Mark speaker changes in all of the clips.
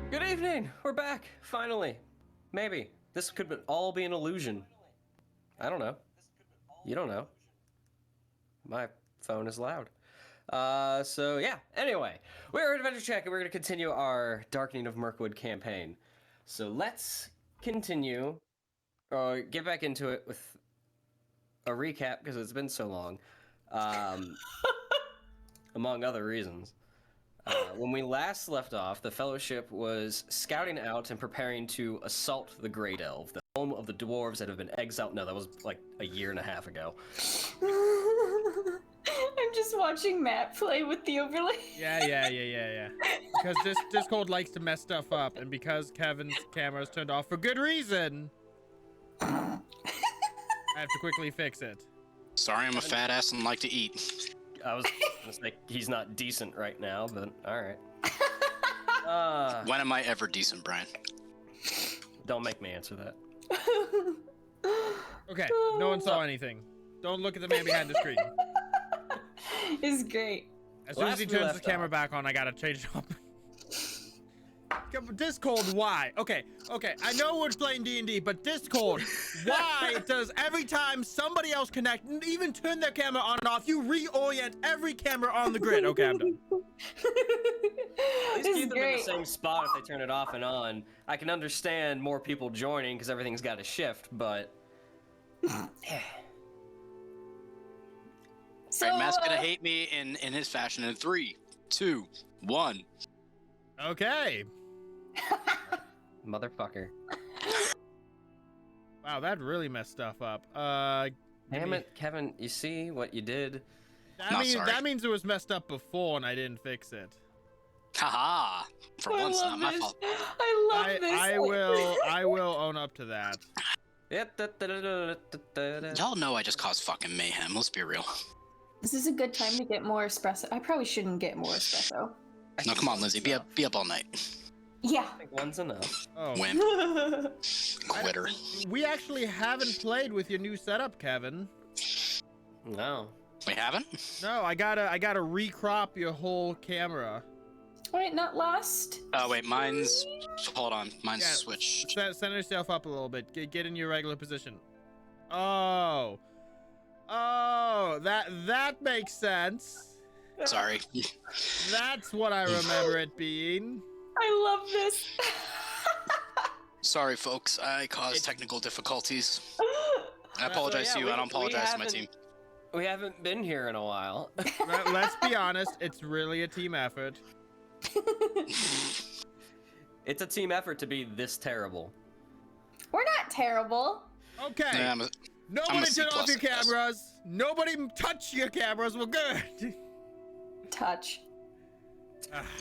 Speaker 1: Good evening. We're back. Finally. Maybe. This could all be an illusion. I don't know. You don't know. My phone is loud. So yeah. Anyway, we're at AdventureCheck and we're going to continue our Darkening of Mirkwood campaign. So let's continue, or get back into it with a recap because it's been so long. Among other reasons. When we last left off, the Fellowship was scouting out and preparing to assault the Great Elf, the home of the dwarves that have been exiled. No, that was like a year and a half ago.
Speaker 2: I'm just watching Matt play with the overlay.
Speaker 3: Yeah. Because this Discord likes to mess stuff up, and because Kevin's camera is turned off for good reason, I have to quickly fix it.
Speaker 4: Sorry, I'm a fat ass and like to eat.
Speaker 1: I was gonna say he's not decent right now, but all right.
Speaker 4: When am I ever decent, Brian?
Speaker 1: Don't make me answer that.
Speaker 3: Okay, no one saw anything. Don't look at the man behind the screen.
Speaker 2: It's great.
Speaker 3: As soon as he turns the camera back on, I gotta change it up. Discord, why? Okay, I know we're playing D&D, but Discord, why does every time somebody else connect and even turn their camera on and off, you reorient every camera on the grid? Okay, I'm done.
Speaker 1: At least keep them in the same spot if they turn it off and on. I can understand more people joining because everything's got to shift, but...
Speaker 2: So,
Speaker 4: Alright, Matt's gonna hate me in his fashion in 3, 2, 1.
Speaker 3: Okay.
Speaker 1: Motherfucker.
Speaker 3: Wow, that really messed stuff up.
Speaker 1: Damn it, Kevin, you see what you did?
Speaker 3: That means it was messed up before and I didn't fix it.
Speaker 4: Haha. For once, not my fault.
Speaker 2: I love this.
Speaker 3: I will own up to that.
Speaker 4: Y'all know I just caused fucking mayhem. Let's be real.
Speaker 2: This is a good time to get more espresso. I probably shouldn't get more espresso.
Speaker 4: No, come on, Lindsay. Be up all night.
Speaker 2: Yeah.
Speaker 1: I think one's enough.
Speaker 3: Oh.
Speaker 4: Wimp. Quitter.
Speaker 3: We actually haven't played with your new setup, Kevin.
Speaker 1: No.
Speaker 4: We haven't?
Speaker 3: No, I gotta recrop your whole camera.
Speaker 2: Wait, not lost.
Speaker 4: Oh, wait, mine's... Hold on. Mine's
Speaker 3: Yeah,
Speaker 4: switched.
Speaker 3: Center yourself up a little bit. Get in your regular position. Oh. Oh, that makes sense.
Speaker 4: Sorry.
Speaker 3: That's what I remember it being.
Speaker 2: I love this.
Speaker 4: Sorry, folks. I caused technical difficulties. I apologize to you. I don't apologize to my team.
Speaker 1: We haven't been here in a while.
Speaker 3: Let's be honest, it's really a team effort.
Speaker 1: It's a team effort to be this terrible.
Speaker 2: We're not terrible.
Speaker 3: Okay.
Speaker 4: Yeah, I'm
Speaker 3: Nobody
Speaker 4: a C
Speaker 3: turn off
Speaker 4: plus
Speaker 3: your
Speaker 4: at best.
Speaker 3: cameras. Nobody touch your cameras. We're good.
Speaker 2: Touch.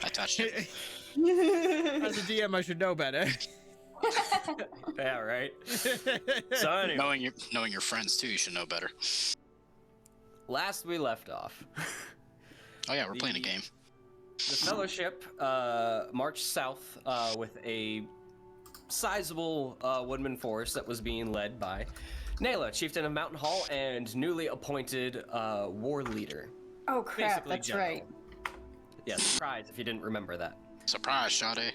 Speaker 4: I touched it.
Speaker 3: As a DM, I should know better.
Speaker 1: Yeah, right. So anyway,
Speaker 4: Knowing your friends too, you should know better.
Speaker 1: last we left off,
Speaker 4: Oh yeah, we're playing a game.
Speaker 1: the Fellowship marched south with a sizable woodman force that was being led by Nayla, chieftain of Mountain Hall and newly appointed war leader.
Speaker 2: Oh crap,
Speaker 1: Basically
Speaker 2: that's
Speaker 1: general.
Speaker 2: right.
Speaker 1: Yeah, surprise if you didn't remember that.
Speaker 4: Surprise, Sade.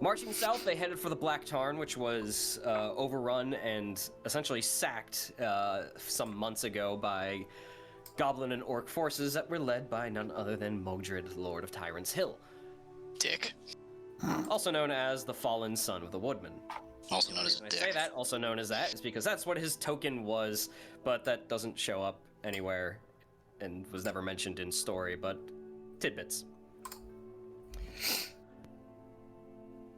Speaker 1: Marching south, they headed for the Black Tarn, which was overrun and essentially sacked some months ago by goblin and orc forces that were led by none other than Modred, Lord of Tyrant's Hill,
Speaker 4: Dick.
Speaker 1: also known as the Fallen Son of the Woodman.
Speaker 4: Also known as
Speaker 1: When I
Speaker 4: Dick.
Speaker 1: say that, also known as that, is because that's what his token was, but that doesn't show up anywhere and was never mentioned in story, but tidbits.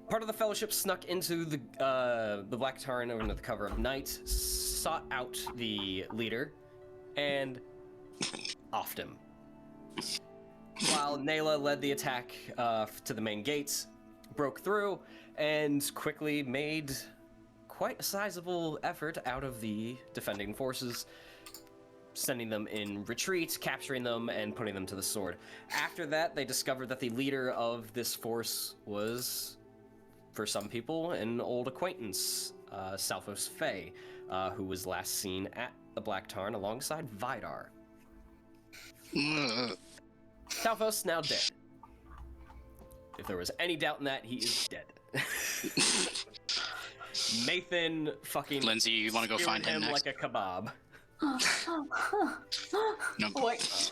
Speaker 1: Part of the Fellowship snuck into the Black Tarn under the cover of night, sought out the leader, and offed him. While Nayla led the attack to the main gates, broke through, and quickly made quite a sizable effort out of the defending forces, sending them in retreat, capturing them, and putting them to the sword. After that, they discovered that the leader of this force was, for some people, an old acquaintance, Salphos Fey, who was last seen at the Black Tarn alongside Vidar. Salphos now dead. If there was any doubt in that, he is dead. Nathan fucking
Speaker 4: Lindsay, you want to go
Speaker 1: skewered
Speaker 4: find him next?
Speaker 1: like a kebab.
Speaker 4: No.
Speaker 2: Wait.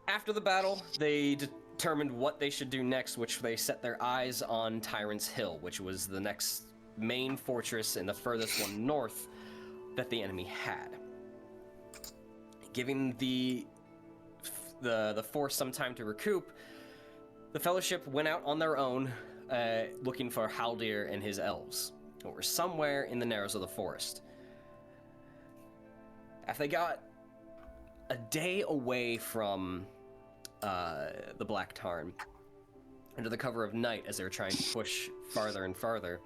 Speaker 1: After the battle, they determined what they should do next, which they set their eyes on Tyrant's Hill, which was the next main fortress and the furthest one north that the enemy had. Giving the force some time to recoup, the Fellowship went out on their own, looking for Haldir and his elves, who were somewhere in the narrows of the forest. After they got a day away from the Black Tarn, under the cover of night as they were trying to push farther and farther,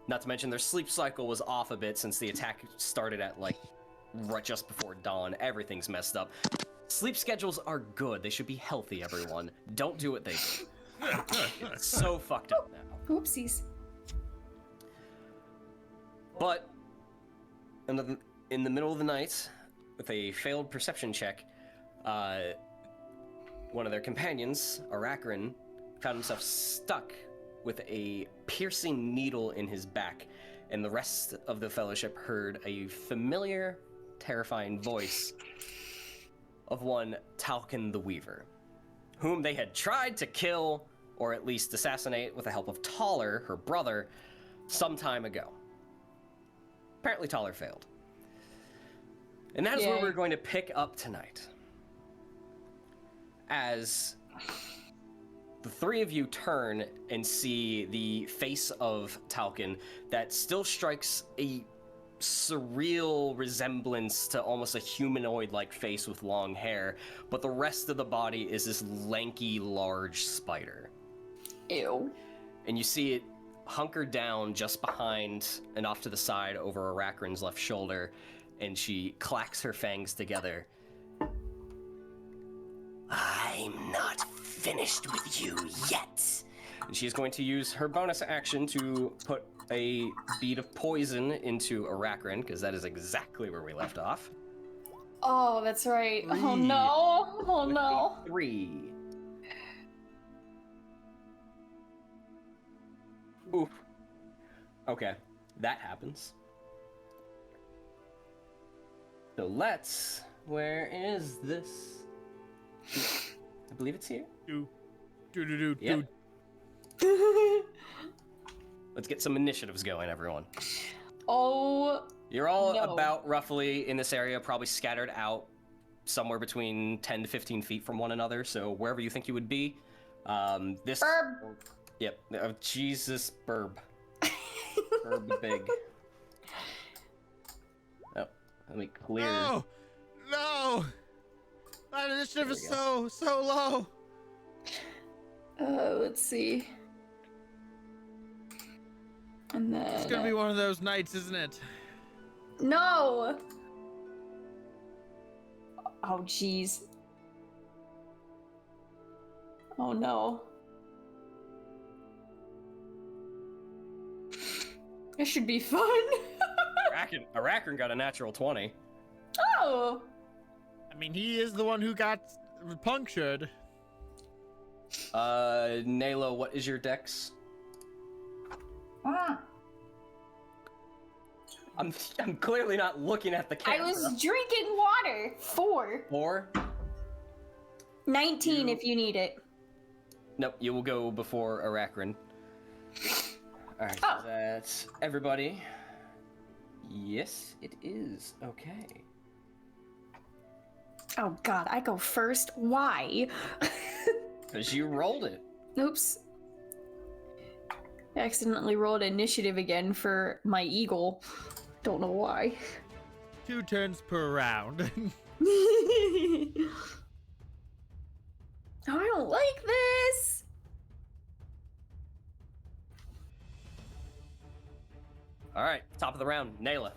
Speaker 1: not to mention their sleep cycle was off a bit since the attack started at like right just before dawn. Everything's messed up. Sleep schedules are good. They should be healthy, everyone. Don't do what they do. It's so fucked up now.
Speaker 2: Oopsies.
Speaker 1: But in the middle of the night, with a failed perception check, one of their companions, Aracrin, found himself stuck with a piercing needle in his back, and the rest of the Fellowship heard a familiar, terrifying voice of one Tyulqin the Weaver, whom they had tried to kill, or at least assassinate with the help of Tauler, her brother, some time ago. Apparently Tauler failed. And that is where
Speaker 2: Yay.
Speaker 1: we're going to pick up tonight. As the three of you turn and see the face of Tyulqin that still strikes a surreal resemblance to almost a humanoid-like face with long hair, but the rest of the body is this lanky, large spider.
Speaker 2: Ew.
Speaker 1: And you see it hunker down just behind and off to the side over Arachrin's left shoulder, and she clacks her fangs together. I'm not finished with you yet. And she's going to use her bonus action to put a bead of poison into Arachrin, because that is exactly where we left off.
Speaker 2: Oh, that's right. Oh no. Oh no.
Speaker 1: 3. Oof. Okay, that happens. So let's... Where is this? I believe it's here. Yep. Let's get some initiatives going, everyone.
Speaker 2: Oh.
Speaker 1: You're all
Speaker 2: no.
Speaker 1: about roughly in this area, probably scattered out somewhere between 10 to 15 feet from one another. So wherever you think you would be, this.
Speaker 2: Burb.
Speaker 1: Yep. Oh, Jesus, Burb. Burb big. Oh, let me clear.
Speaker 3: No, no. That initiative is so low.
Speaker 2: Let's see. And then
Speaker 3: It's gonna be one of those nights, isn't it?
Speaker 2: No. Oh jeez. Oh no. This should be fun.
Speaker 1: Arachrin got a natural 20.
Speaker 2: Oh.
Speaker 3: I mean, he is the one who got punctured.
Speaker 1: Nalo, what is your dex? I'm clearly not looking at the camera.
Speaker 2: I was drinking water. 4.
Speaker 1: 4?
Speaker 2: 19 if you need it.
Speaker 1: Nope, you will go before Arachrin. Alright,
Speaker 2: Oh.
Speaker 1: that's everybody. Yes, it is. Okay.
Speaker 2: Oh god, I go first. Why?
Speaker 1: Because you rolled it.
Speaker 2: Oops. I accidentally rolled initiative again for my eagle. Don't know why.
Speaker 3: 2 turns per round.
Speaker 2: I don't like this.
Speaker 1: Alright, top of the round, Nayla.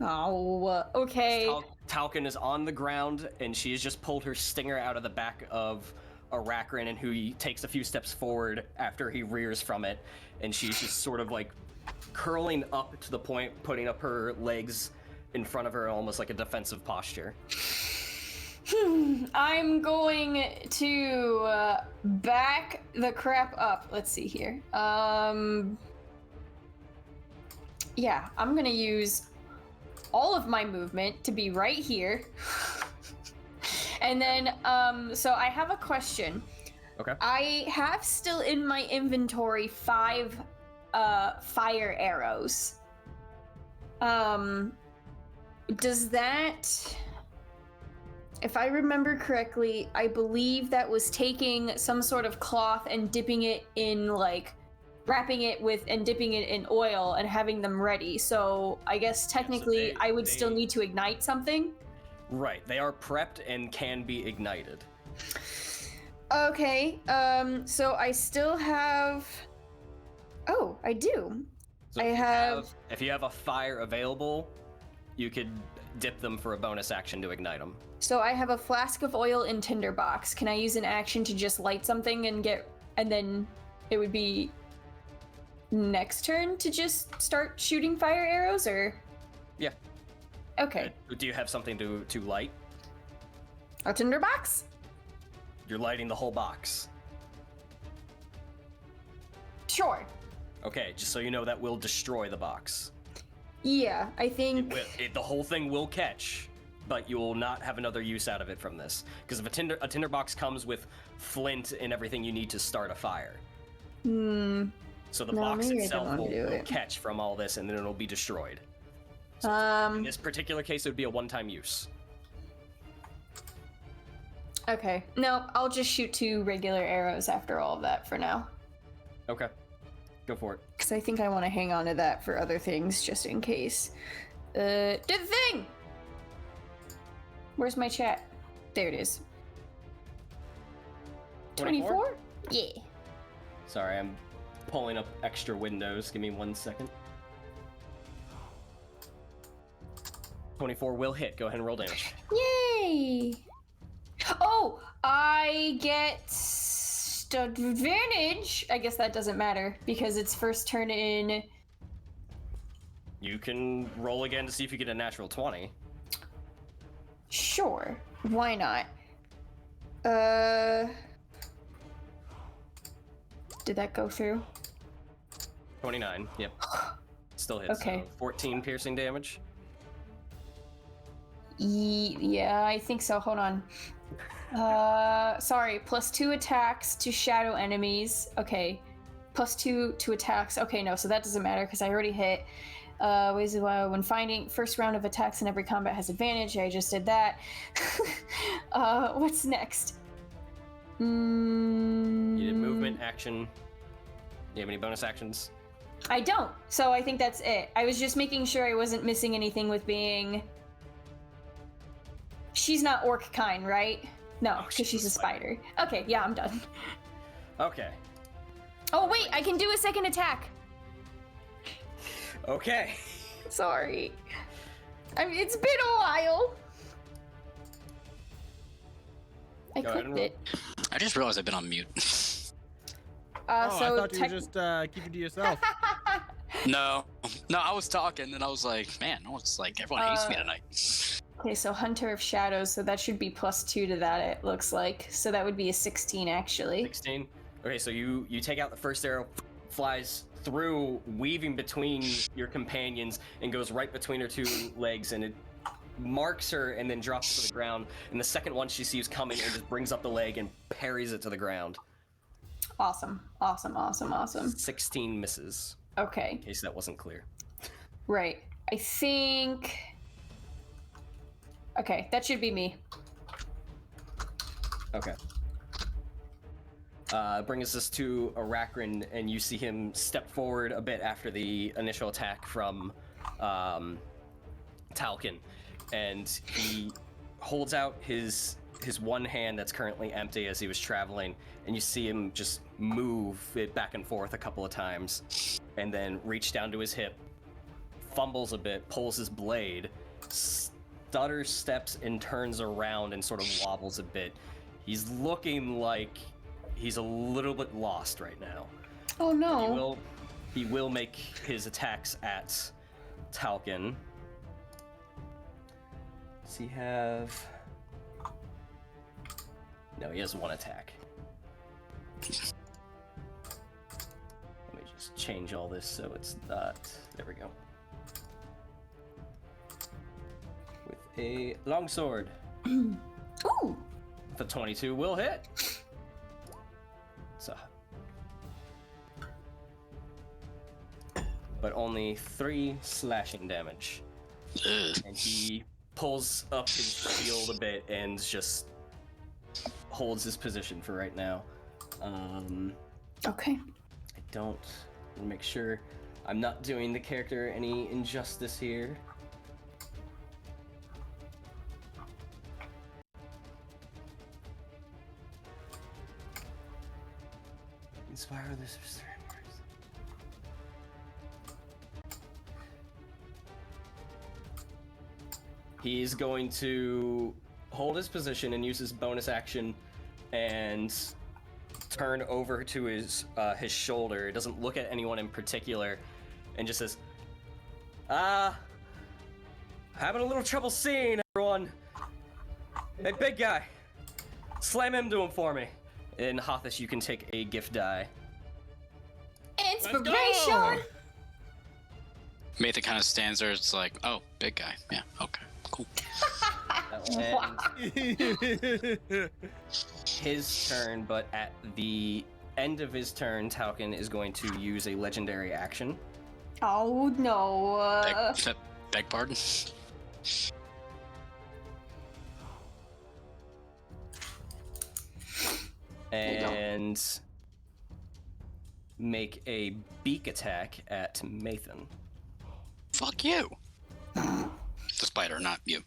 Speaker 2: Oh, okay.
Speaker 1: Tyulqin is on the ground, and she has just pulled her stinger out of the back of Arachrin, and he takes a few steps forward after he rears from it, and she's just sort of like curling up to the point, putting up her legs in front of her, almost like a defensive posture.
Speaker 2: I'm going to back the crap up. Let's see here. Yeah, I'm gonna use all of my movement to be right here. And then, so I have a question.
Speaker 1: Okay.
Speaker 2: I have still in my inventory 5 fire arrows. Does that, if I remember correctly, I believe that was taking some sort of cloth and dipping it in, like, wrapping it with and dipping it in oil and having them ready. So I guess technically I would still need to ignite something.
Speaker 1: Right, they are prepped and can be ignited.
Speaker 2: Okay, so I still have... Oh, I do.
Speaker 1: So if you have a fire available, you could dip them for a bonus action to ignite them.
Speaker 2: So I have a flask of oil in tinderbox. Can I use an action to just light something and then it would be next turn to just start shooting fire arrows, or?
Speaker 1: Yeah.
Speaker 2: Okay.
Speaker 1: Do you have something to light?
Speaker 2: A tinderbox?
Speaker 1: You're lighting the whole box.
Speaker 2: Sure.
Speaker 1: Okay, just so you know, that will destroy the box.
Speaker 2: Yeah, I think...
Speaker 1: The whole thing will catch, but you will not have another use out of it from this. Because if a tinderbox comes with flint and everything you need to start a fire. So the box itself will catch from all this, and then it'll be destroyed. So in this particular case, it would be a one-time use.
Speaker 2: Okay. No, I'll just shoot 2 regular arrows after all of that for now.
Speaker 1: Okay. Go for it.
Speaker 2: Because I think I want to hang on to that for other things, just in case. Do the thing! Where's my chat? There it is. 24? Yeah.
Speaker 1: Sorry, I'm pulling up extra windows. Give me 1 second. 24 will hit. Go ahead and roll damage.
Speaker 2: Yay! Oh, I get advantage. I guess that doesn't matter because it's first turn in.
Speaker 1: You can roll again to see if you get a natural 20.
Speaker 2: Sure, why not? Did that go through?
Speaker 1: 29, yep. Still hits.
Speaker 2: Okay.
Speaker 1: So 14 piercing damage.
Speaker 2: Yeah, I think so. Hold on. Sorry, +2 attacks to shadow enemies. Okay. +2 to attacks. Okay, no, so that doesn't matter because I already hit. When finding first round of attacks in every combat has advantage. I just did that. What's next?
Speaker 1: You did movement, action. Do you have any bonus actions?
Speaker 2: I don't, so I think that's it. I was just making sure I wasn't missing anything with being... She's not orc kind, right? No, because she's a spider. Okay, yeah, I'm done.
Speaker 1: Okay.
Speaker 2: Oh, wait, I can do a second attack.
Speaker 1: Okay.
Speaker 2: Sorry. It's been a while. I
Speaker 1: Go ahead
Speaker 2: clicked
Speaker 1: and
Speaker 2: it.
Speaker 4: I just realized I've been on mute.
Speaker 3: I thought you were just keeping to yourself.
Speaker 4: No, I was talking, and I was like, man, no, it's like everyone hates me tonight.
Speaker 2: Okay, so Hunter of Shadows, so that should be +2 to that, it looks like. So that would be a 16, actually.
Speaker 1: 16. Okay, so you take out the first arrow, flies through, weaving between your companions, and goes right between her two legs, and it marks her and then drops to the ground. And the second one she sees coming and just brings up the leg and parries it to the ground.
Speaker 2: Awesome.
Speaker 1: 16 misses.
Speaker 2: Okay,
Speaker 1: In case that wasn't clear.
Speaker 2: right. I think... Okay, that should be me.
Speaker 1: Okay. Brings us to Arachrin, and you see him step forward a bit after the initial attack from Tyulqin, and he holds out his one hand that's currently empty as he was traveling, and you see him just move it back and forth a couple of times, and then reach down to his hip, fumbles a bit, pulls his blade, stutters, steps, and turns around and sort of wobbles a bit. He's looking like he's a little bit lost right now.
Speaker 2: Oh no.
Speaker 1: He will make his attacks at Tyulqin. Does he have... No, he has one attack. Let me just change all this so it's not... There we go. With a longsword.
Speaker 2: Ooh!
Speaker 1: The 22 will hit. So, but only 3 slashing damage.
Speaker 4: Ugh.
Speaker 1: And he pulls up his shield a bit and just holds his position for right now.
Speaker 2: Okay.
Speaker 1: I don't want to make sure I'm not doing the character any injustice here. Inspire this. He's going to hold his position and use his bonus action and turn over to his shoulder. It doesn't look at anyone in particular and just says, having a little trouble seeing everyone. Hey, big guy, slam into him for me. In Hothish, you can take a gift die.
Speaker 2: Inspiration!
Speaker 4: Mathan kind of stands there. It's like, oh, big guy. Yeah, okay, cool.
Speaker 1: His turn, but at the end of his turn, Tyulqin is going to use a legendary action.
Speaker 2: Oh no.
Speaker 4: Beg pardon?
Speaker 1: And make a beak attack at Mathan.
Speaker 4: Fuck you. The spider, not you.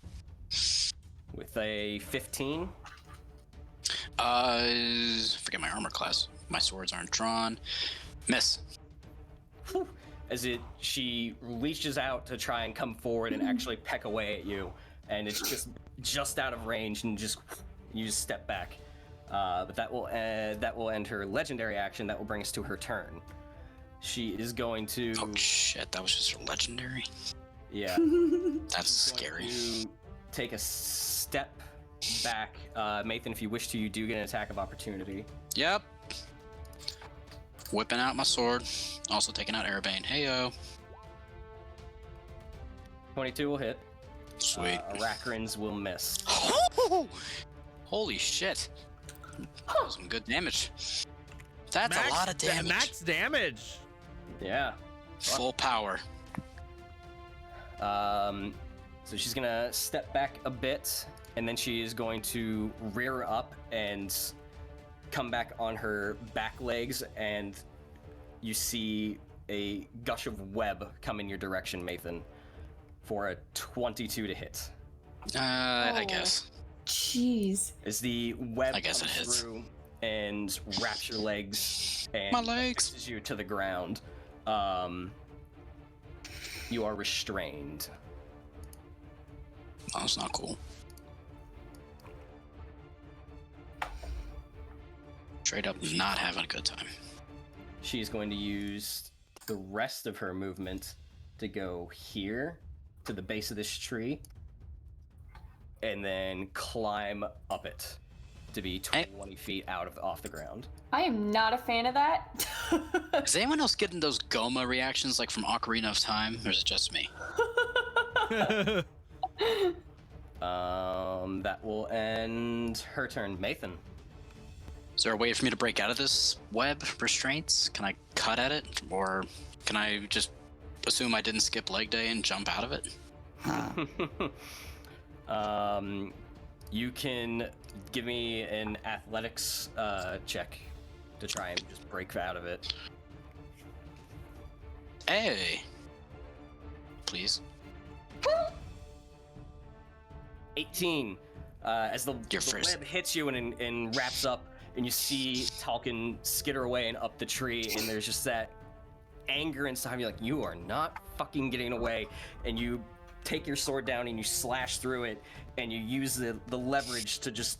Speaker 1: With a 15.
Speaker 4: Forget my armor class. My swords aren't drawn. Miss.
Speaker 1: Whew. As she reaches out to try and come forward and actually peck away at you, and it's just out of range, and you just step back. But that will end her legendary action. That will bring us to her turn. She is going to.
Speaker 4: Oh shit! That was just her legendary.
Speaker 1: Yeah.
Speaker 4: That's scary.
Speaker 1: To take a step back, Mathan. If you wish to, you do get an attack of opportunity.
Speaker 4: Yep. Whipping out my sword. Also taking out Airbane. Heyo.
Speaker 1: 22 will hit.
Speaker 4: Sweet.
Speaker 1: Arakrins will miss.
Speaker 4: Holy shit. That was some good damage. That's a lot of damage.
Speaker 3: Max damage.
Speaker 1: Yeah.
Speaker 4: Full power.
Speaker 1: So she's gonna step back a bit, and then she is going to rear up and come back on her back legs, and you see a gush of web come in your direction, Mathan, for a 22 to hit.
Speaker 4: I guess.
Speaker 2: Jeez.
Speaker 1: As the web
Speaker 4: I guess
Speaker 1: comes
Speaker 4: it hits.
Speaker 1: through and wraps your legs and
Speaker 4: My legs.
Speaker 1: fixes you to the ground, you are restrained.
Speaker 4: Oh, that's not cool. Straight up not having a good time.
Speaker 1: She is going to use the rest of her movement to go here to the base of this tree and then climb up it to be 20 feet off the ground.
Speaker 2: I am not a fan of that.
Speaker 4: Is anyone else getting those Goma reactions like from Ocarina of Time, or is it just me?
Speaker 1: That will end her turn. Mathan.
Speaker 4: Is there a way for me to break out of this web restraints? Can I cut at it? Or can I just assume I didn't skip leg day and jump out of it?
Speaker 1: You can give me an athletics check to try and just break out of it.
Speaker 4: Hey! Please.
Speaker 1: 18. As the
Speaker 4: first.
Speaker 1: web hits you and wraps up, and you see Tyulqin skitter away and up the tree, and there's just that anger inside you, like, you are not fucking getting away, and you take your sword down and you slash through it, and you use the leverage to just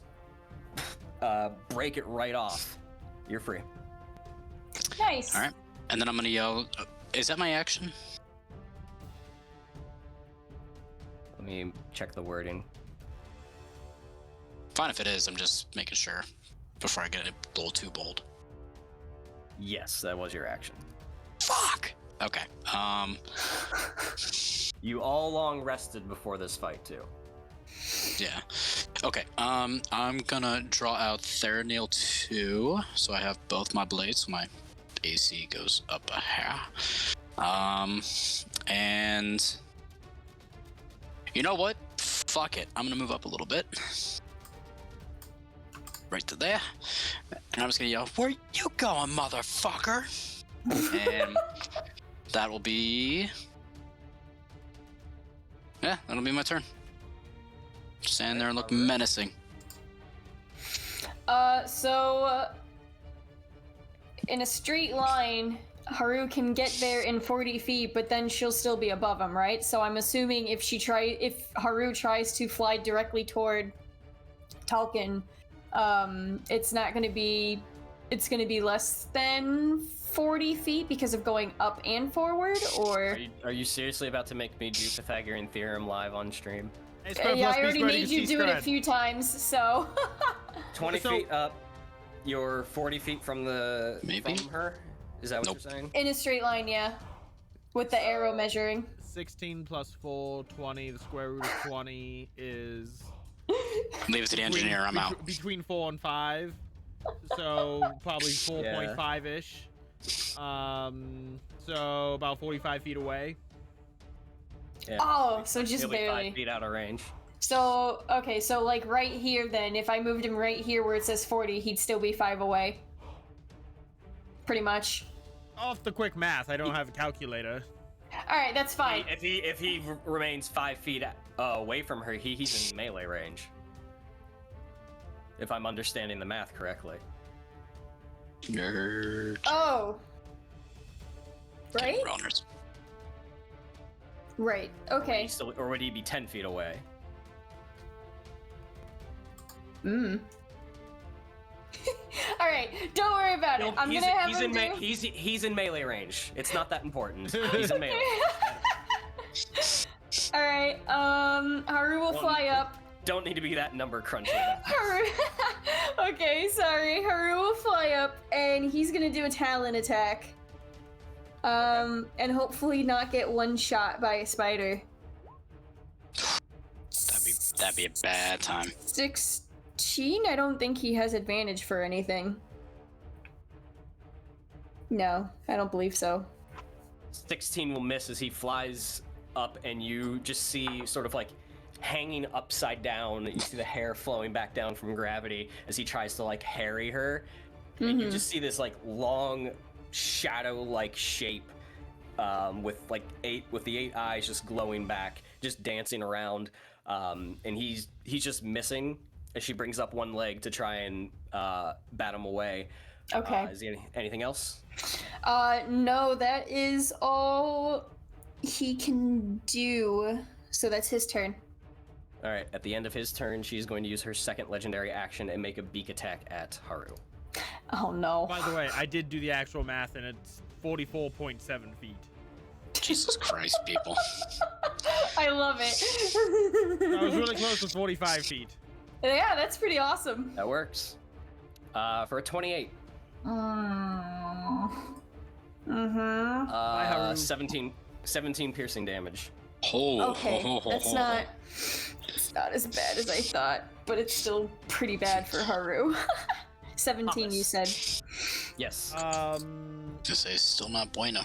Speaker 1: break it right off. You're free.
Speaker 2: Nice.
Speaker 4: Alright. And then I'm gonna yell, is that my action?
Speaker 1: Let me check the wording.
Speaker 4: Fine if it is, I'm just making sure before I get a little too bold.
Speaker 1: Yes, that was your action.
Speaker 4: Fuck! Okay,
Speaker 1: You all long rested before this fight, too.
Speaker 4: yeah. Okay, I'm gonna draw out Theraneal 2, so I have both my blades, so my AC goes up a hair. And... You know what? Fuck it, I'm gonna move up a little bit. Right to there. And I'm just gonna yell, where you going, motherfucker? And that will be... Yeah, that'll be my turn. Just stand there and look menacing.
Speaker 2: In a straight line, Haru can get there in 40 feet, but then she'll still be above him, right? So I'm assuming if Haru tries to fly directly toward Tyulqin, it's gonna be less than 40 feet because of going up and forward, or...
Speaker 1: Are you seriously about to make me do Pythagorean Theorem live on stream?
Speaker 2: Yeah, I already made you do it a few times, so...
Speaker 1: 20 feet up, you're 40 feet from from her? Is that what you're saying?
Speaker 2: In a straight line, yeah. With the arrow measuring.
Speaker 3: 16 plus 4, 20. The square root of 20 is...
Speaker 4: Leave it to the engineer, I'm out.
Speaker 3: Between 4 and 5. So probably 4.5-ish. So about 45 feet away.
Speaker 1: Yeah.
Speaker 2: Oh, so just
Speaker 1: Nearly
Speaker 2: barely.
Speaker 1: 5 feet out of range.
Speaker 2: So, okay, so like right here then, if I moved him right here where it says 40, he'd still be 5 away. Pretty much.
Speaker 3: Off the quick math, I don't have a calculator.
Speaker 2: Alright, that's fine.
Speaker 1: If he remains 5 feet away from her, he's in melee range. If I'm understanding the math correctly.
Speaker 4: Nerd.
Speaker 2: Oh. Right?
Speaker 4: Runners.
Speaker 2: Right. Okay.
Speaker 1: Or would he be 10 feet away?
Speaker 2: Mm. All right. Don't worry about it. I'm gonna have him do.
Speaker 1: He's in melee range. It's not that important. He's in melee.
Speaker 2: All right. Haru will fly up.
Speaker 1: Don't need to be that number crunching.
Speaker 2: Haru. Okay, sorry. Haru will fly up, and he's gonna do a talon attack. And hopefully not get one shot by a spider.
Speaker 4: That'd be a bad time.
Speaker 2: 16? I don't think he has advantage for anything. No, I don't believe so.
Speaker 1: 16 will miss as he flies up, and you just see sort of like hanging upside down. You see the hair flowing back down from gravity as he tries to like harry her. And you just see this like long shadow-like shape with the 8 eyes just glowing back, just dancing around. And he's just missing as she brings up one leg to try and bat him away.
Speaker 2: Okay.
Speaker 1: Is he anything else?
Speaker 2: No, that is all he can do. So that's his turn.
Speaker 1: All right. At the end of his turn, she's going to use her second legendary action and make a beak attack at Haru.
Speaker 2: Oh no.
Speaker 3: By the way, I did do the actual math, and it's 44.7 feet.
Speaker 4: Jesus Christ, people.
Speaker 2: I love it.
Speaker 3: I was really close to 45 feet.
Speaker 2: Yeah, that's pretty awesome.
Speaker 1: That works. For a 28.
Speaker 2: Mm-hmm.
Speaker 1: 17 piercing damage.
Speaker 2: Okay, that's not as bad as I thought, but it's still pretty bad for Haru. 17, you said.
Speaker 1: Yes.
Speaker 4: To say still not bueno.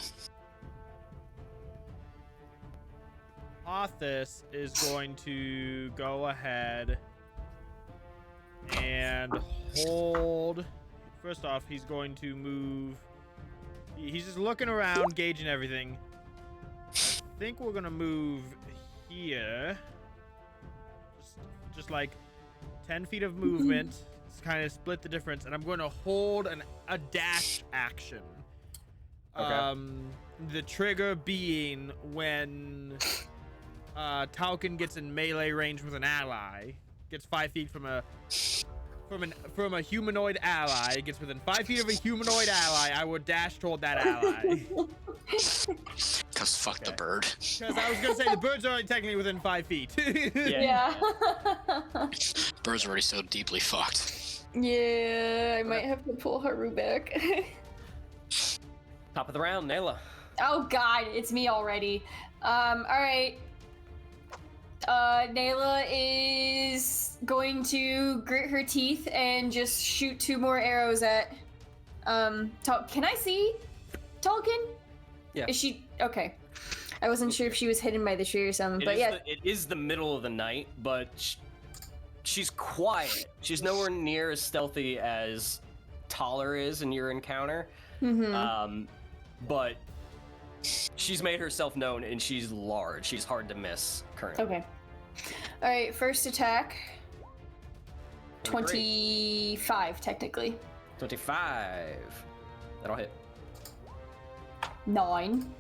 Speaker 3: Arthas is going to go ahead and hold. First off, he's going to move. He's just looking around, gauging everything. I think we're gonna move here. Just like 10 feet of movement. Kind of split the difference, and I'm going to hold a dash action.
Speaker 1: Okay.
Speaker 3: The trigger being when Tyulqin gets in melee range with an ally, gets 5 feet from a humanoid ally, gets within 5 feet of a humanoid ally, I would dash toward that ally.
Speaker 4: Cause fuck the bird.
Speaker 3: Because I was gonna say the bird's already technically within 5 feet.
Speaker 2: Yeah.
Speaker 4: Bird's already so deeply fucked.
Speaker 2: Yeah, I might have to pull Haru back.
Speaker 1: Top of the round, Nayla.
Speaker 2: Oh god, it's me already. Alright. Nayla is going to grit her teeth and just shoot 2 more arrows at can I see Tyulqin?
Speaker 1: Yeah.
Speaker 2: Is she okay? I wasn't sure if she was hidden by the tree or something, but yeah.
Speaker 1: It is the middle of the night, but she's quiet. She's nowhere near as stealthy as Tauler is in your encounter.
Speaker 2: Mm-hmm.
Speaker 1: But she's made herself known, and she's large. She's hard to miss currently.
Speaker 2: Okay. All right, first attack.
Speaker 1: 23.
Speaker 2: 25, technically.
Speaker 1: 25. That'll hit.
Speaker 2: 9.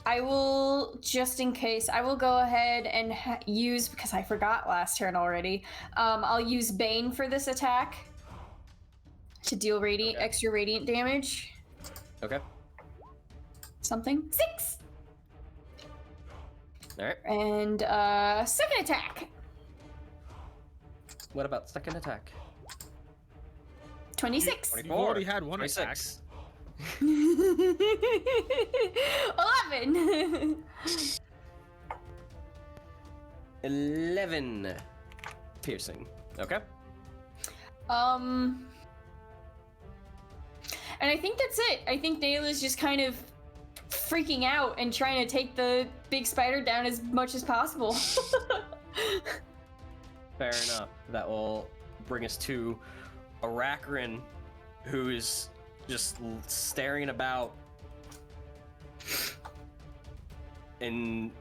Speaker 2: I will, just in case, I will go ahead and use, because I forgot last turn already, I'll use Bane for this attack to deal extra radiant damage.
Speaker 1: Okay.
Speaker 2: Something. 6!
Speaker 1: Alright.
Speaker 2: And, second attack.
Speaker 1: What about second attack?
Speaker 2: 26.
Speaker 3: You've already had one
Speaker 1: 26.
Speaker 3: attack.
Speaker 2: 11.
Speaker 1: 11 piercing. Okay.
Speaker 2: And I think that's it. I think Nayla's just kind of freaking out and trying to take the big spider down as much as possible.
Speaker 1: Fair enough. That will bring us to Arachrin, who is just staring about and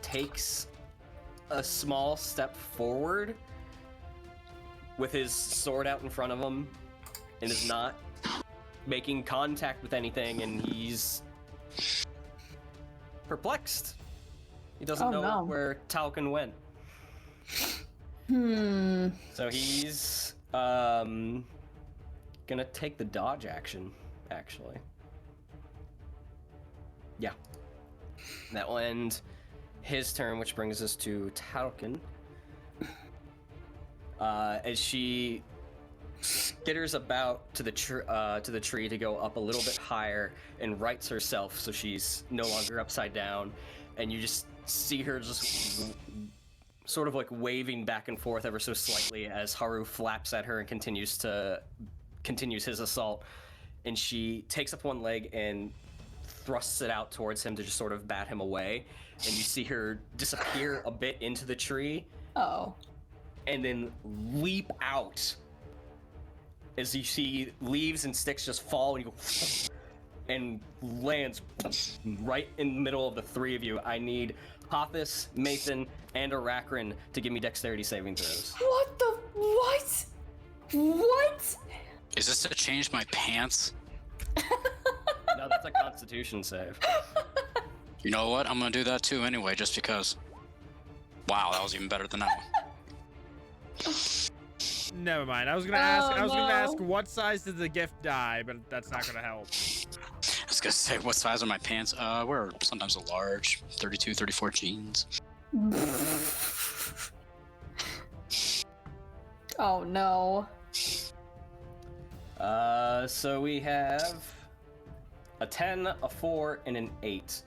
Speaker 1: takes a small step forward with his sword out in front of him and is not making contact with anything, and he's perplexed. He doesn't know where Tyulqin went. So he's gonna take the dodge action, actually. Yeah. That will end his turn, which brings us to Tyulqin. As she skitters about to the tree to go up a little bit higher and rights herself so she's no longer upside down, and you just see her just sort of like waving back and forth ever so slightly as Haru flaps at her and continues his assault, and she takes up one leg and thrusts it out towards him to just sort of bat him away, and you see her disappear a bit into the tree.
Speaker 2: Oh.
Speaker 1: And then leap out as you see leaves and sticks just fall, and you go and lands right in the middle of the three of you. I need Hothus, Mathan, and Aracrin to give me dexterity saving throws.
Speaker 2: What the? What? What?
Speaker 4: Is this to change my pants?
Speaker 1: No, that's a Constitution save.
Speaker 4: You know what? I'm gonna do that too anyway, just because. Wow, that was even better than that one.
Speaker 3: Never mind. I was gonna ask. I was gonna ask what size did the gift die, but that's not gonna help.
Speaker 4: I was gonna say, what size are my pants? We're sometimes a large, 32, 34 jeans.
Speaker 2: Oh no.
Speaker 1: So we have a 10, a 4, and an 8.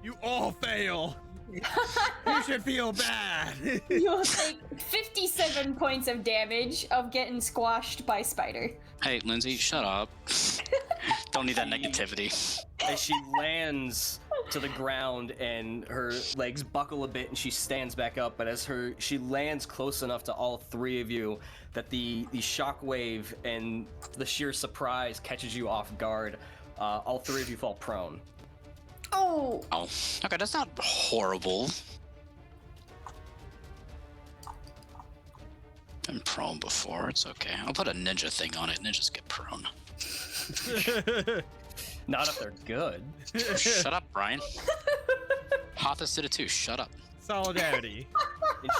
Speaker 3: You all fail. You should feel bad.
Speaker 2: You'll take 57 points of damage of getting squashed by spider.
Speaker 4: Hey, Lindsay, shut up. Don't need that negativity.
Speaker 1: As she lands to the ground and her legs buckle a bit and she stands back up, but as she lands close enough to all three of you that the shockwave and the sheer surprise catches you off guard, all three of you fall prone.
Speaker 2: Oh.
Speaker 4: Oh, okay, that's not horrible. Been prone before, it's okay. I'll put a ninja thing on it. Ninjas get prone.
Speaker 1: Not if they're good.
Speaker 4: Shut up, Brian. Hothus did it too. Shut up.
Speaker 3: Solidarity.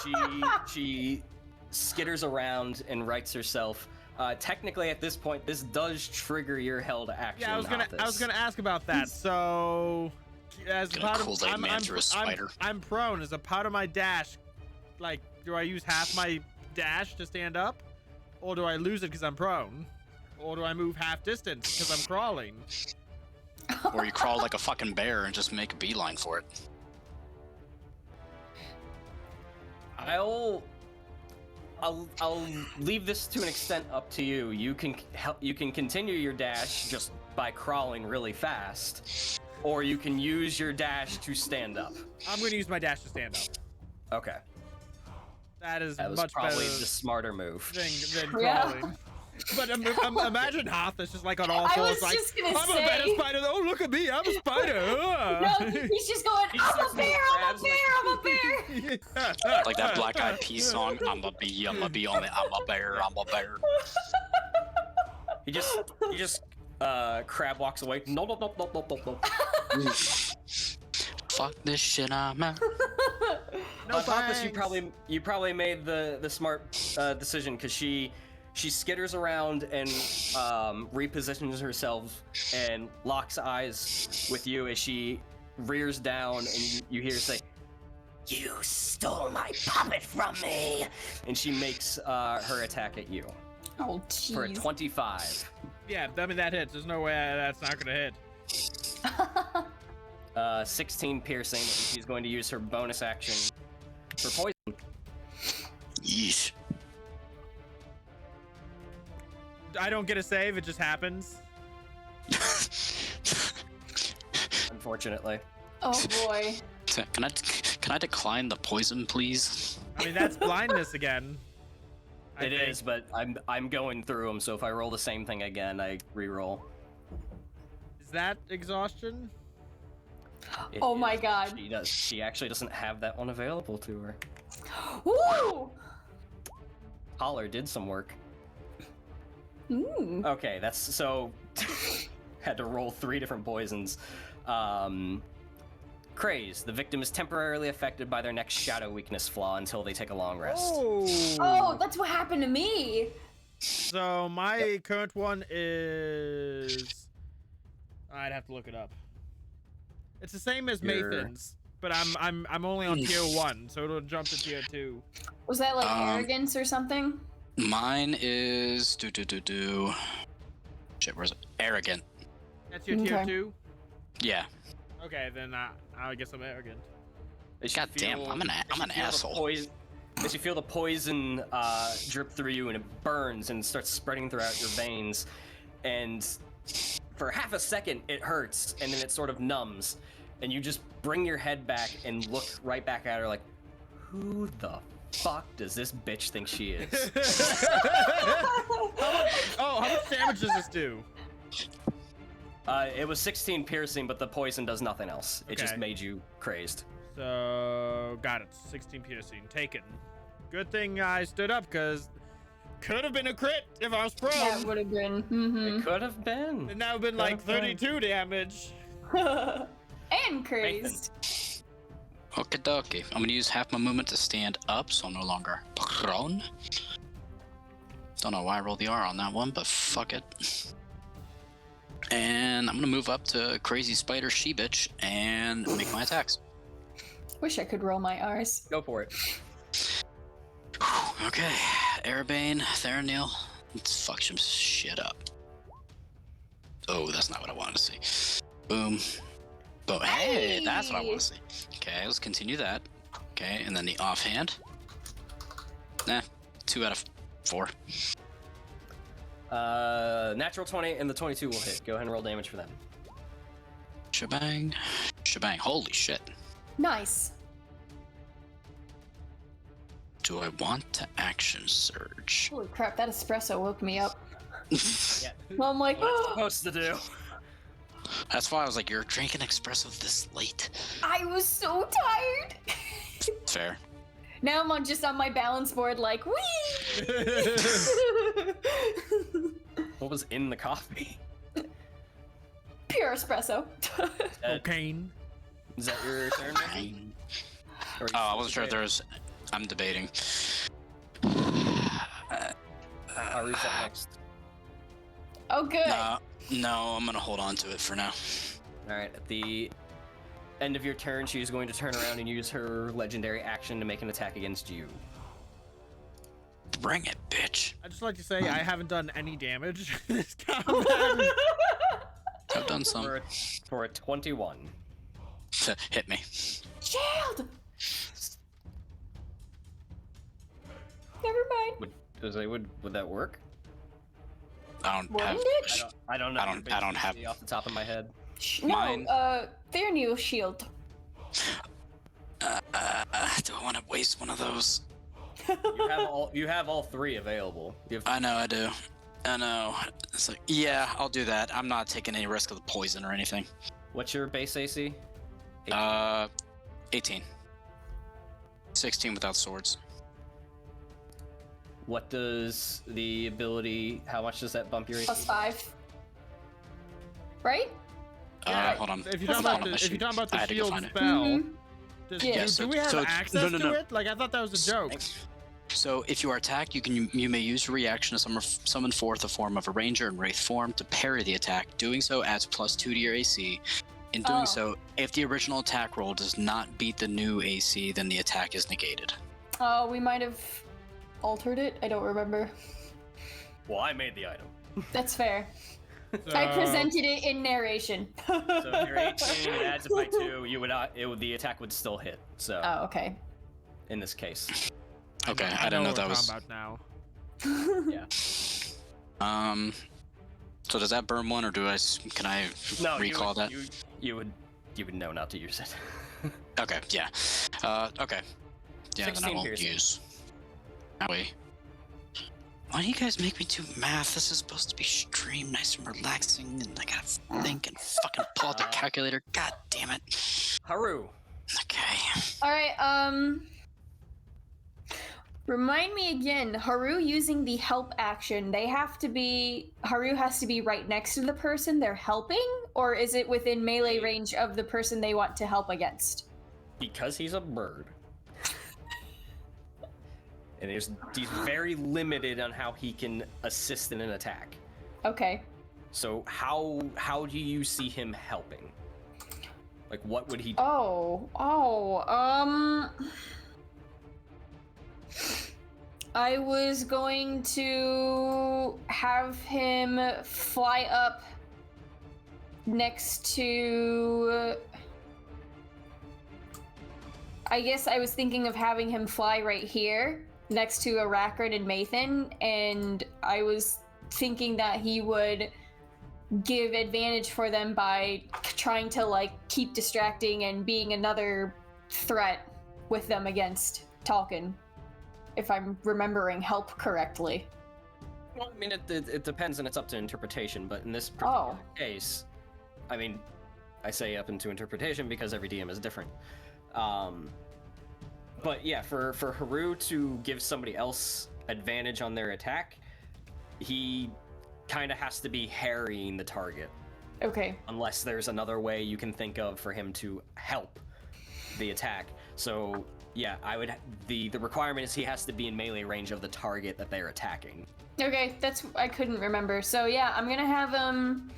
Speaker 1: And she skitters around and rights herself. Technically, at this point, this does trigger your held action.
Speaker 3: Yeah, I was gonna ask about that. So, as a part of I'm prone. As a part of my dash, like, do I use half my dash to stand up, or do I lose it because I'm prone, or do I move half distance because I'm crawling?
Speaker 4: Or you crawl like a fucking bear and just make a beeline for it.
Speaker 1: I'll leave this to an extent up to you. You can continue your dash just by crawling really fast, or you can use your dash to stand up.
Speaker 3: I'm going to use my dash to stand up.
Speaker 1: Okay.
Speaker 3: That is
Speaker 1: That was
Speaker 3: much
Speaker 1: probably
Speaker 3: better
Speaker 1: the smarter move.
Speaker 3: than crawling. But imagine Hothus just like on all fours,
Speaker 2: I was
Speaker 3: like,
Speaker 2: just gonna
Speaker 3: I'm
Speaker 2: say,
Speaker 3: a better spider. Oh, look at me, I'm a spider.
Speaker 2: No, he's just going, I'm a bear, I'm a bear, I'm a bear.
Speaker 4: Like that Black Eyed Peas song, I'm a bee on it, I'm a bear, I'm a bear.
Speaker 1: He just crab walks away. No.
Speaker 4: Fuck this shit, I'm out.
Speaker 3: No
Speaker 1: Hothus,
Speaker 3: thanks.
Speaker 1: you probably made the smart decision, because she skitters around and repositions herself and locks eyes with you as she rears down, and you hear her say, "You stole my puppet from me!" And she makes her attack at you
Speaker 2: Oh,
Speaker 1: for a
Speaker 2: jeez.
Speaker 1: 25.
Speaker 3: Yeah, I mean that hits. There's no way that's not gonna hit.
Speaker 1: 16 piercing, and she's going to use her bonus action for poison.
Speaker 4: Yeesh.
Speaker 3: I don't get a save. It just happens.
Speaker 1: Unfortunately.
Speaker 2: Oh boy.
Speaker 4: Can I decline the poison, please?
Speaker 3: I mean that's blindness again.
Speaker 1: It is, but I'm going through them, so if I roll the same thing again, I re-roll.
Speaker 3: Is that exhaustion?
Speaker 1: It
Speaker 2: Oh
Speaker 1: is.
Speaker 2: my god.
Speaker 1: She does. She actually doesn't have that one available to her.
Speaker 2: Woo!
Speaker 1: Tauler did some work.
Speaker 2: Mm.
Speaker 1: Okay, that's so. Had to roll 3 different poisons. Craze. The victim is temporarily affected by their next shadow weakness flaw until they take a long rest.
Speaker 2: Oh, that's what happened to me.
Speaker 3: So my current one is. I'd have to look it up. It's the same as Mathan's, but I'm only on tier 1, so it'll jump to tier 2.
Speaker 2: Was that like arrogance or something?
Speaker 4: Mine is Shit, where's it? Arrogant.
Speaker 3: That's your tier 2?
Speaker 4: Yeah.
Speaker 3: Okay, then I guess I'm arrogant.
Speaker 4: God damn, I'm an asshole.
Speaker 1: As you feel the poison drip through you and it burns and starts spreading throughout your veins, and for half a second it hurts and then it sort of numbs, and you just bring your head back and look right back at her like, who the fuck does this bitch think she is?
Speaker 3: How much damage does this do?
Speaker 1: It was 16 piercing, but the poison does nothing else. It just
Speaker 3: Okay.
Speaker 1: made you crazed.
Speaker 3: So, got it. 16 piercing. Taken. Good thing I stood up, because could have been a crit if I was prone.
Speaker 2: That would have been.
Speaker 1: It could have been.
Speaker 3: And that would have been like 32 damage.
Speaker 2: And crazed.
Speaker 4: Okie dokie. I'm gonna use half my movement to stand up, so I'm no longer prone. Don't know why I rolled the R on that one, but fuck it. And I'm gonna move up to Crazy Spider She-Bitch and make my attacks.
Speaker 2: Wish I could roll my R's.
Speaker 1: Go for it.
Speaker 4: Okay, Erebane, Theranil, let's fuck some shit up. Oh, that's not what I wanted to see. Boom. Boom. Hey, that's what I want to see. Okay, let's continue that. Okay, and then the offhand. Nah, 2 out of 4.
Speaker 1: Natural 20 and the 22 will hit. Go ahead and roll damage for them.
Speaker 4: Shebang. Shebang. Holy shit.
Speaker 2: Nice.
Speaker 4: Do I want to action surge?
Speaker 2: Holy crap, that espresso woke me up.
Speaker 1: Yeah.
Speaker 2: I'm like,
Speaker 1: What it's
Speaker 2: oh,
Speaker 1: supposed to do.
Speaker 4: That's why I was like, you're drinking espresso this late.
Speaker 2: I was so tired.
Speaker 4: Fair.
Speaker 2: Now I'm just on my balance board like, wee!
Speaker 1: What was in the coffee?
Speaker 2: Pure espresso.
Speaker 3: Cocaine.
Speaker 1: Is that your turn, Mickey? Or
Speaker 4: Oh, I wasn't sure if there was. I'm debating.
Speaker 1: Haru's up next.
Speaker 2: Oh, good.
Speaker 4: No, I'm gonna hold on to it for now.
Speaker 1: Alright, at the end of your turn, she is going to turn around and use her legendary action to make an attack against you.
Speaker 4: Bring it, bitch.
Speaker 3: I'd just like to say I haven't done any damage in this combat.
Speaker 4: I've done some.
Speaker 1: For a 21.
Speaker 4: Hit me.
Speaker 2: Shield! Never mind.
Speaker 1: Would that work?
Speaker 4: I don't have.
Speaker 2: Wouldn't it?
Speaker 1: I don't know.
Speaker 4: I don't have-
Speaker 1: off the top of my head.
Speaker 2: No,
Speaker 4: Mine-
Speaker 2: Theranil shield.
Speaker 4: Do I want to waste one of those?
Speaker 1: You have all 3 available. You have
Speaker 4: I know I do. I know. It's like, yeah, I'll do that. I'm not taking any risk of the poison or anything.
Speaker 1: What's your base AC?
Speaker 4: 18. 16 without swords.
Speaker 1: What does the ability? How much does that bump your AC?
Speaker 2: +5. Right?
Speaker 4: Hold on.
Speaker 3: If you're talking about
Speaker 4: I
Speaker 3: the
Speaker 4: had to go
Speaker 3: shield
Speaker 4: find it.
Speaker 3: spell,
Speaker 2: Yeah.
Speaker 3: do we have
Speaker 4: so
Speaker 3: access
Speaker 4: no.
Speaker 3: to it? Like, I thought that was a joke.
Speaker 4: So if you are attacked, you may use your reaction to summon forth a form of a ranger in wraith form to parry the attack. Doing so adds +2 to your AC. In doing so, if the original attack roll does not beat the new AC, then the attack is negated.
Speaker 2: Oh, we might have altered it. I don't remember.
Speaker 1: Well, I made the item.
Speaker 2: That's fair. I presented it in narration.
Speaker 1: So if you're 18, it adds it by 2. The attack would still hit. So
Speaker 2: Oh, okay.
Speaker 1: in this case,
Speaker 4: Okay, I didn't know that was.
Speaker 3: Combat now.
Speaker 1: yeah.
Speaker 4: So does that burn one, or can I
Speaker 1: No,
Speaker 4: recall that?
Speaker 1: You would know not to use it.
Speaker 4: Okay, yeah. Okay. Yeah, then I
Speaker 1: 16
Speaker 4: won't
Speaker 1: piercing.
Speaker 4: use. That way. Why do you guys make me do math? This is supposed to be stream, nice and relaxing, and I gotta think and fucking pull out the calculator. God damn it.
Speaker 1: Haru.
Speaker 4: Okay.
Speaker 2: All right. Remind me again, Haru using the help action, Haru has to be right next to the person they're helping, or is it within melee range of the person they want to help against?
Speaker 1: Because he's a bird. And he's very limited on how he can assist in an attack.
Speaker 2: Okay.
Speaker 1: So how do you see him helping? Like, what would he do?
Speaker 2: I was going to have him fly up next to... I guess I was thinking of having him fly right here next to Aracrid and Mathan, and I was thinking that he would give advantage for them by trying to, like, keep distracting and being another threat with them against Tyulqin, if I'm remembering help correctly.
Speaker 1: Well, I mean, it depends, and it's up to interpretation, but in this particular case, I mean, I say up into interpretation because every DM is different. But yeah, for Haru to give somebody else advantage on their attack, he kind of has to be harrying the target.
Speaker 2: Okay.
Speaker 1: Unless there's another way you can think of for him to help the attack. So yeah, the requirement is he has to be in melee range of the target that they're attacking.
Speaker 2: Okay, I couldn't remember. So yeah, I'm gonna have him...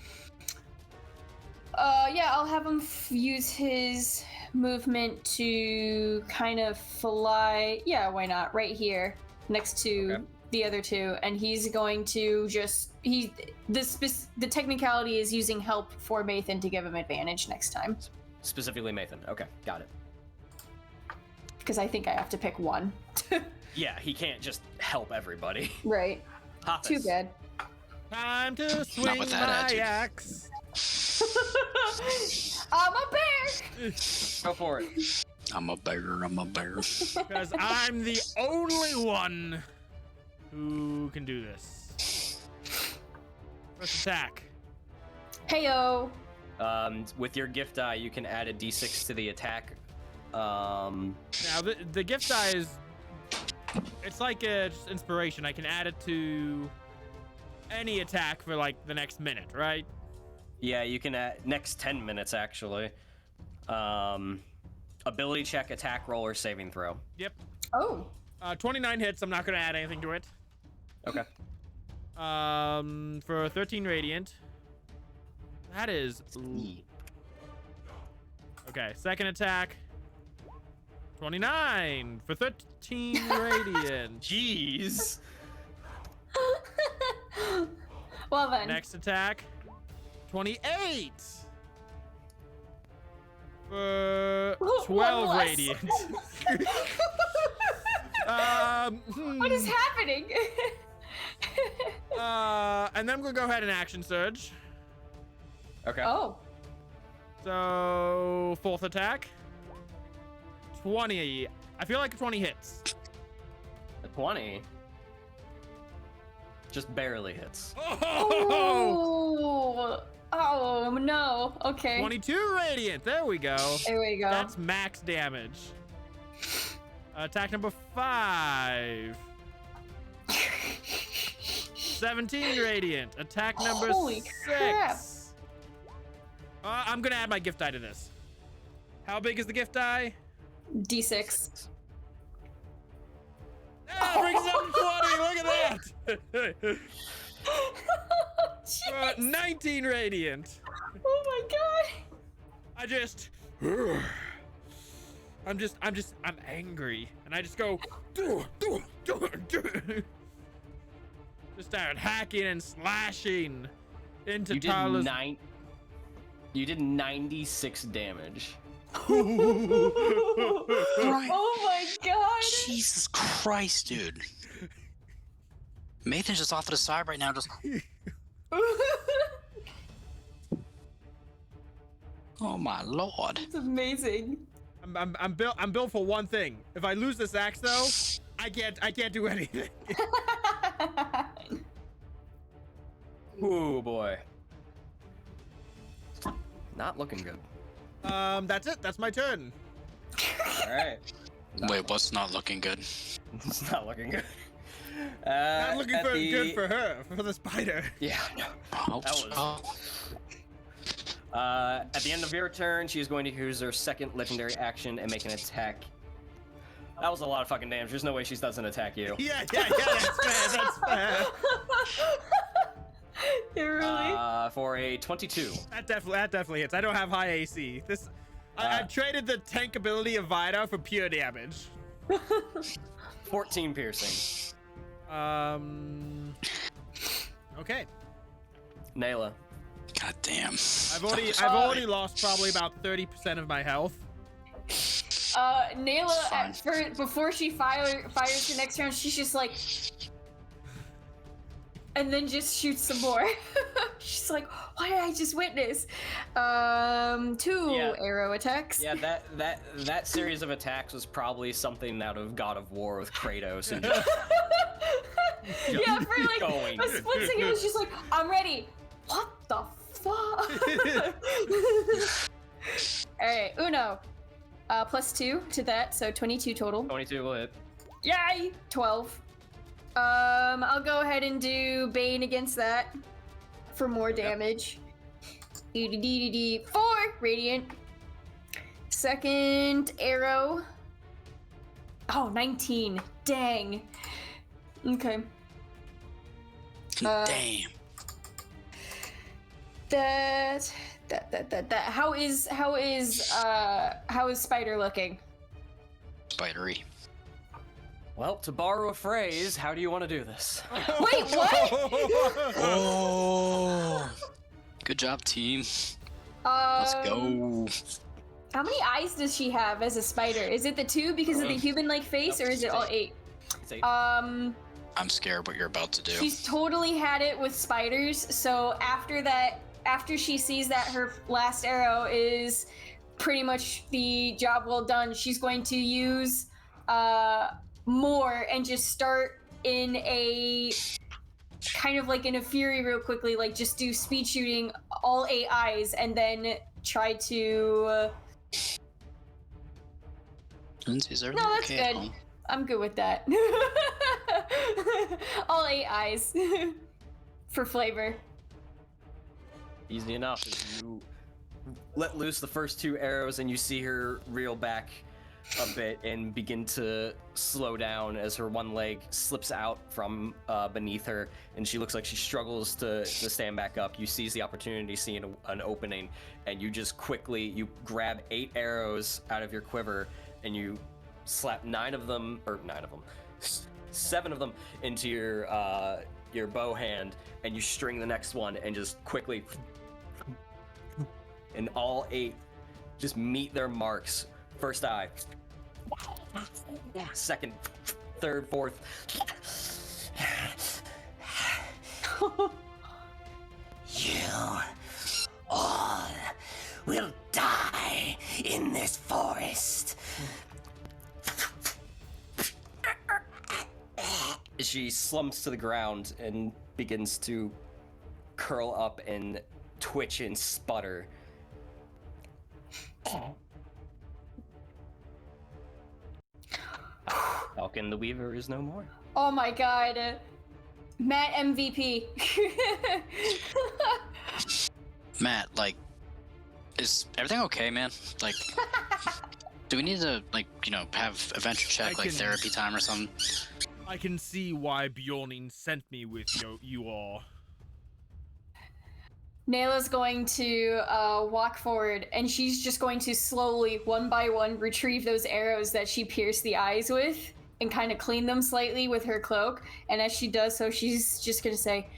Speaker 2: I'll have him use his movement to kind of fly... Yeah, why not? Right here, next to the other two. And he's going to just... The technicality is using help for Mathan to give him advantage next time.
Speaker 1: Specifically Mathan. Okay, got it.
Speaker 2: Because I think I have to pick one.
Speaker 1: Yeah, he can't just help everybody.
Speaker 2: Right.
Speaker 1: Hafiz.
Speaker 2: Too bad.
Speaker 3: Time to swing my axe.
Speaker 2: I'm a bear!
Speaker 1: Go for it.
Speaker 4: I'm a bear.
Speaker 3: Because I'm the only one who can do this. First attack.
Speaker 2: Heyo!
Speaker 1: With your gift die, you can add a d6 to the attack.
Speaker 3: Now, the gift die is... It's like just inspiration. I can add it to any attack for, like, the next minute, right?
Speaker 1: Yeah, you can add next 10 minutes, actually. Ability check, attack roll, or saving throw.
Speaker 3: Yep.
Speaker 2: Oh.
Speaker 3: 29 hits. I'm not going to add anything to it.
Speaker 1: Okay.
Speaker 3: For 13 radiant. That is... Okay, second attack. 29 for 13 radiant.
Speaker 1: Jeez.
Speaker 2: Well then.
Speaker 3: Next attack. 28 for 12 radiant.
Speaker 2: What is happening?
Speaker 3: And then I'm gonna go ahead and action surge.
Speaker 1: Okay.
Speaker 2: Oh.
Speaker 3: So fourth attack. 20. I feel like 20 hits.
Speaker 1: A 20. Just barely hits.
Speaker 2: Oh. Oh no. Okay.
Speaker 3: 22 radiant. There we go.
Speaker 2: There we go.
Speaker 3: That's max damage. Attack number 5. 17 radiant. Attack number
Speaker 2: Holy
Speaker 3: 6.
Speaker 2: crap.
Speaker 3: I'm gonna add my gift die to this. How big is the gift die?
Speaker 2: D6.
Speaker 3: Ah, brings it up to 20. Look at that. 19 radiant.
Speaker 2: Oh my god.
Speaker 3: I'm angry, and I just go. Just start hacking and slashing into Tauler's.
Speaker 1: You did 96 damage.
Speaker 4: Right.
Speaker 2: Oh my god.
Speaker 4: Jesus Christ, dude. Mathan's just off to the side right now, just... Oh my lord.
Speaker 2: It's amazing.
Speaker 3: I'm built for one thing. If I lose this axe though, I can't do anything.
Speaker 1: Ooh boy. Not looking good.
Speaker 3: That's it. That's my turn.
Speaker 1: All right.
Speaker 4: Wait, what's not looking good?
Speaker 1: It's not looking good.
Speaker 3: Not looking
Speaker 1: at
Speaker 3: for
Speaker 1: the-
Speaker 3: good for her, for the spider.
Speaker 1: Yeah, no.
Speaker 4: Oh,
Speaker 1: That was- At the end of your turn, she's going to use her second legendary action and make an attack. That was a lot of fucking damage. There's no way she doesn't attack you.
Speaker 3: Yeah, that's fair, that's fair.
Speaker 2: You're really.
Speaker 1: For a 22.
Speaker 3: That definitely hits. I don't have high AC. I traded the tank ability of Vida for pure damage.
Speaker 1: 14 piercing.
Speaker 3: Okay.
Speaker 1: Nayla.
Speaker 4: God damn.
Speaker 3: I've already lost probably about 30% of my health.
Speaker 2: Nayla, before she fires the next round, she's just like, and then just shoots some more. She's like, "Why did I just witness?" 2 arrow attacks.
Speaker 1: Yeah, that series of attacks was probably something out of God of War with Kratos. And
Speaker 2: Yeah, for like
Speaker 1: going.
Speaker 2: a split second, it was just like, "I'm ready." What the fuck? All right, Uno. +2 to that, so 22 total.
Speaker 1: 22 will hit.
Speaker 2: Yay! 12. I'll go ahead and do Bane against that for more damage. 4 radiant. Second arrow. Oh, 19. Dang. Okay.
Speaker 4: Damn.
Speaker 2: That. How is Spider looking?
Speaker 4: Spidery.
Speaker 1: Well, to borrow a phrase, how do you want to do this?
Speaker 2: Wait, what?
Speaker 4: Oh. Good job, team. Let's go.
Speaker 2: How many eyes does she have as a spider? Is it the 2 because of the human-like face, or is it all 8?
Speaker 1: It's 8.
Speaker 4: I'm scared what you're about to do.
Speaker 2: She's totally had it with spiders, so after she sees that her last arrow is pretty much the job well done, she's going to use more and just start in a kind of like in a fury real quickly, like just do speed shooting all 8 eyes and then try to
Speaker 4: Lindsay, is
Speaker 2: no,
Speaker 4: everything
Speaker 2: that's
Speaker 4: okay at
Speaker 2: good.
Speaker 4: home?
Speaker 2: I'm good with that. All 8 eyes for flavor.
Speaker 1: Easy enough. As you let loose the first 2 arrows and you see her reel back a bit and begin to slow down as her one leg slips out from beneath her, and she looks like she struggles to stand back up. You seize the opportunity, seeing an opening, and you just quickly grab 8 arrows out of your quiver and you slap 7 of them into your bow hand, and you string the next one and just quickly, and all 8 just meet their marks. First eye, second, third, fourth.
Speaker 5: You all will die in this forest.
Speaker 1: She slumps to the ground and begins to curl up and twitch and sputter. Tyulqin the Weaver is no more.
Speaker 2: Oh my god. Matt MVP.
Speaker 4: Matt, like, is everything okay, man? Like, do we need to, like, have AdventureCheck, like, therapy time or something?
Speaker 3: I can see why Bjorning sent me with you all.
Speaker 2: Nayla's going to walk forward, and she's just going to slowly, one by one, retrieve those arrows that she pierced the eyes with and kind of clean them slightly with her cloak. And as she does so, she's just going to say,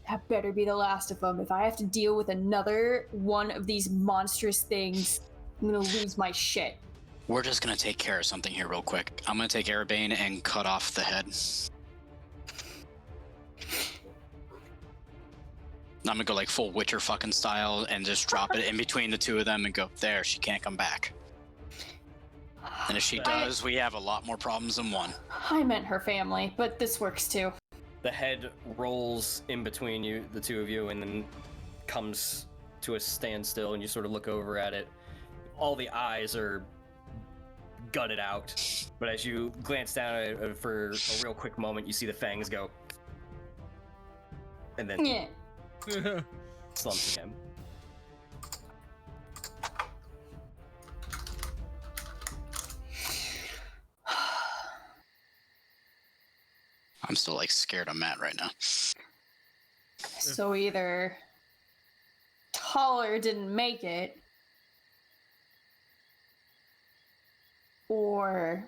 Speaker 2: "That better be the last of them. If I have to deal with another one of these monstrous things, I'm going to lose my shit."
Speaker 4: We're just gonna take care of something here real quick. I'm gonna take Arabane and cut off the head. I'm gonna go like full Witcher fucking style and just drop it in between the 2 of them and go, there, she can't come back. And if she does, we have a lot more problems than one.
Speaker 2: I meant her family, but this works too.
Speaker 1: The head rolls in between the 2 of you, and then comes to a standstill, and you sort of look over at it. All the eyes are gut it out. But as you glance down at it for a real quick moment, you see the fangs go, and then
Speaker 2: Yeah.
Speaker 1: slumps again.
Speaker 4: I'm still like scared of Matt right now.
Speaker 2: So either Tauler didn't make it, or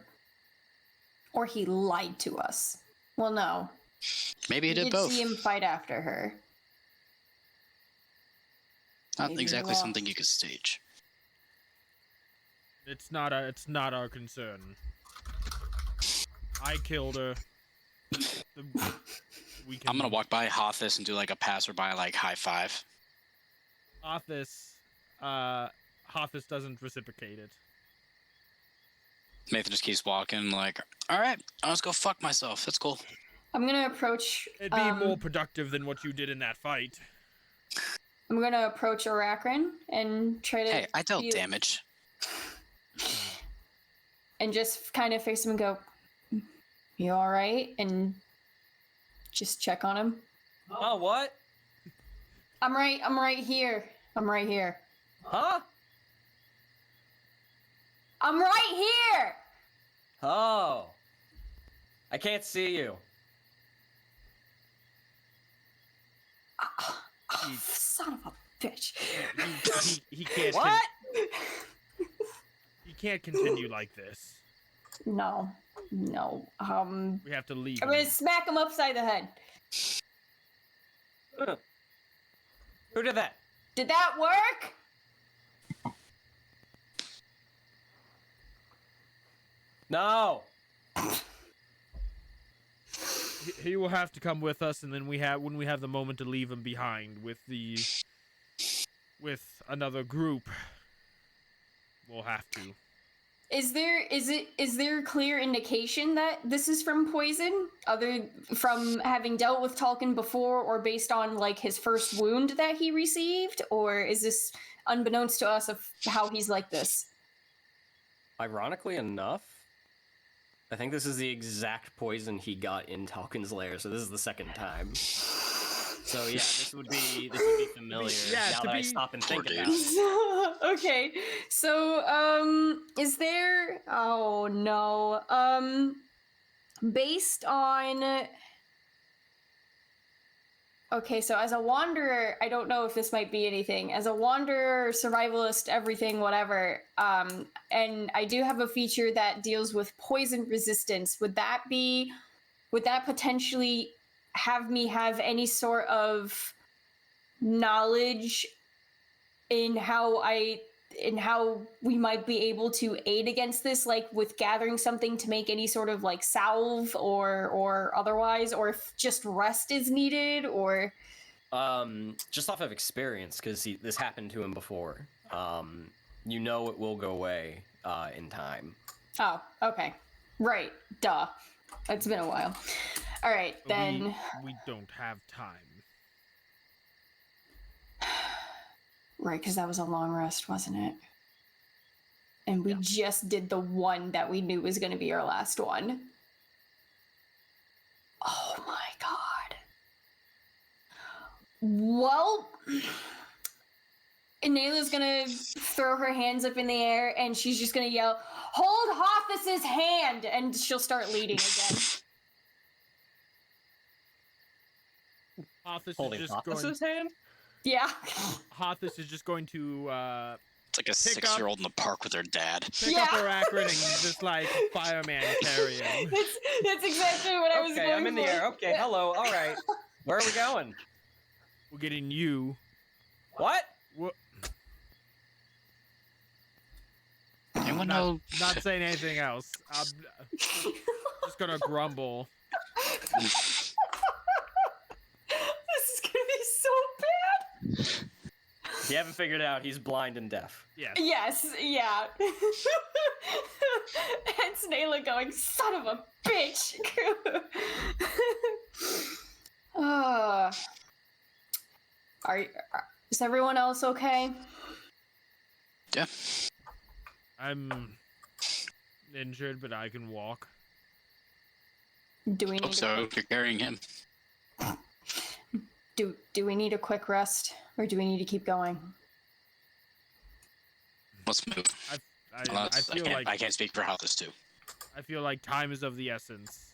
Speaker 2: he lied to us. Well, no.
Speaker 4: Maybe he
Speaker 2: We
Speaker 4: did both.
Speaker 2: see him fight after her.
Speaker 4: Not
Speaker 2: Maybe
Speaker 4: exactly
Speaker 2: you're
Speaker 4: something
Speaker 2: lost.
Speaker 4: you could stage.
Speaker 3: It's not our concern. I killed her.
Speaker 4: I'm gonna walk by Hothus and do like a passerby like high five.
Speaker 3: Hothus doesn't reciprocate it.
Speaker 4: Nathan just keeps walking like, all right, I'll just go fuck myself. That's cool.
Speaker 2: I'm gonna approach.
Speaker 3: It'd be more productive than what you did in that fight.
Speaker 2: I'm gonna approach Arachrin and try to.
Speaker 4: Hey, I dealt
Speaker 2: feel-
Speaker 4: damage.
Speaker 2: And just kind of face him and go, "You all right?" And just check on him.
Speaker 1: Oh, what?
Speaker 2: I'm right here. I'm right here.
Speaker 1: Huh?
Speaker 2: I'm right here!
Speaker 1: Oh. I can't see you.
Speaker 2: Oh, son of a bitch.
Speaker 3: He can't.
Speaker 1: What?
Speaker 3: He can't continue like this.
Speaker 2: No.
Speaker 3: We have to leave.
Speaker 2: I'm gonna smack him upside the head.
Speaker 1: Who did that?
Speaker 2: Did that work?
Speaker 1: No.
Speaker 3: He will have to come with us, and then when we have the moment to leave him behind with another group, we'll have to.
Speaker 2: Is there clear indication that this is from poison, other from having dealt with Tyulqin before, or based on like his first wound that he received, or is this unbeknownst to us of how he's like this?
Speaker 1: Ironically enough, I think this is the exact poison he got in Tyulqin's lair, so this is the second time. So yeah, this would be familiar now that I stop and think about it.
Speaker 2: Okay, so is there? Oh no. Based on. Okay, so as a wanderer, I don't know if this might be anything. As a wanderer, survivalist, everything, whatever, and I do have a feature that deals with poison resistance. Would that potentially have me have any sort of knowledge in how we might be able to aid against this, like with gathering something to make any sort of like salve or otherwise, or if just rest is needed, or
Speaker 1: just off of experience, because this happened to him before. You know it will go away in time.
Speaker 2: Oh, okay, right, duh, it's been a while. All right, then
Speaker 3: we don't have time.
Speaker 2: Right, because that was a long rest, wasn't it? And we just did the one that we knew was going to be our last one. Oh my god. Well, Inela's going to throw her hands up in the air and she's just going to yell, "Hold Hothus's hand!" And she'll start leading again.
Speaker 3: Hothus
Speaker 1: Holding
Speaker 3: is just
Speaker 1: Hothus's hand?
Speaker 2: Yeah.
Speaker 3: Hothus is just going to
Speaker 4: It's like a 6-year-old in the park with their dad.
Speaker 3: pick up Arachrin and just like fireman carry him.
Speaker 2: That's exactly what I was going
Speaker 1: Okay, I'm in the
Speaker 2: for.
Speaker 1: air. Okay, hello. All right. Where are we going?
Speaker 3: We're getting you.
Speaker 1: What?
Speaker 4: Anyone know?
Speaker 3: Not saying anything else. I'm just gonna grumble.
Speaker 2: This is gonna be so bad.
Speaker 1: If you haven't figured it out, he's blind and deaf.
Speaker 3: Yes.
Speaker 2: Yes, yeah. And Snayla going, "Son of a bitch." Is everyone else okay?
Speaker 4: Yeah.
Speaker 3: injured, but I can walk.
Speaker 2: Do we need
Speaker 4: So you're carrying him.
Speaker 2: do we need a quick rest, or do we need to keep going?
Speaker 4: Let's move.
Speaker 3: I feel like
Speaker 4: I can't speak for how this too.
Speaker 3: I feel like time is of the essence.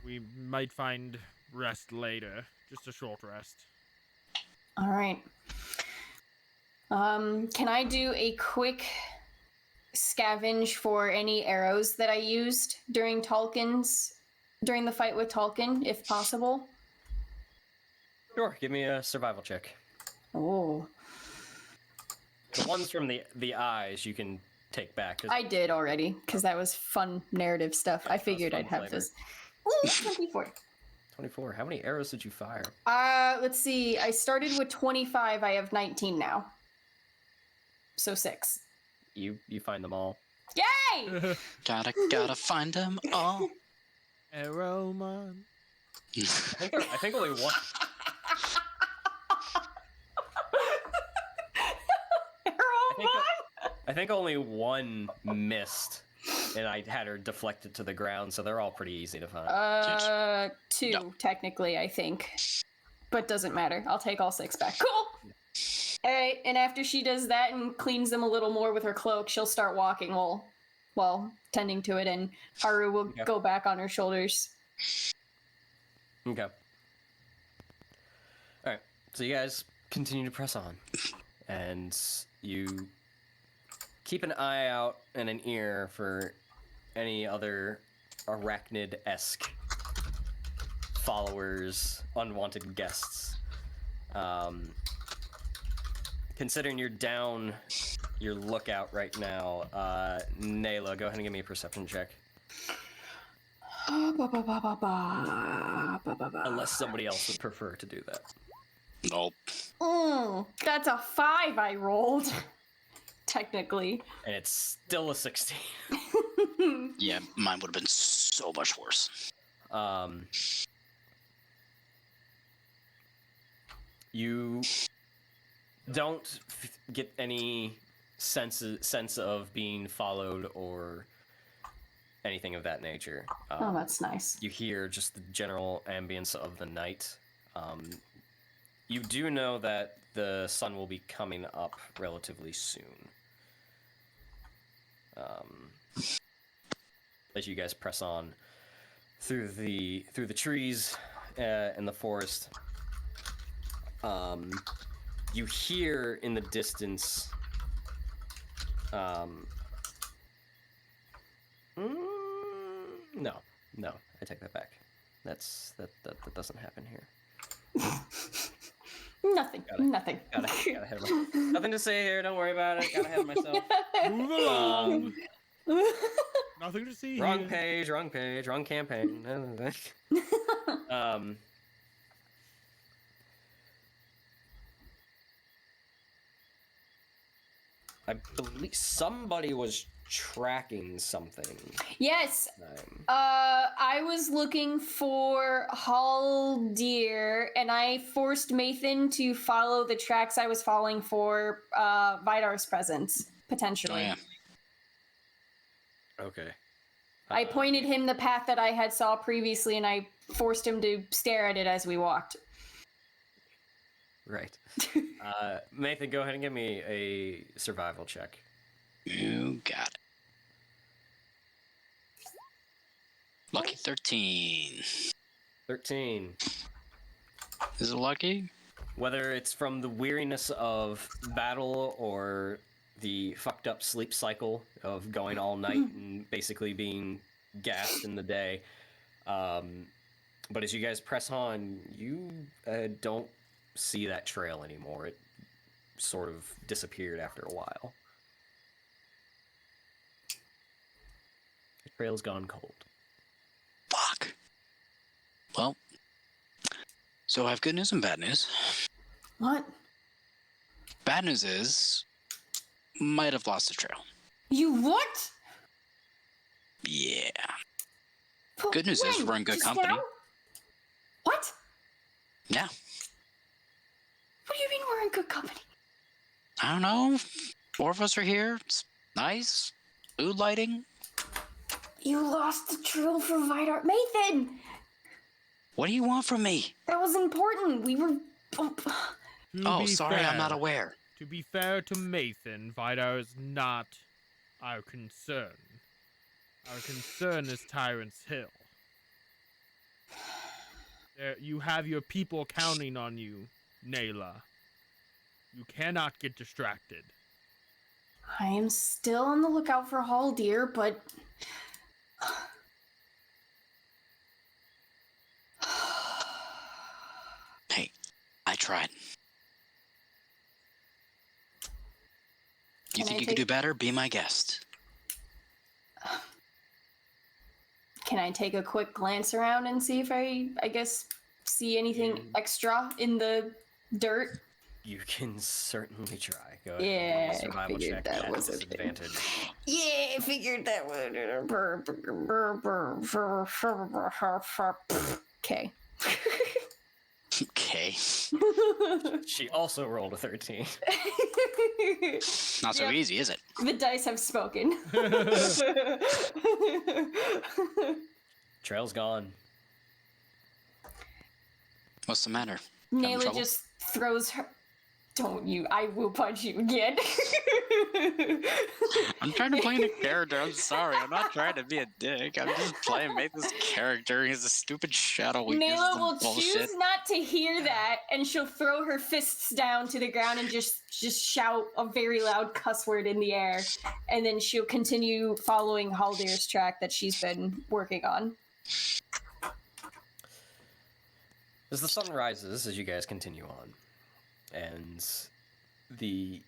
Speaker 3: We might find rest later. Just a short rest.
Speaker 2: All right. Can I do a quick scavenge for any arrows that I used during the fight with Tyulqin, if possible?
Speaker 1: Sure, give me a survival check.
Speaker 2: Oh.
Speaker 1: The ones from the eyes you can take back.
Speaker 2: I did already, because that was fun narrative stuff. I figured I'd have this. Ooh, 24.
Speaker 1: 24. How many arrows did you fire?
Speaker 2: Let's see. I started with 25. I have 19 now. So 6.
Speaker 1: You find them all.
Speaker 2: Yay!
Speaker 4: Gotta find them all.
Speaker 3: Arrowman.
Speaker 1: I think only one. I think only one missed, and I had her deflected to the ground, so they're all pretty easy to find.
Speaker 2: 2
Speaker 4: No.
Speaker 2: technically, I think, but doesn't matter. I'll take all 6 back. Cool. All right, and after she does that and cleans them a little more with her cloak, she'll start walking while tending to it, and Haru will go back on her shoulders.
Speaker 1: Okay. All right. So you guys continue to press on, and you keep an eye out and an ear for any other arachnid-esque followers, unwanted guests. Considering you're down your lookout right now, Nayla, go ahead and give me a perception check. Unless somebody else would prefer to do that.
Speaker 4: Nope.
Speaker 2: That's a 5 I rolled. Technically.
Speaker 1: And it's still a 16.
Speaker 4: Yeah, mine would have been so much worse.
Speaker 1: You don't get any sense of being followed or anything of that nature.
Speaker 2: Oh, that's nice.
Speaker 1: You hear just the general ambience of the night. You do know that the sun will be coming up relatively soon. As you guys press on through the trees in the forest, you hear in the distance no, I take that back. That doesn't happen here.
Speaker 2: Nothing. Nothing.
Speaker 1: Gotta head myself. Nothing to say here. Don't worry about it. Gotta head myself.
Speaker 3: Move along. Nothing to see
Speaker 1: Wrong
Speaker 3: here.
Speaker 1: page, wrong campaign. I believe somebody was tracking something.
Speaker 2: Yes. I was looking for Haldir, and I forced Mathan to follow the tracks I was following for Vidar's presence, potentially.
Speaker 4: Oh, yeah.
Speaker 1: Okay.
Speaker 2: I pointed him the path that I had saw previously, and I forced him to stare at it as we walked.
Speaker 1: Right. Nathan, go ahead and give me a survival check.
Speaker 4: You got it. Lucky 13.
Speaker 1: 13.
Speaker 4: Is it lucky?
Speaker 1: Whether it's from the weariness of battle or the fucked up sleep cycle of going all night and basically being gassed in the day. But as you guys press on, you don't see that trail anymore. It sort of disappeared after a while. The trail's gone cold.
Speaker 4: Fuck. Well, so I have good news and bad news.
Speaker 2: What?
Speaker 4: Bad news is, might have lost the trail.
Speaker 2: You what?
Speaker 4: Yeah.
Speaker 2: But
Speaker 4: Good news is
Speaker 2: when?
Speaker 4: we're in good
Speaker 2: Just
Speaker 4: company.
Speaker 2: now? What?
Speaker 4: Yeah.
Speaker 2: What do you mean we're in good company?
Speaker 4: I don't know. 4 of us are here. It's nice. Mood lighting?
Speaker 2: You lost the drill for Vidar. Mathan!
Speaker 4: What do you want from me?
Speaker 2: That was important. We were...
Speaker 4: Oh, sorry, I'm not aware.
Speaker 3: To be fair to Mathan, Vidar is not our concern. Our concern is Tyrant's Hill. You have your people counting on you, Nayla. You cannot get distracted.
Speaker 2: I am still on the lookout for Haldir, but...
Speaker 4: Hey, I tried. You think you could do better? Be my guest.
Speaker 2: Can I take a quick glance around and see if I guess, see anything extra in the dirt?
Speaker 1: You can certainly try. Go ahead.
Speaker 2: Yeah,
Speaker 1: Survival
Speaker 2: I figured
Speaker 1: check
Speaker 2: that
Speaker 1: at
Speaker 2: was a thing.
Speaker 1: disadvantage.
Speaker 2: Yeah, I figured that would... Okay.
Speaker 4: Okay.
Speaker 1: She also rolled a 13.
Speaker 4: Not so
Speaker 2: Yep.
Speaker 4: easy, is it?
Speaker 2: The dice have spoken.
Speaker 1: Trail's gone.
Speaker 4: What's the matter? Having
Speaker 2: Nayla
Speaker 4: trouble?
Speaker 2: just throws her... Don't you. I will punch you again.
Speaker 4: I'm trying to play a character. I'm sorry. I'm not trying to be a dick. I'm just playing Maitha's character. He's a stupid shadow.
Speaker 2: Nayla will choose not to hear that, and she'll throw her fists down to the ground and just shout a very loud cuss word in the air. And then she'll continue following Haldir's track that she's been working on.
Speaker 1: As the sun rises, as you guys continue on, and the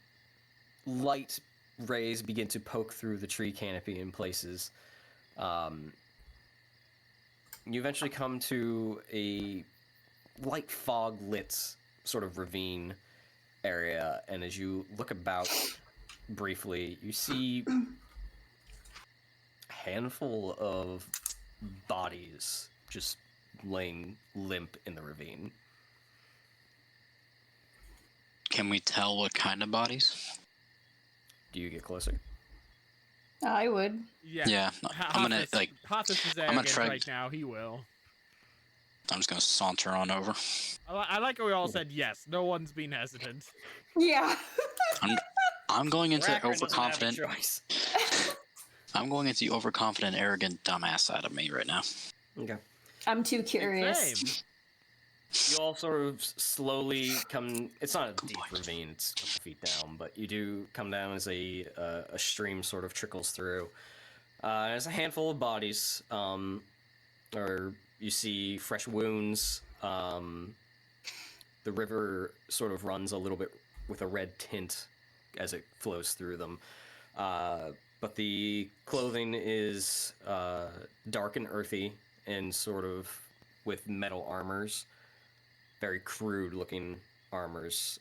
Speaker 1: light rays begin to poke through the tree canopy in places, you eventually come to a light fog-lit sort of ravine area, and as you look about briefly, you see a handful of bodies just laying limp in the ravine.
Speaker 4: Can we tell what kind of bodies?
Speaker 1: Do you get closer?
Speaker 2: I would.
Speaker 4: Yeah, I'm gonna like.
Speaker 3: Hothus is
Speaker 4: I'm gonna
Speaker 3: arrogant
Speaker 4: try-
Speaker 3: right now. He will.
Speaker 4: I'm just gonna saunter on over.
Speaker 3: I like how we all said yes. No one's being hesitant.
Speaker 2: Yeah.
Speaker 4: I'm going into
Speaker 1: Rackham doesn't have a
Speaker 4: overconfident.
Speaker 1: choice.
Speaker 4: I'm going into the overconfident, arrogant, dumbass side of me right now.
Speaker 1: Okay.
Speaker 2: I'm too curious.
Speaker 3: Same.
Speaker 1: You all sort of slowly come. It's not a deep ravine; it's a couple feet down, but you do come down as a stream sort of trickles through. There's a handful of bodies, or you see fresh wounds. The river sort of runs a little bit with a red tint as it flows through them, but the clothing is dark and earthy, and sort of with metal armors. Very crude looking armors.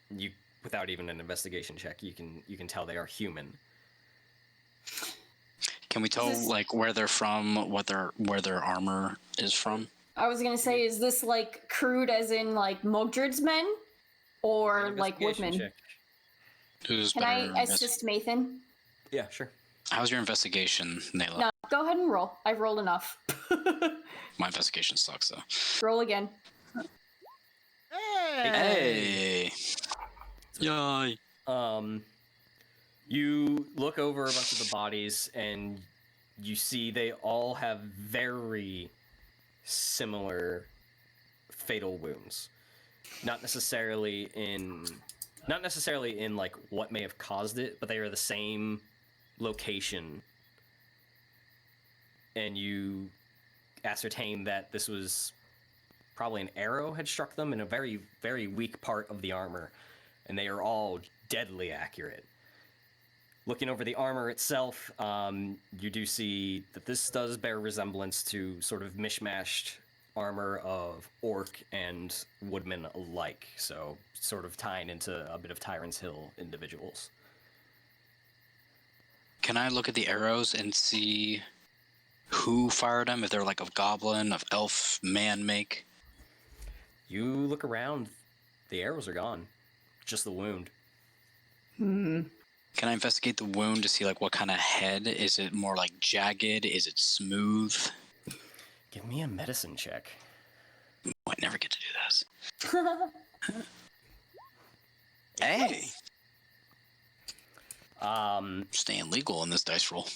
Speaker 1: You, without even an investigation check, you can tell they are human.
Speaker 4: Can we tell like where they're from, where their armor is from?
Speaker 2: I was gonna say, is this like crude as in like Mogdred's men? Or like
Speaker 1: Investigation
Speaker 2: woodmen?
Speaker 1: check.
Speaker 4: Who's
Speaker 2: Can
Speaker 4: better?
Speaker 2: I assist Mathan?
Speaker 1: Yeah, sure.
Speaker 4: How's your investigation, Nayla?
Speaker 2: No, go ahead and roll. I've rolled enough.
Speaker 4: My investigation sucks though.
Speaker 2: Roll again.
Speaker 3: Hey.
Speaker 4: Hey. Yay.
Speaker 1: You look over a bunch of the bodies, and you see they all have very similar fatal wounds. Not necessarily in like what may have caused it, but they are the same location. And you ascertain that this was probably an arrow had struck them in a very, very weak part of the armor, and they are all deadly accurate. Looking over the armor itself, you do see that this does bear resemblance to sort of mishmashed armor of orc and woodman alike, so sort of tying into a bit of Tyrant's Hill individuals.
Speaker 4: Can I look at the arrows and see who fired them? If they're like of goblin, of elf, man make?
Speaker 1: You look around, the arrows are gone. Just the wound.
Speaker 4: Can I investigate the wound to see like what kind of head? Is it more like jagged? Is it smooth?
Speaker 1: Give me a medicine check.
Speaker 4: Oh, I never get to do this. Hey, staying legal in this dice roll.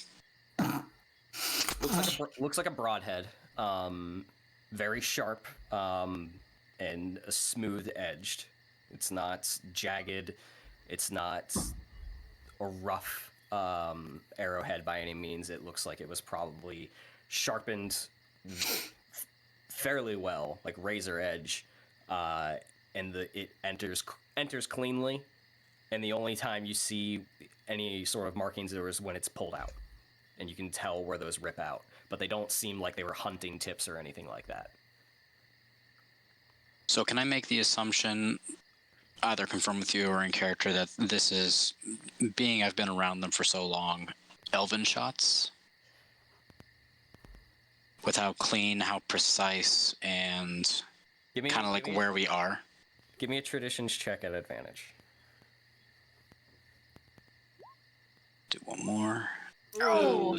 Speaker 1: Looks like a broadhead. Very sharp, and smooth edged. It's not jagged. It's not a rough arrowhead by any means. It looks like it was probably sharpened fairly well, like razor edge, and it enters cleanly. And the only time you see any sort of markings is when it's pulled out, and you can tell where those rip out. But they don't seem like they were hunting tips or anything like that.
Speaker 4: So can I make the assumption, either confirm with you or in character, that this is, being I've been around them for so long, elven shots? With how clean, how precise, and kind of like where we are?
Speaker 1: Give me a traditions check at advantage.
Speaker 4: Do one more.
Speaker 2: Oh.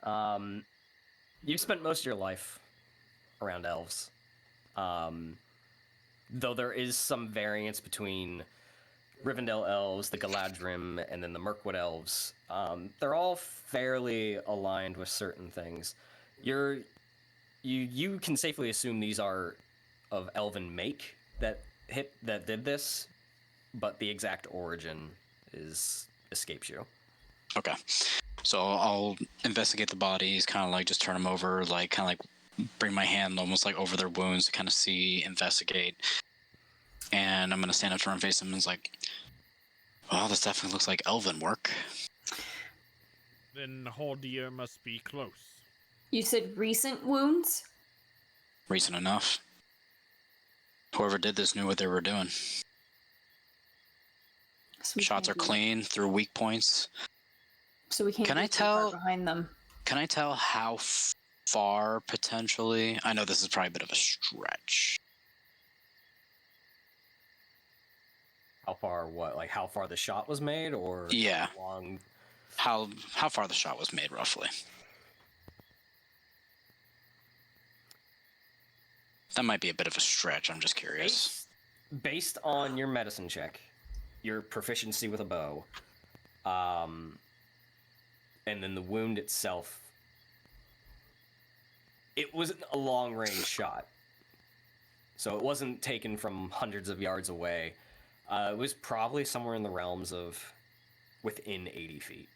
Speaker 1: 11. You've spent most of your life around elves. Though there is some variance between Rivendell elves, the Galadrim, and then the Mirkwood elves. They're all fairly aligned with certain things. You can safely assume these are of elven make that did this, but the exact origin escapes you.
Speaker 4: Okay. So I'll investigate the bodies, kind of like just turn them over, like kind of like bring my hand almost like over their wounds to kind of see, investigate. And I'm going to stand up to her and face them and it's like, well, this definitely looks like elven work.
Speaker 3: Then Haldir must be close.
Speaker 2: You said recent wounds?
Speaker 4: Recent enough. Whoever did this knew what they were doing.
Speaker 2: So
Speaker 4: Shots are clean through weak points.
Speaker 2: So we can't
Speaker 4: Can I
Speaker 2: get too far
Speaker 4: tell?
Speaker 2: behind them.
Speaker 4: Can I tell how far potentially? I know this is probably a bit of a stretch.
Speaker 1: How far? What? Like how far the shot was made, or
Speaker 4: Yeah.
Speaker 1: how long?
Speaker 4: How far the shot was made, roughly? That might be a bit of a stretch. I'm just curious.
Speaker 1: Based on your medicine check, your proficiency with a bow, and then the wound itself, it wasn't a long-range shot. So it wasn't taken from hundreds of yards away. It was probably somewhere in the realms of within 80 feet.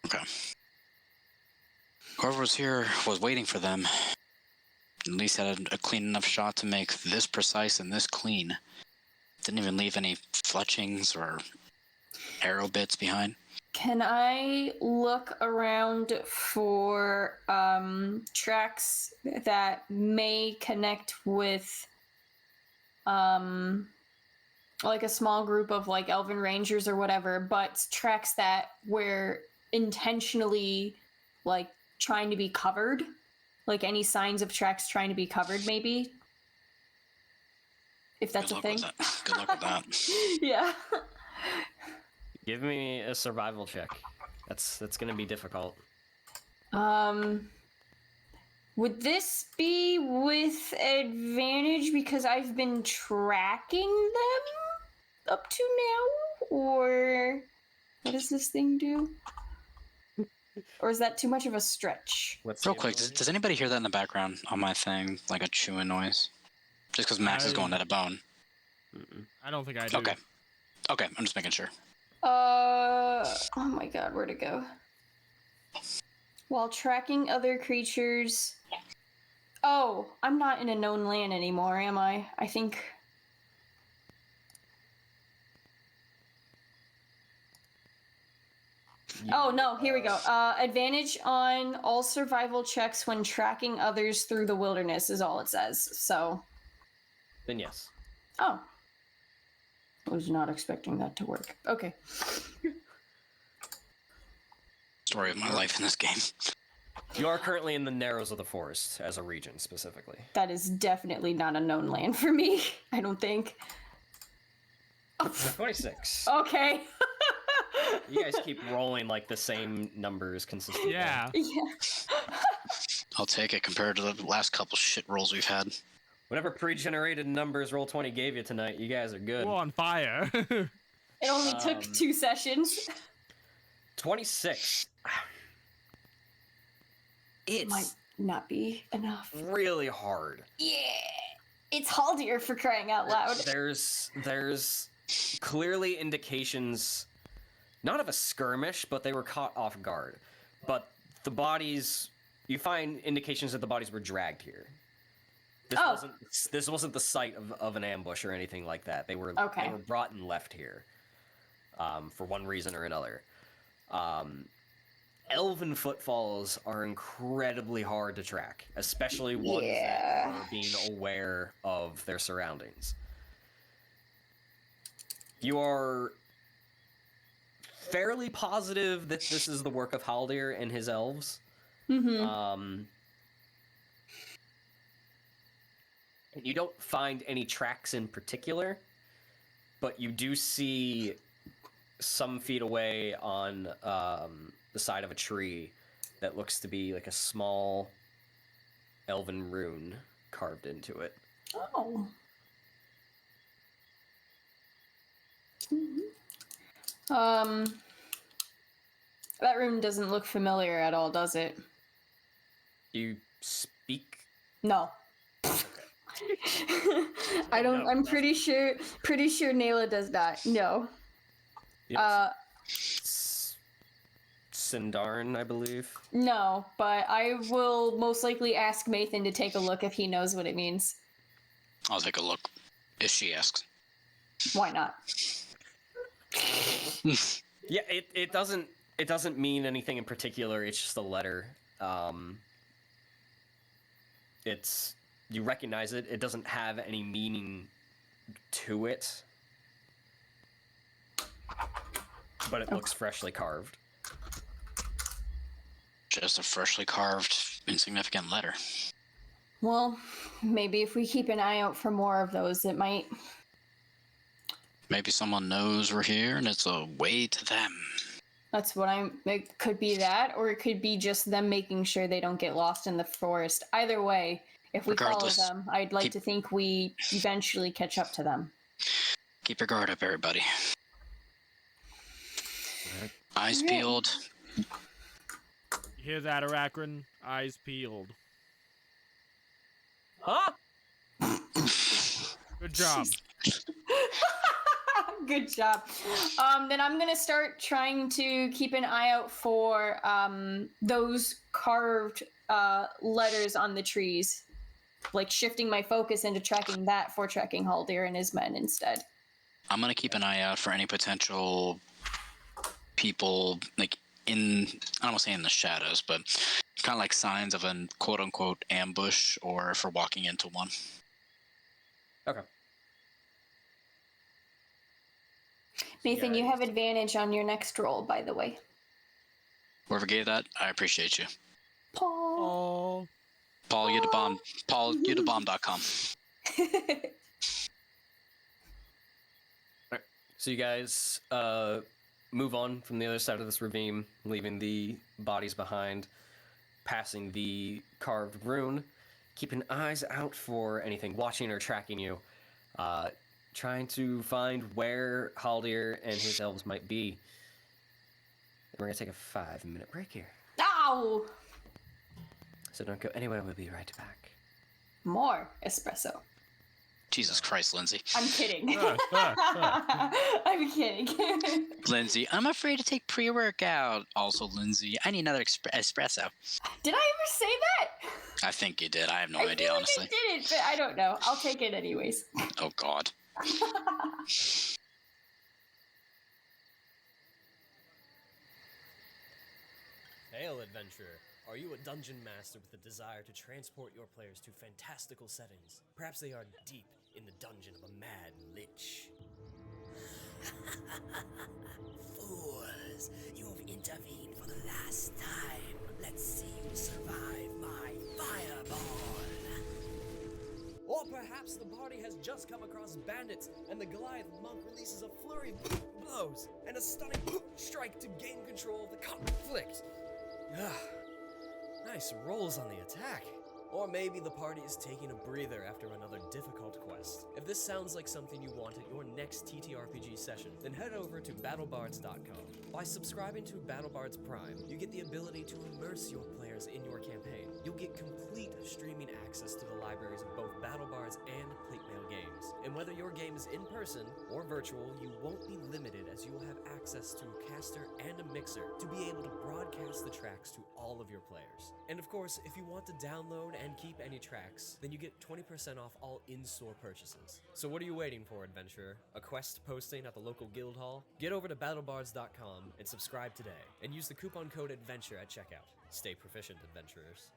Speaker 4: Okay. Whoever was here was waiting for them. At least had a clean enough shot to make this precise and this clean. Didn't even leave any fletchings or arrow bits behind.
Speaker 2: Can I look around for tracks that may connect with like a small group of like elven rangers or whatever, but tracks that were intentionally like trying to be covered? Like any signs of tracks trying to be covered, maybe? If that's a thing.
Speaker 4: Good luck with that.
Speaker 2: Yeah.
Speaker 1: Give me a survival check. That's going to be difficult.
Speaker 2: Would this be with advantage because I've been tracking them up to now? Or what does this thing do? Or is that too much of a stretch?
Speaker 4: Real quick, does anybody hear that in the background on my thing? Like a chewing noise? Just because Max is going at a bone.
Speaker 3: I don't think I do.
Speaker 4: Okay. Okay, I'm just making sure.
Speaker 2: Oh my god, where'd it go? While tracking other creatures... Oh, I'm not in a known land anymore, am I? I think... Oh, no, here we go. Advantage on all survival checks when tracking others through the wilderness is all it says, so...
Speaker 1: Then yes.
Speaker 2: Oh. I was not expecting that to work. Okay.
Speaker 4: Story of my life in this game.
Speaker 1: You are currently in the Narrows of the Forest as a region, specifically.
Speaker 2: That is definitely not a known land for me, I don't think.
Speaker 1: 26.
Speaker 2: Okay.
Speaker 1: You guys keep rolling like the same numbers consistently.
Speaker 3: Yeah.
Speaker 2: Yeah.
Speaker 4: I'll take it compared to the last couple shit rolls we've had.
Speaker 1: Whatever pre-generated numbers Roll20 gave you tonight, you guys are good.
Speaker 3: We're on fire.
Speaker 2: It only took 2 sessions.
Speaker 1: 26.
Speaker 2: It might
Speaker 1: It's
Speaker 2: not be enough.
Speaker 1: really hard.
Speaker 2: Yeah. It's Haldir for crying out loud.
Speaker 1: There's clearly indications, not of a skirmish, but they were caught off guard. But the bodies, you find indications that the bodies were dragged here. This wasn't the site of an ambush or anything like that. They were brought and left here, for one reason or another. Elven footfalls are incredibly hard to track, especially ones that are being aware of their surroundings. You are fairly positive that this is the work of Haldir and his elves.
Speaker 2: Mm-hmm.
Speaker 1: You don't find any tracks in particular, but you do see some feet away on the side of a tree that looks to be like a small elven rune carved into it.
Speaker 2: Oh. That room doesn't look familiar at all, does it?
Speaker 1: You speak?
Speaker 2: No. I don't.
Speaker 1: No,
Speaker 2: I'm pretty sure Nayla does not. No.
Speaker 1: Sindarn, I believe.
Speaker 2: No, but I will most likely ask Mathan to take a look if he knows what it means.
Speaker 4: I'll take a look if she asks.
Speaker 2: Why not?
Speaker 1: Yeah, it doesn't mean anything in particular. It's just a letter. You recognize it. It doesn't have any meaning to it, but it looks freshly carved.
Speaker 4: Just a freshly carved, insignificant letter.
Speaker 2: Well, maybe if we keep an eye out for more of those, it might.
Speaker 4: Maybe someone knows we're here and it's a way to them.
Speaker 2: That's what it could be that, or it could be just them making sure they don't get lost in the forest. Either way, if we
Speaker 4: Regardless,
Speaker 2: follow them, I'd like to think we eventually catch up to them.
Speaker 4: Keep your guard up, everybody. Eyes
Speaker 2: Yeah.
Speaker 4: peeled.
Speaker 3: You hear that, Arachrin? Eyes peeled.
Speaker 1: Huh?
Speaker 3: Good job.
Speaker 2: Good job. Then I'm gonna start trying to keep an eye out for those carved letters on the trees. Like shifting my focus into tracking that for tracking Haldir and his men instead.
Speaker 4: I'm gonna keep an eye out for any potential people, like I don't want to say in the shadows, but kind of like signs of a quote-unquote ambush, or if we're walking into one.
Speaker 1: Okay.
Speaker 2: Nathan, you have advantage on your next roll, by the way.
Speaker 4: Whoever gave that, I appreciate you.
Speaker 2: Paul.
Speaker 3: Oh.
Speaker 4: Paul, you the bomb. Paul, you the bomb.com.
Speaker 1: Alright, so you guys move on from the other side of this ravine, leaving the bodies behind, passing the carved rune, keeping eyes out for anything watching or tracking you, trying to find where Haldir and his elves might be. And we're going to take a 5-minute break here.
Speaker 2: Ow!
Speaker 1: So don't go anywhere, we'll be right back.
Speaker 2: More espresso.
Speaker 4: Jesus Christ, Lindsay.
Speaker 2: I'm kidding. I'm kidding.
Speaker 4: Lindsay, I'm afraid to take pre-workout. Also, Lindsay, I need another espresso.
Speaker 2: Did I ever say that?
Speaker 4: I think you did. I have no
Speaker 2: I
Speaker 4: idea,
Speaker 2: feel
Speaker 4: honestly.
Speaker 2: Like I didn't, but I don't know. I'll take it anyways.
Speaker 4: Oh, God.
Speaker 6: Hail, adventurer. Are you a dungeon master with a desire to transport your players to fantastical settings? Perhaps they are deep in the dungeon of a mad lich.
Speaker 5: Fools, you have intervened for the last time. Let's see you survive my fireball.
Speaker 6: Or perhaps perhaps the party has just come across bandits, and the Goliath monk releases a flurry of blows and a stunning strike to gain control of the conflict. Nice rolls on the attack. Or maybe the party is taking a breather after another difficult quest. If this sounds like something you want at your next TTRPG session, then head over to battlebards.com. By subscribing to BattleBards Prime, you get the ability to immerse your players in your campaign. You'll get complete streaming access to the libraries of both BattleBards and Platemail games. And whether your game is in person or virtual, you won't be limited, as you will have access to a caster and a mixer to be able to broadcast the tracks to all of your players. And of course, if you want to download and keep any tracks, then you get 20% off all in-store purchases. So what are you waiting for, adventurer? A quest posting at the local guild hall? Get over to battlebards.com and subscribe today, and use the coupon code ADVENTURE at checkout. Stay proficient, adventurers.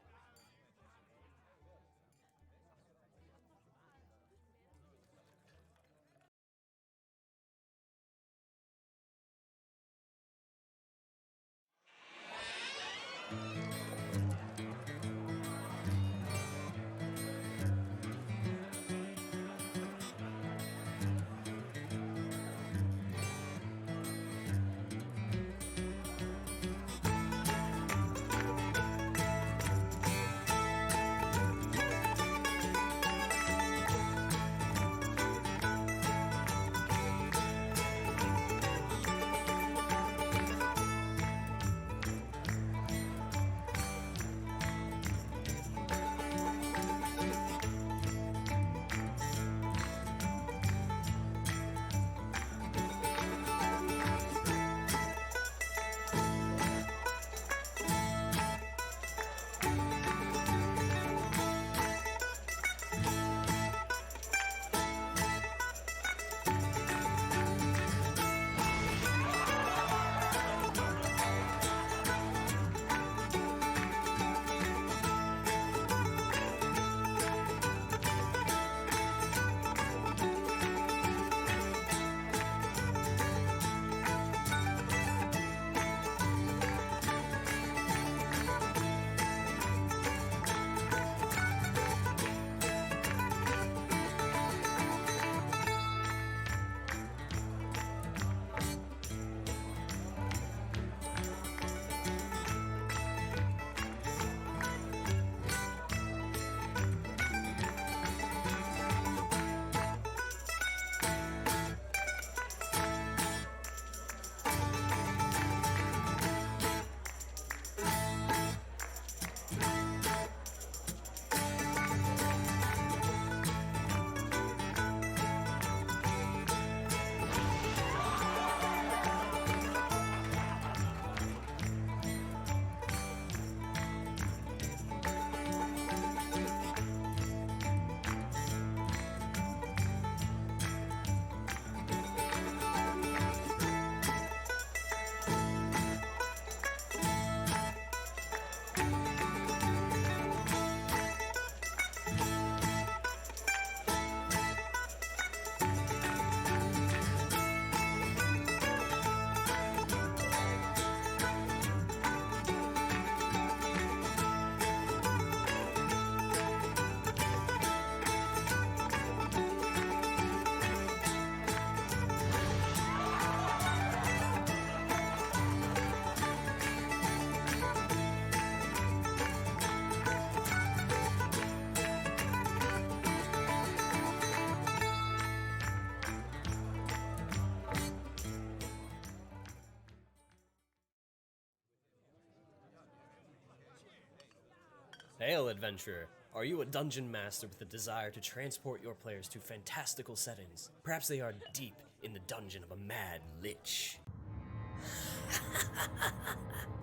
Speaker 6: Hail, adventurer! Are you a dungeon master with a desire to transport your players to fantastical settings? Perhaps they are deep in the dungeon of a mad lich.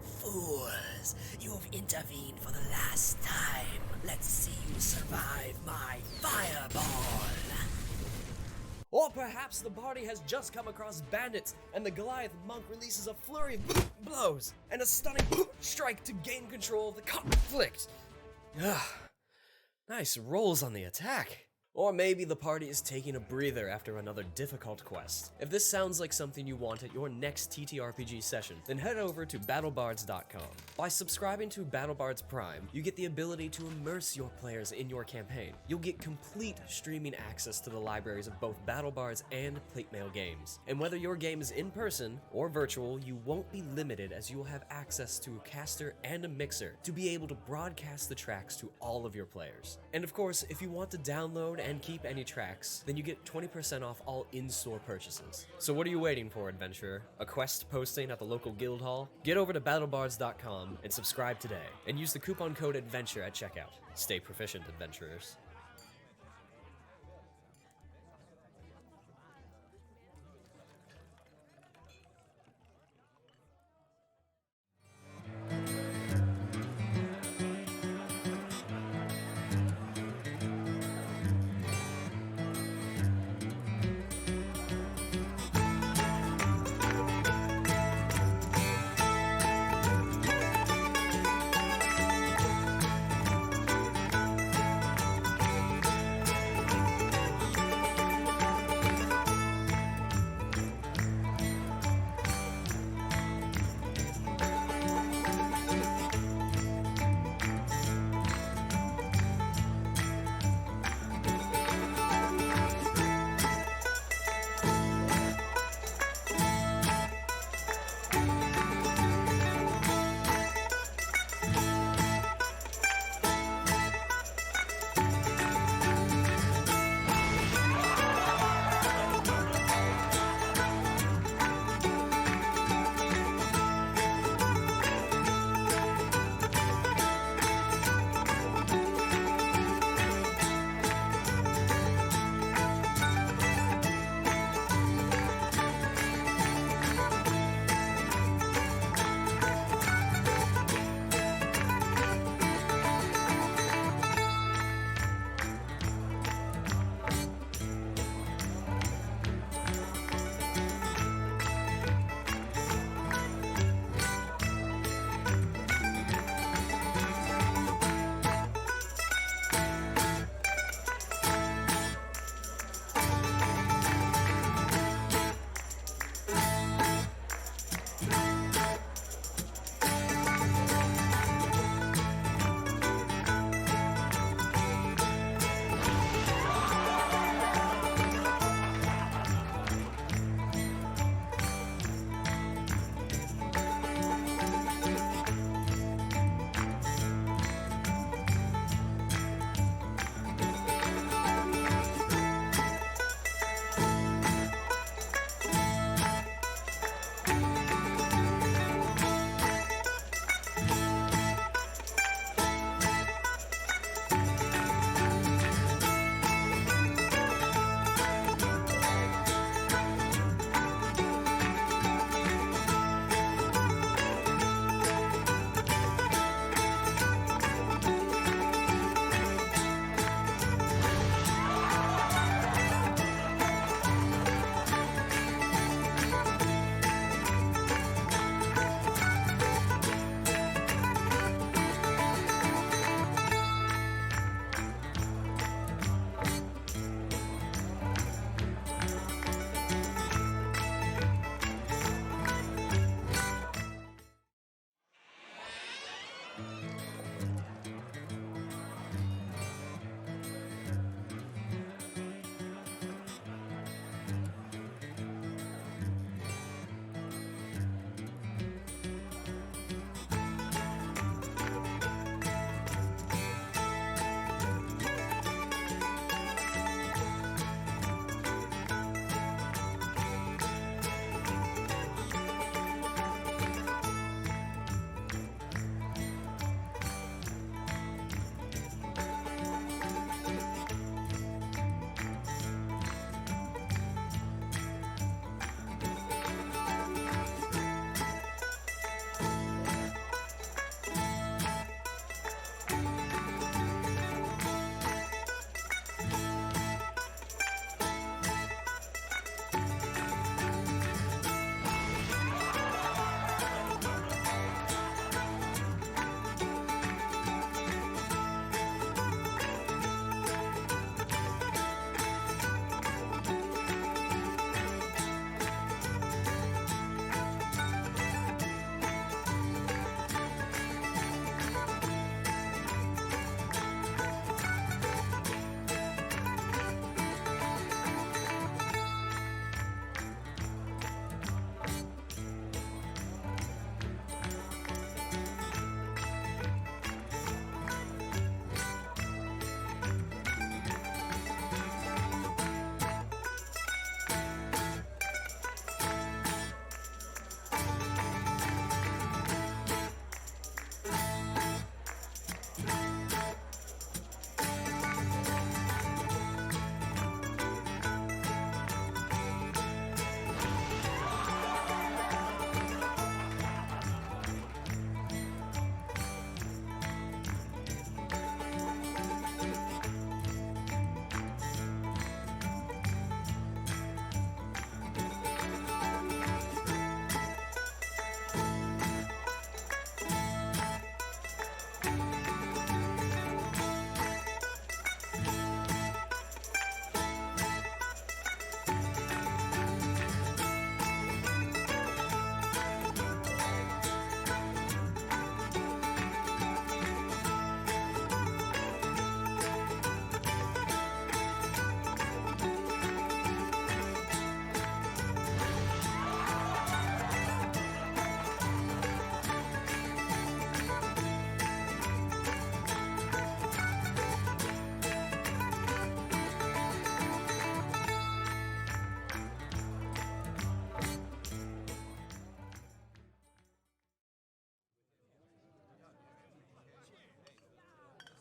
Speaker 5: Fools, you have intervened for the last time. Let's see you survive my fireball.
Speaker 6: Or perhaps the party has just come across bandits, and the Goliath monk releases a flurry of blows and a stunning strike to gain control of the conflict. Nice rolls on the attack. Or maybe the party is taking a breather after another difficult quest. If this sounds like something you want at your next TTRPG session, then head over to battlebards.com. By subscribing to BattleBards Prime, you get the ability to immerse your players in your campaign. You'll get complete streaming access to the libraries of both BattleBards and Platemail games. And whether your game is in person or virtual, you won't be limited as you will have access to a caster and a mixer to be able to broadcast the tracks to all of your players. And of course, if you want to download and keep any tracks, then you get 20% off all in-store purchases. So what are you waiting for, adventurer? A quest posting at the local guild hall? Get over to battlebards.com and subscribe today, and use the coupon code ADVENTURE at checkout. Stay proficient, adventurers.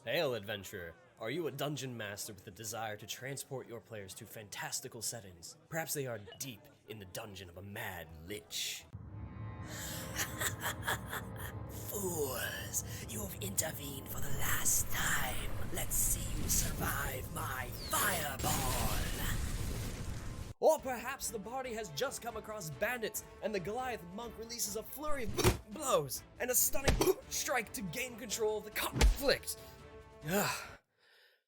Speaker 6: Hail, adventurer. Are you a dungeon master with a desire to transport your players to fantastical settings? Perhaps they are deep in the dungeon of a mad lich.
Speaker 5: Fools, you have intervened for the last time. Let's see you survive my fireball.
Speaker 6: Or perhaps the party has just come across bandits, and the Goliath monk releases a flurry of blows and a stunning strike to gain control of the conflict.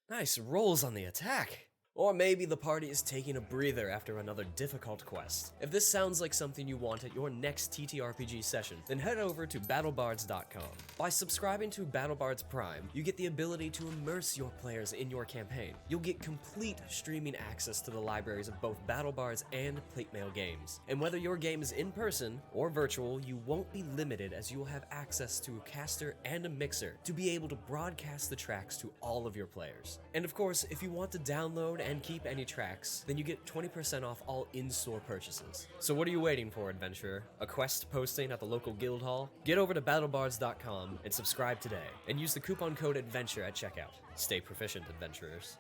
Speaker 6: Nice rolls on the attack. Or maybe the party is taking a breather after another difficult quest. If this sounds like something you want at your next ttrpg session, then head over to battlebards.com. By subscribing to BattleBards Prime, you get the ability to immerse your players in your campaign. You'll get complete streaming access to the libraries of both BattleBards and Platemail games. And whether your game is in person or virtual, you won't be limited, as you will have access to a caster and a mixer to be able to broadcast the tracks to all of your players. And of course, if you want to download and keep any tracks, then you get 20% off all in-store purchases. So what are you waiting for, adventurer? A quest posting at the local guild hall? Get over to battlebards.com and subscribe today, and use the coupon code ADVENTURE at checkout. Stay proficient, adventurers.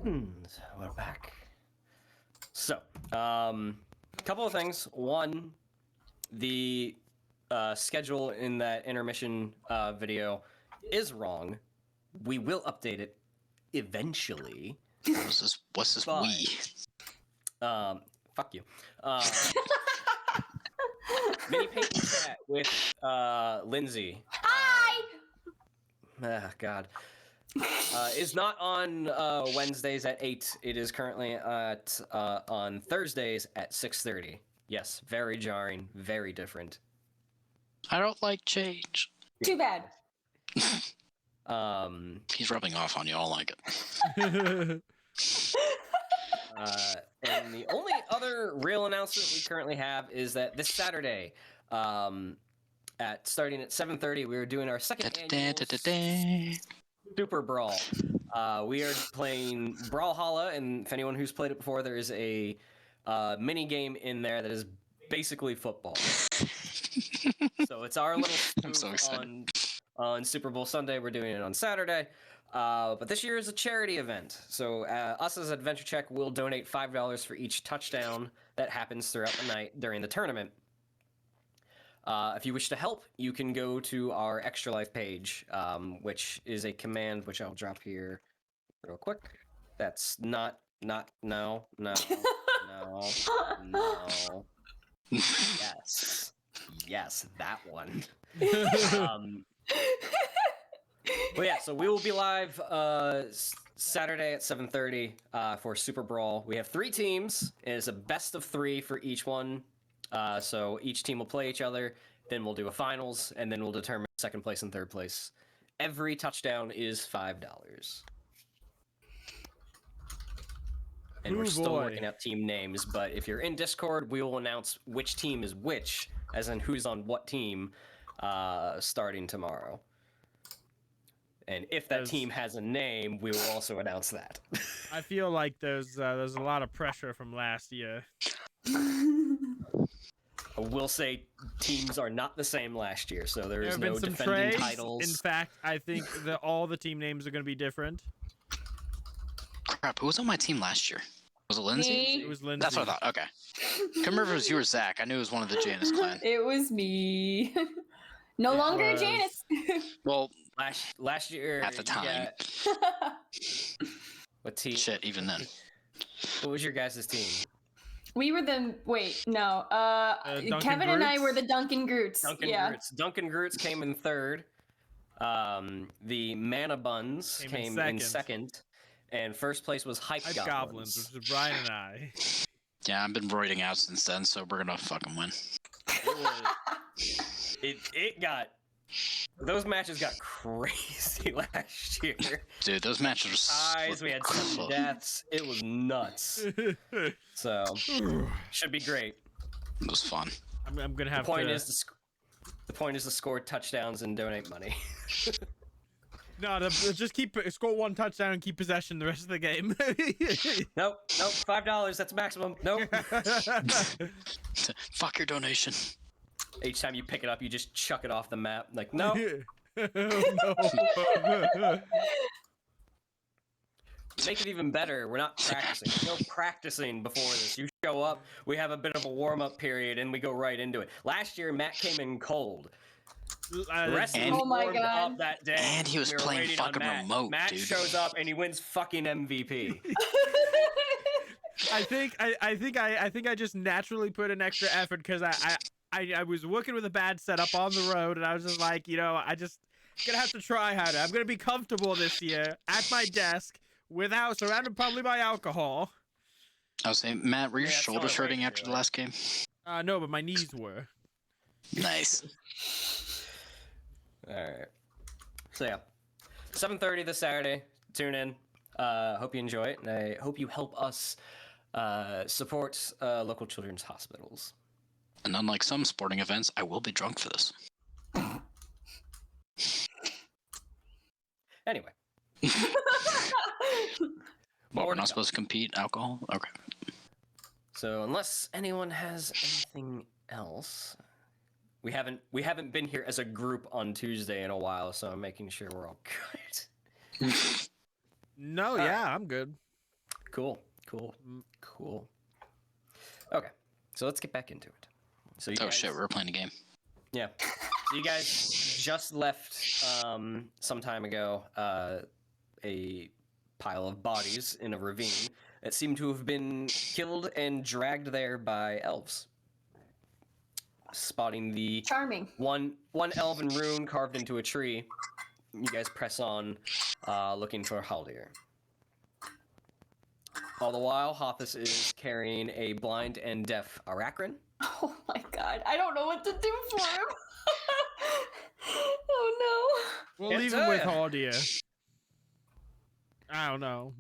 Speaker 1: So we're back. So, couple of things. One, the schedule in that intermission video is wrong. We will update it eventually.
Speaker 4: What's this
Speaker 1: But,
Speaker 4: we?
Speaker 1: Fuck you. Mini paint and chat with Lindsay.
Speaker 2: Hi!
Speaker 1: Ah, God. Is not on Wednesdays at 8. It is currently at on Thursdays at 6:30. Yes, very jarring, very different.
Speaker 4: I don't like change.
Speaker 2: Too bad.
Speaker 4: He's rubbing off on you. I don't like it.
Speaker 1: And the only other real announcement we currently have is that this Saturday, starting at 7:30, we are doing our second annual Super Brawl. We are playing Brawlhalla, and if anyone who's played it before, there is a mini game in there that is basically football. So it's our little
Speaker 4: I'm so excited.
Speaker 1: on Super Bowl Sunday. We're doing it on Saturday. But this year is a charity event. So us as AdventureCheck will donate $5 for each touchdown that happens throughout the night during the tournament. If you wish to help, you can go to our Extra Life page, which is a command which I'll drop here real quick. That's no. Yes, that one. Well, yeah, so we will be live Saturday at 7:30 for Super Brawl. We have 3 teams. It is a best of 3 for each one. So each team will play each other, then we'll do a finals, and then we'll determine second place and third place. Every touchdown is $5. And we're still working out team names, but if you're in Discord, we will announce which team is which, as in who's on what team, starting tomorrow. And if that team has a name, we will also announce that.
Speaker 3: I feel like there's a lot of pressure from last year.
Speaker 1: I will say teams are not the same last year, so there is
Speaker 3: There have
Speaker 1: no
Speaker 3: been some
Speaker 1: defending
Speaker 3: trades.
Speaker 1: titles.
Speaker 3: In fact, I think that all the team names are going to be different.
Speaker 4: Crap, who was on my team last year? Was it Lindsay?
Speaker 2: Me.
Speaker 3: It was Lindsay.
Speaker 4: That's what I thought. Okay. Couldn't remember if it was you or Zach. I knew it was one of the Janus clan.
Speaker 2: It was me. No longer
Speaker 3: was-
Speaker 2: Janice.
Speaker 4: Well,
Speaker 1: Last year
Speaker 4: at the
Speaker 1: you
Speaker 4: time.
Speaker 1: got- what team?
Speaker 4: Shit, even then.
Speaker 1: What was your guys' team?
Speaker 2: We were the
Speaker 3: Duncan
Speaker 2: Kevin and I
Speaker 3: Groots?
Speaker 2: were the Duncan Groots.
Speaker 1: Duncan
Speaker 2: yeah.
Speaker 1: Groots. Duncan Groots came in third. The Mana Buns came in second. And first place was Hype
Speaker 3: Hype
Speaker 1: Goblins.
Speaker 3: Goblins, which is Brian and I.
Speaker 4: Yeah, I've been roiding out since then, so we're gonna fucking win.
Speaker 1: It got... Those matches got crazy last year.
Speaker 4: Dude, those matches were
Speaker 1: Eyes, we had 7 deaths. It was nuts. So, should be great.
Speaker 4: It was fun.
Speaker 3: I'm gonna have
Speaker 1: The point
Speaker 3: to.
Speaker 1: the point is to score touchdowns and donate money.
Speaker 3: Just score 1 touchdown and keep possession the rest of the game.
Speaker 1: Nope, $5. That's maximum. Nope.
Speaker 4: Fuck your donation.
Speaker 1: Each time you pick it up, you just chuck it off the map. Like, no.
Speaker 3: No.
Speaker 1: Make it even better. We're not practicing. There's no practicing before this. You show up, we have a bit of a warm-up period, and we go right into it. Last year, Matt came in cold. The rest of us
Speaker 2: Oh my
Speaker 1: warmed
Speaker 2: God.
Speaker 1: up that day.
Speaker 4: And he was
Speaker 1: We were
Speaker 4: playing
Speaker 1: waiting on
Speaker 4: fucking
Speaker 1: Matt.
Speaker 4: remote,
Speaker 1: Matt
Speaker 4: dude.
Speaker 1: shows up and he wins fucking MVP.
Speaker 3: I think I just naturally put an extra effort because I was working with a bad setup on the road, and I was just like, I just gonna have to try harder. I'm gonna be comfortable this year at my desk surrounded probably by alcohol.
Speaker 4: I was saying, Matt, were your
Speaker 1: Yeah, it's
Speaker 4: shoulders
Speaker 1: not right,
Speaker 4: hurting after the
Speaker 1: really.
Speaker 4: last game?
Speaker 3: No, but my knees were.
Speaker 4: Nice.
Speaker 1: All right. So yeah, 7:30 this Saturday. Tune in. Hope you enjoy it, and I hope you help us support local children's hospitals.
Speaker 4: And unlike some sporting events, I will be drunk for this.
Speaker 1: Anyway.
Speaker 4: Well,
Speaker 1: More
Speaker 4: we're
Speaker 1: to
Speaker 4: not
Speaker 1: come.
Speaker 4: supposed to compete alcohol? Okay.
Speaker 1: So unless anyone has anything else, we haven't been here as a group on Tuesday in a while, so I'm making sure we're all good.
Speaker 3: No, yeah, I'm good.
Speaker 1: Cool. Okay, so let's get back into it. So you
Speaker 4: Oh
Speaker 1: guys,
Speaker 4: shit, we're playing a game.
Speaker 1: yeah. So you guys just left some time ago a pile of bodies in a ravine that seemed to have been killed and dragged there by elves. Spotting the
Speaker 2: Charming.
Speaker 1: one elven rune carved into a tree, you guys press on, looking for Haldir. All the while, Hothus is carrying a blind and deaf Arachrin.
Speaker 2: Oh my god, I don't know what to do for him. Oh
Speaker 3: We'll
Speaker 1: Can't
Speaker 3: leave him
Speaker 1: tell
Speaker 3: with
Speaker 1: ya.
Speaker 3: Haldir. I don't know.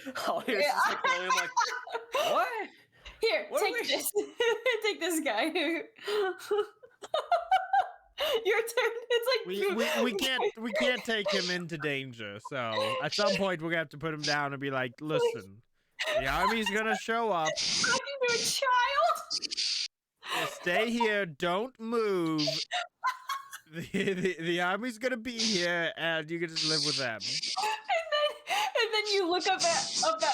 Speaker 1: Haldir's just like, following him like, what?
Speaker 2: no. Here,
Speaker 1: What are
Speaker 2: take
Speaker 1: we-
Speaker 2: this. Take this guy. Your turn. It's like
Speaker 3: We can't take him into danger. So at some point we're gonna have to put him down and be like, listen, the army's gonna show up.
Speaker 2: talking to a child.
Speaker 3: Just stay here. Don't move. The army's gonna be here, and you can just live with them.
Speaker 2: And then you look up at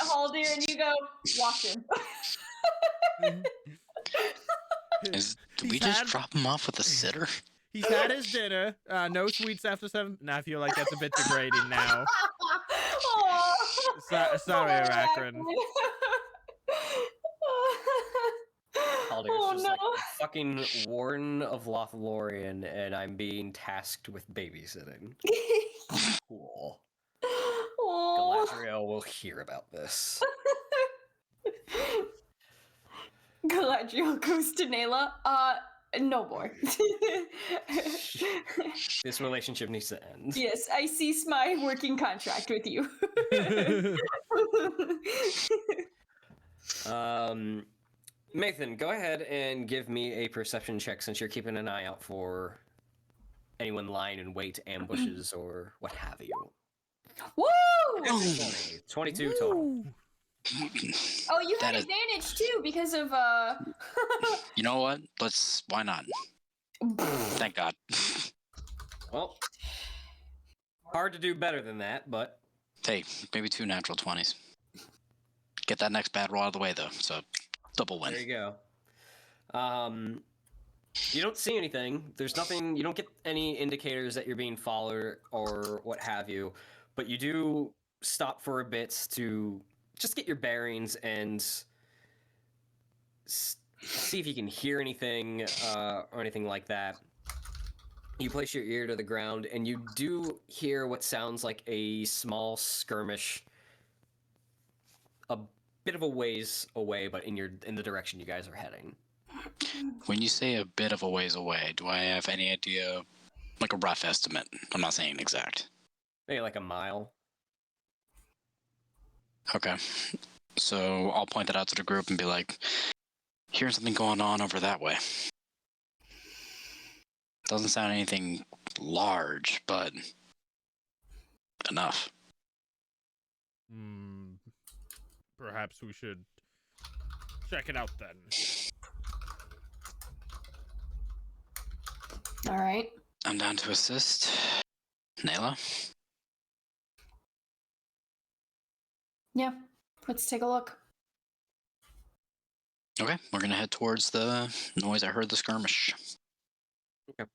Speaker 2: Haldir and you go, watch him.
Speaker 4: Did we
Speaker 3: He's
Speaker 4: just
Speaker 3: had-
Speaker 4: drop him off with a sitter?
Speaker 3: He's had his dinner. No sweets after 7. Nah, I feel like that's a bit degrading now.
Speaker 2: Aw.
Speaker 3: Sorry, Arachrin.
Speaker 1: Haldir's
Speaker 2: Oh
Speaker 1: just
Speaker 2: no.
Speaker 1: like fucking Warden of Lothlorien, and I'm being tasked with babysitting. Cool.
Speaker 2: Aw.
Speaker 1: Galadriel will hear about this.
Speaker 2: Galadriel goes to Nayla. No more.
Speaker 1: This relationship needs to end.
Speaker 2: Yes, I cease my working contract with you.
Speaker 1: Nathan, go ahead and give me a perception check since you're keeping an eye out for anyone lying in wait, ambushes, or what have you.
Speaker 2: Woo!
Speaker 1: 22 total.
Speaker 2: Oh, you
Speaker 4: That
Speaker 2: had
Speaker 4: is-
Speaker 2: advantage too because of
Speaker 4: You know what? Why not? Thank God.
Speaker 1: Well, hard to do better than that, but
Speaker 4: Hey, maybe 2 natural 20s. Get that next bad roll out of the way, though. So, double win.
Speaker 1: there you go. You don't see anything. There's nothing. You don't get any indicators that you're being followed or what have you. But you do stop for a bit to just get your bearings and see if you can hear anything or anything like that. You place your ear to the ground, and you do hear what sounds like a small skirmish, a bit of a ways away, but in the direction you guys are heading.
Speaker 4: When you say a bit of a ways away, do I have any idea, like a rough estimate? I'm not saying exact.
Speaker 1: Maybe like a mile.
Speaker 4: Okay. So I'll point that out to the group and be like, here's something going on over that way. Doesn't sound anything large, but enough.
Speaker 3: Perhaps we should check it out then.
Speaker 2: all right.
Speaker 4: I'm down to assist. Nayla?
Speaker 2: Yeah, let's take a look.
Speaker 4: Okay, we're gonna head towards the noise. I heard the skirmish.
Speaker 1: Okay.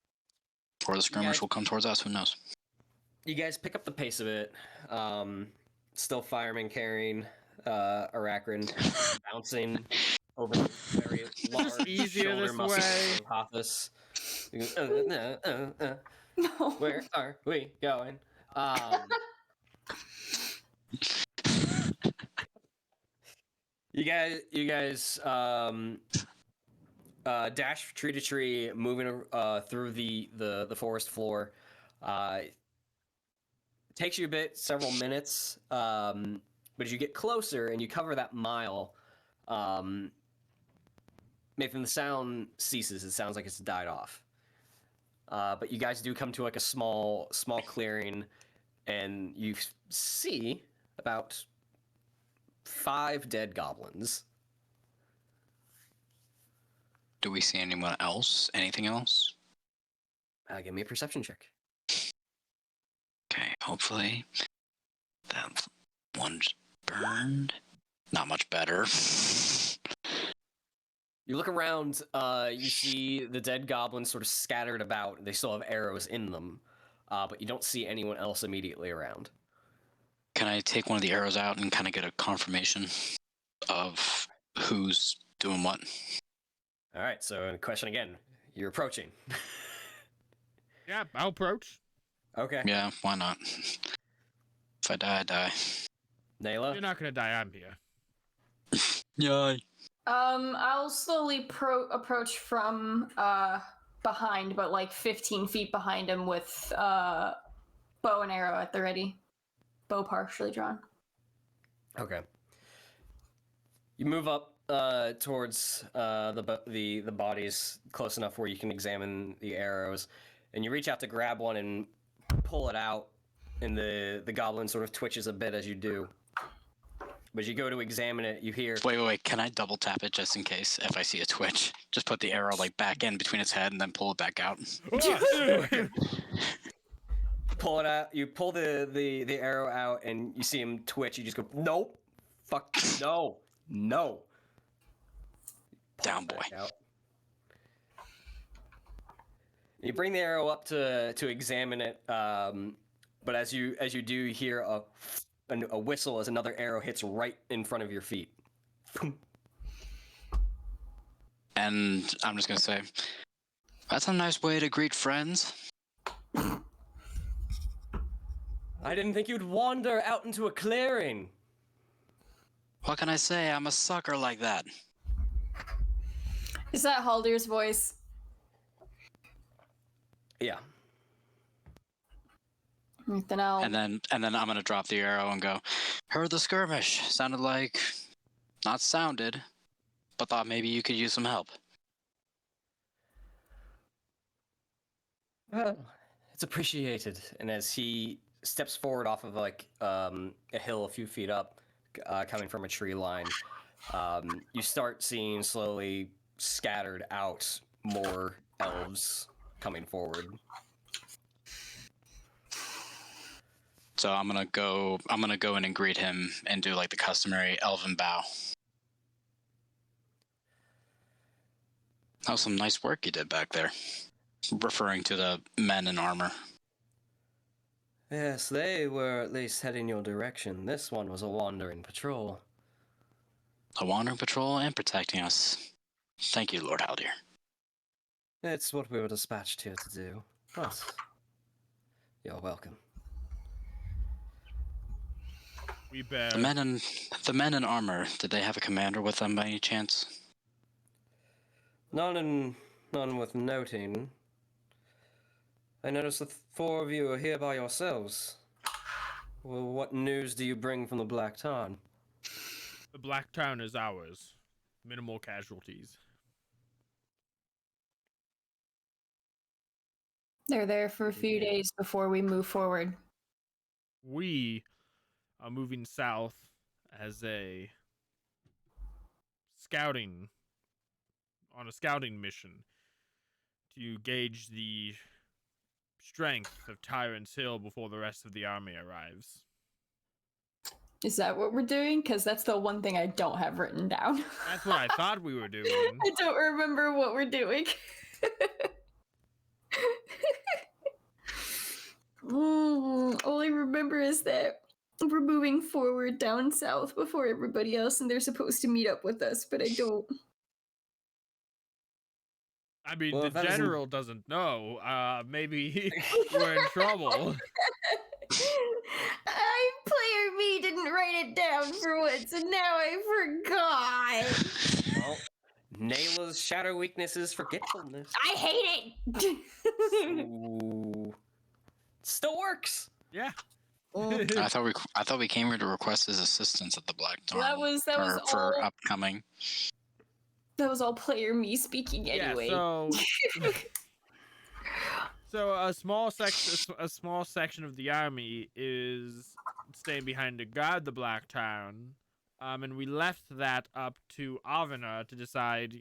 Speaker 4: Or the skirmish
Speaker 1: guys-
Speaker 4: will come towards us, who knows?
Speaker 1: You guys pick up the pace of it. Still fireman carrying Arachrin, bouncing over the very large
Speaker 3: easier
Speaker 1: shoulder
Speaker 3: this
Speaker 1: muscles
Speaker 3: way.
Speaker 1: of Hothus. You go,
Speaker 2: No.
Speaker 1: where are we going? You guys dash tree to tree, moving through the forest floor. Takes you a bit, several minutes, but as you get closer and you cover that mile, Nathan, the sound ceases. It sounds like it's died off. But you guys do come to like a small clearing, and you see about 5 dead goblins.
Speaker 4: Do we see anyone else? Anything else?
Speaker 1: Give me a perception check.
Speaker 4: Okay, hopefully that one's burned. Not much better.
Speaker 1: You look around, you see the dead goblins sort of scattered about. They still have arrows in them, but you don't see anyone else immediately around.
Speaker 4: Can I take one of the arrows out and kind of get a confirmation of who's doing what?
Speaker 1: All right, so the question again. You're approaching.
Speaker 3: Yeah, I'll approach.
Speaker 1: Okay.
Speaker 4: Yeah, why not? If I die, I die.
Speaker 1: Nayla?
Speaker 3: You're not gonna die. I'm here.
Speaker 4: Yay.
Speaker 2: I'll slowly approach from behind, but like 15 feet behind him with bow and arrow at the ready. Bow partially drawn.
Speaker 1: Okay. You move up towards the bodies close enough where you can examine the arrows, and you reach out to grab one and pull it out, and the goblin sort of twitches a bit as you do. But as you go to examine it, you hear...
Speaker 4: Wait. Can I double tap it just in case if I see a twitch? Just put the arrow like back in between its head and then pull it back out.
Speaker 1: Pull it out. You pull the arrow out and you see him twitch. You just go, nope. Fuck. No. No. Pull
Speaker 4: Down,
Speaker 1: it back
Speaker 4: boy.
Speaker 1: out. You bring the arrow up to examine it, but as you do, you hear a whistle as another arrow hits right in front of your feet.
Speaker 4: And I'm just gonna say, that's a nice way to greet friends.
Speaker 1: I didn't think you'd wander out into a clearing.
Speaker 4: What can I say? I'm a sucker like that.
Speaker 2: Is that Haldir's voice?
Speaker 1: Yeah.
Speaker 2: Then I'll...
Speaker 4: And then I'm gonna drop the arrow and go, heard the skirmish. Sounded like, not sounded, but thought maybe you could use some help.
Speaker 1: Well, it's appreciated. And as he steps forward off of like a hill a few feet up, coming from a tree line, you start seeing slowly scattered out more elves coming forward.
Speaker 4: So I'm gonna go in and greet him and do like the customary elven bow. That was some nice work you did back there. Referring to the men in armor.
Speaker 1: Yes, they were at least heading your direction. This one was a wandering patrol.
Speaker 4: A wandering patrol and protecting us. Thank you, Lord Haldir.
Speaker 1: It's what we were dispatched here to do. But you're welcome.
Speaker 3: We bear.
Speaker 4: The men in armor, did they have a commander with them by any chance?
Speaker 1: None with noting. I notice the four of you are here by yourselves. Well, what news do you bring from the Black Tarn?
Speaker 3: The Black Town is ours. Minimal casualties.
Speaker 2: They're there for a few days before we move forward.
Speaker 3: We are moving south as a scouting mission to gauge the strength of Tyrant's Hill before the rest of the army arrives.
Speaker 2: Is that what we're doing? Because that's the one thing I don't have written down.
Speaker 3: That's what I thought we were doing.
Speaker 2: I don't remember what we're doing. All I remember is that we're moving forward down south before everybody else, and they're supposed to meet up with us, but I don't.
Speaker 3: I mean,
Speaker 1: Well,
Speaker 3: the
Speaker 1: if that isn't-
Speaker 3: general doesn't know. Maybe we're in trouble.
Speaker 2: Player me didn't write it down for once, and now I forgot.
Speaker 1: Well, Nayla's shadow weakness is forgetfulness.
Speaker 2: I hate it.
Speaker 1: Ooh. Still works.
Speaker 3: Yeah.
Speaker 4: I thought we came here to request his assistance at the Black Tarn.
Speaker 2: That was
Speaker 4: for
Speaker 2: all.
Speaker 4: upcoming.
Speaker 2: That was all player me speaking anyway.
Speaker 3: Yeah, so a small section of the army is staying behind to guard the Black Town, and we left that up to Avena to decide,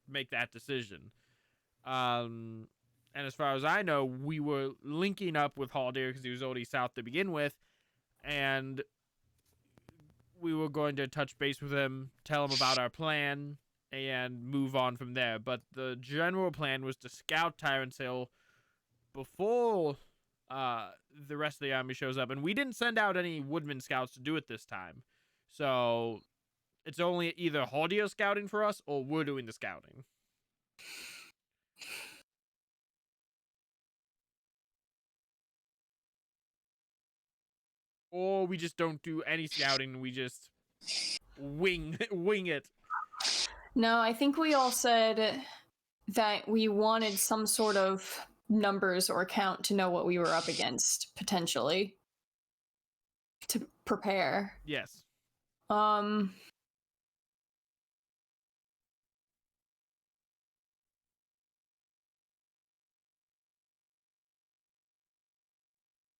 Speaker 3: make that decision. And as far as I know, we were linking up with Haldir because he was already south to begin with, and we were going to touch base with him, tell him about our plan, and move on from there. But the general plan was to scout Tyrant's Hill before the rest of the army shows up. And we didn't send out any woodman scouts to do it this time. So it's only either Haldir scouting for us or we're doing the scouting. Or we just don't do any scouting, we just wing it.
Speaker 2: No, I think we all said that we wanted some sort of numbers or count to know what we were up against, potentially. To prepare.
Speaker 3: Yes.
Speaker 1: Well,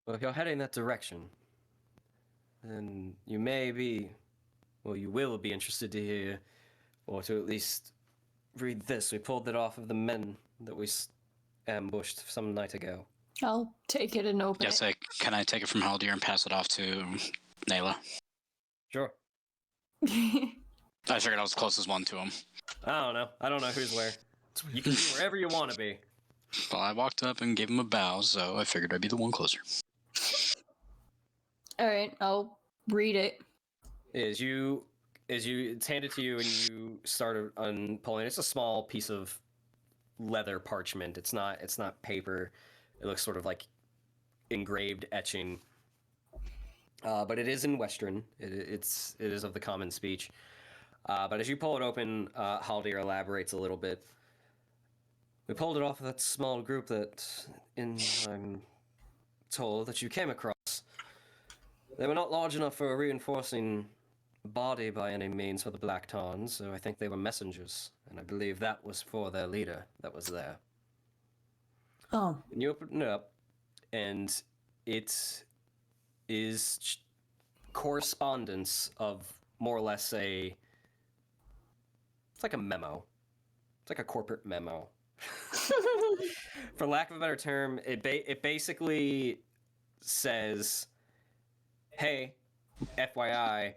Speaker 1: if you're heading that direction, then you may be, well, you will be interested to hear, or to at least read this. We pulled it off of the men that we ambushed some night ago.
Speaker 2: I'll take it and open
Speaker 4: Yes,
Speaker 2: it.
Speaker 4: can I take it from Haldir and pass it off to Nayla?
Speaker 1: Sure.
Speaker 4: I figured I was the closest one to him.
Speaker 1: I don't know who's where. You can be wherever you want to be.
Speaker 4: Well, I walked up and gave him a bow, so I figured I'd be the one closer.
Speaker 2: Alright, I'll read it.
Speaker 1: It's handed to you and you start unpulling. It's a small piece of leather parchment. It's not paper. It looks sort of like engraved etching. But it is in Western. It is of the common speech. But as you pull it open, Haldir elaborates a little bit. We pulled it off of that small group I'm told that you came across. They were not large enough for a reinforcing body by any means for the Black Tarns, so I think they were messengers, and I believe that was for their leader that was there.
Speaker 2: Oh.
Speaker 1: And you open it up, and it is correspondence of more or less it's like a memo. It's like a corporate memo. For lack of a better term, it basically says, hey, FYI,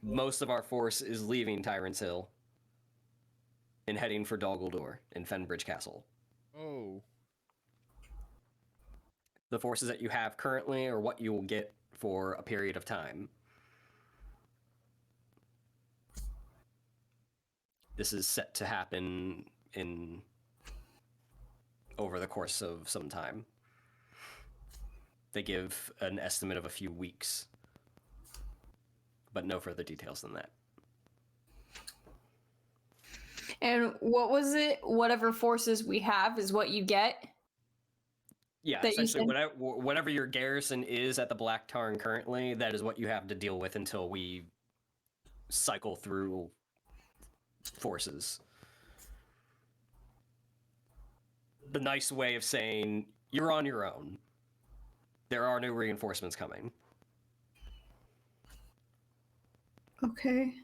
Speaker 1: most of our force is leaving Tyrant's Hill and heading for Dol Guldur in Fenbridge Castle.
Speaker 3: Oh.
Speaker 1: The forces that you have currently are what you will get for a period of time. This is set to happen over the course of some time. They give an estimate of a few weeks, but no further details than that.
Speaker 2: And what was it? Whatever forces we have is what you get?
Speaker 1: Yeah,
Speaker 2: That you
Speaker 1: essentially,
Speaker 2: said-
Speaker 1: whatever your garrison is at the Black Tarn currently, that is what you have to deal with until we cycle through forces. The nice way of saying, you're on your own. There are no reinforcements coming.
Speaker 2: Okay.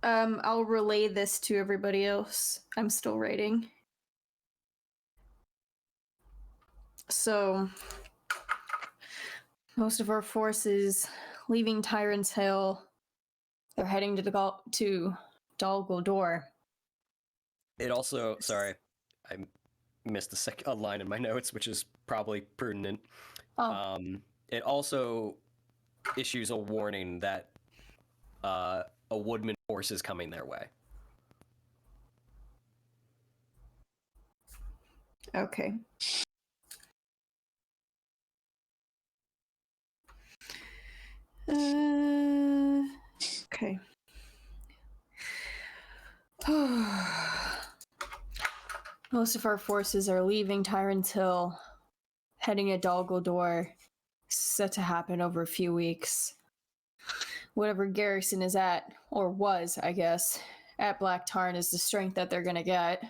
Speaker 2: I'll relay this to everybody else. I'm still writing. So, most of our forces leaving Tyrant's Hill. They're heading to Dol Guldur.
Speaker 1: It also, sorry, I missed a line in my notes, which is probably prudent.
Speaker 2: Oh.
Speaker 1: It also issues a warning that a woodman force is coming their way.
Speaker 2: Okay. Okay. Most of our forces are leaving Tyrant's Hill, heading to Dol Guldur, set to happen over a few weeks. Whatever garrison is at, or was, I guess, at Black Tarn is the strength that they're gonna get.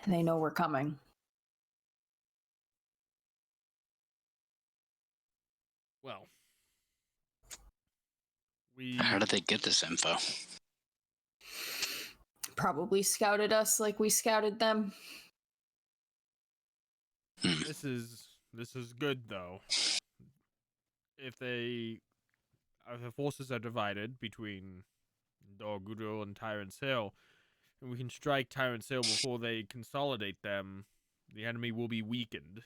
Speaker 2: And they know we're coming.
Speaker 3: Well.
Speaker 4: How did they get this info?
Speaker 2: Probably scouted us like we scouted them.
Speaker 3: This is good though. If the forces are divided between Dol Guldur and Tyrant's Hill, and we can strike Tyrant's Hill before they consolidate them, the enemy will be weakened.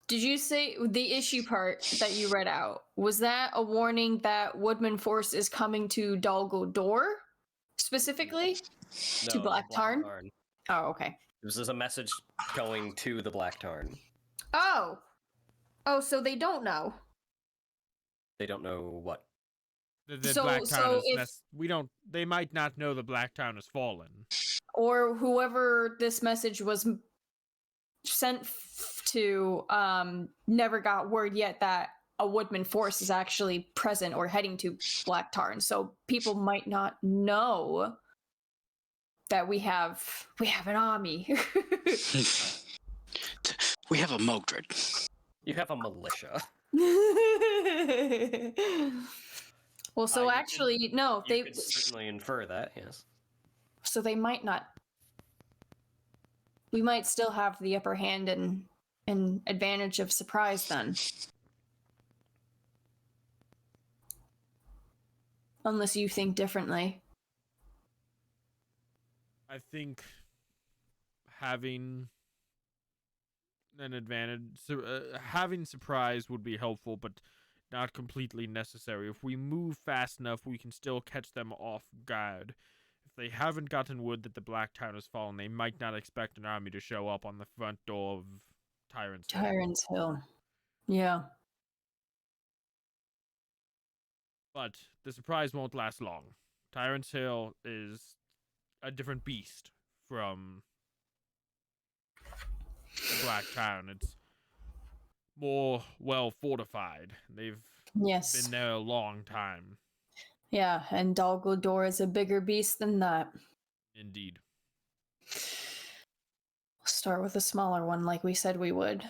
Speaker 2: Did you say the issue part that you read out? Was that a warning that Woodman Force is coming to Dol Guldur specifically? To Black Tarn? Oh, okay.
Speaker 1: This is a message going to the Black Tarn.
Speaker 2: Oh. Oh, so they don't know.
Speaker 1: They don't know what.
Speaker 3: The
Speaker 2: So-
Speaker 3: Black Town
Speaker 2: so
Speaker 3: is
Speaker 2: if-
Speaker 3: we don't. They might not know the Black Town has fallen.
Speaker 2: Or whoever this message was sent to never got word yet that a Woodman Force is actually present or heading to Black Tarn. So people might not know that we have an army.
Speaker 4: We have a Mogdred.
Speaker 1: You have a militia.
Speaker 2: Well, so
Speaker 1: You
Speaker 2: actually, no,
Speaker 1: You
Speaker 2: they
Speaker 1: could certainly infer that, yes.
Speaker 2: so they might not. We might still have the upper hand and an advantage of surprise then. Unless you think differently.
Speaker 3: I think having an advantage, having surprise would be helpful, but not completely necessary. If we move fast enough, we can still catch them off guard. If they haven't gotten word that the Black Town has fallen, they might not expect an army to show up on the front door of Tyrant's Hill.
Speaker 2: Tyrant's Hill. Yeah.
Speaker 3: But the surprise won't last long. Tyrant's Hill is a different beast from the Black Town. It's more well fortified. They've
Speaker 2: Yes.
Speaker 3: been there a long time.
Speaker 2: Yeah, and Dol Guldur is a bigger beast than that.
Speaker 3: Indeed.
Speaker 2: We'll start with a smaller one like we said we would.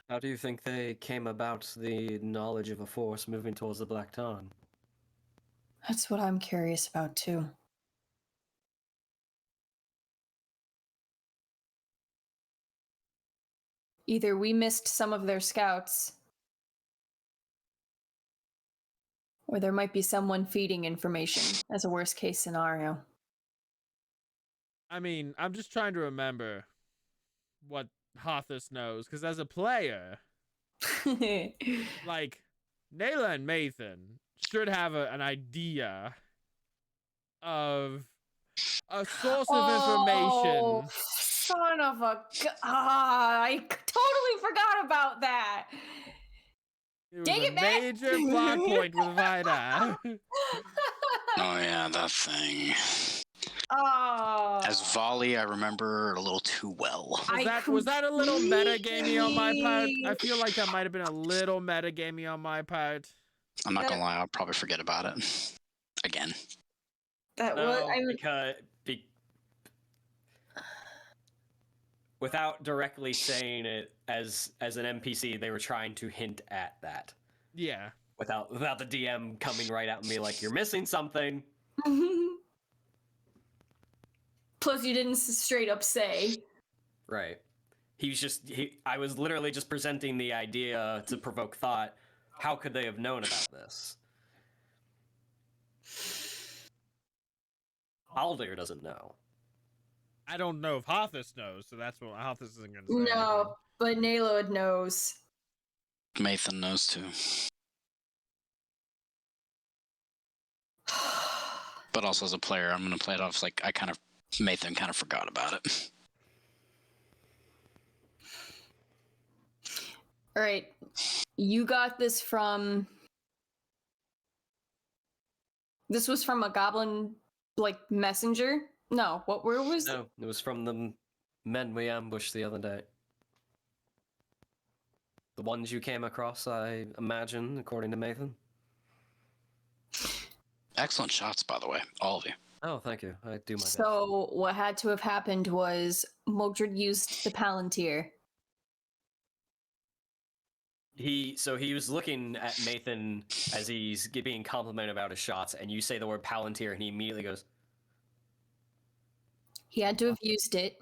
Speaker 1: How do you think they came about the knowledge of a force moving towards the Black Tarn?
Speaker 2: That's what I'm curious about too. Either we missed some of their scouts, or there might be someone feeding information as a worst case scenario.
Speaker 3: I mean, I'm just trying to remember what Hothus knows, because as a player, like, Nayla and Mathan should have an idea of a source of information.
Speaker 2: Son of a... I totally forgot about that!
Speaker 3: It was
Speaker 2: Dang
Speaker 3: a
Speaker 2: it, Matt!
Speaker 3: major plot point with Vida.
Speaker 4: Oh yeah, that thing.
Speaker 2: Oh.
Speaker 4: As Volley, I remember a little too well.
Speaker 3: Was that a little metagamey on my part? I feel like that might have been a little metagamey on my part.
Speaker 4: I'm not gonna lie, I'll probably forget about it. Again.
Speaker 2: That
Speaker 1: No,
Speaker 2: was...
Speaker 1: because without directly saying it as an NPC, they were trying to hint at that.
Speaker 3: Yeah.
Speaker 1: Without the DM coming right at me like, you're missing something.
Speaker 2: Plus, you didn't straight up say.
Speaker 1: Right. I was literally just presenting the idea to provoke thought. How could they have known about this? Haldir doesn't know.
Speaker 3: I don't know if Hothus knows, so that's what Hothus isn't going to say.
Speaker 2: No, but Nayla knows.
Speaker 4: Mathan knows too. But also as a player, I'm gonna play it off like Mathan kind of forgot about it.
Speaker 2: All right, you got this from. This was from a goblin, like, messenger. No, where was it?
Speaker 1: No, it was from the men we ambushed the other day. The ones you came across, I imagine, according to Mathan.
Speaker 4: Excellent shots, by the way, all of you.
Speaker 1: Oh, thank you. I do my best.
Speaker 2: So what had to have happened was Mogdred used the Palantir.
Speaker 1: He was looking at Mathan as he's being complimented about his shots, and you say the word Palantir, and he immediately goes,
Speaker 2: He had to have used it.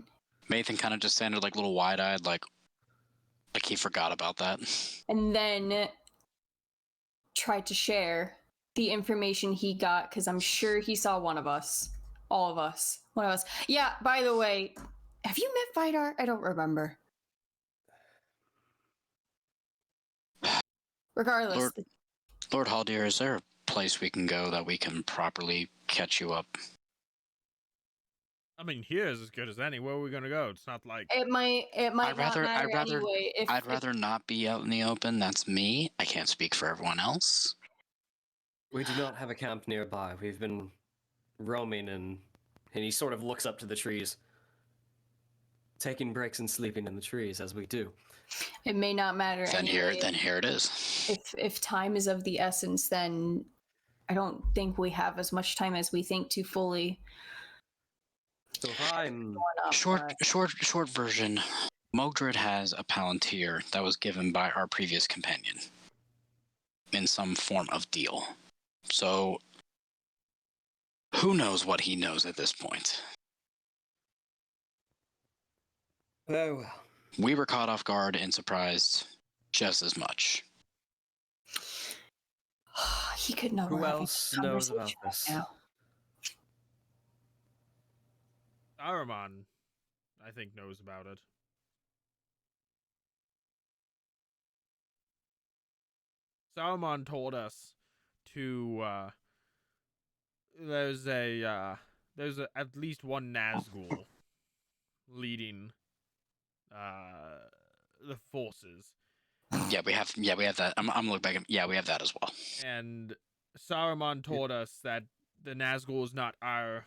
Speaker 4: Nathan kind of just sounded like a little wide-eyed, like he forgot about that.
Speaker 2: And then tried to share the information he got, because I'm sure he saw one of us. All of us. One of us. Yeah, by the way, have you met Vidar? I don't remember. Regardless.
Speaker 4: Lord Haldir, is there a place we can go that we can properly catch you up?
Speaker 3: I mean, here is as good as any. Where are we gonna go? It's not like
Speaker 2: It might
Speaker 4: I'd
Speaker 2: not
Speaker 4: rather-
Speaker 2: matter
Speaker 4: I'd rather-
Speaker 2: anyway.
Speaker 4: I'd rather not be out in the open. That's me. I can't speak for everyone else.
Speaker 1: We do not have a camp nearby. We've been roaming and he sort of looks up to the trees. Taking breaks and sleeping in the trees as we do.
Speaker 2: It may not matter anyway.
Speaker 4: Then here it is.
Speaker 2: If time is of the essence, then I don't think we have as much time as we think to fully.
Speaker 1: So if I'm
Speaker 4: Short version. Mogdred has a palantir that was given by our previous companion in some form of deal. So who knows what he knows at this point?
Speaker 1: very well.
Speaker 4: We were caught off guard and surprised just as much.
Speaker 2: He could know.
Speaker 1: Who
Speaker 2: we're having
Speaker 1: else
Speaker 2: this
Speaker 1: knows about
Speaker 2: conversation right
Speaker 1: this?
Speaker 2: now.
Speaker 3: Saruman, I think, knows about it. Saruman told us to there's at least one Nazgul leading the forces.
Speaker 4: Yeah, we have that. I'm looking back at, yeah, we have that as well.
Speaker 3: And Saruman told us that the Nazgul is not our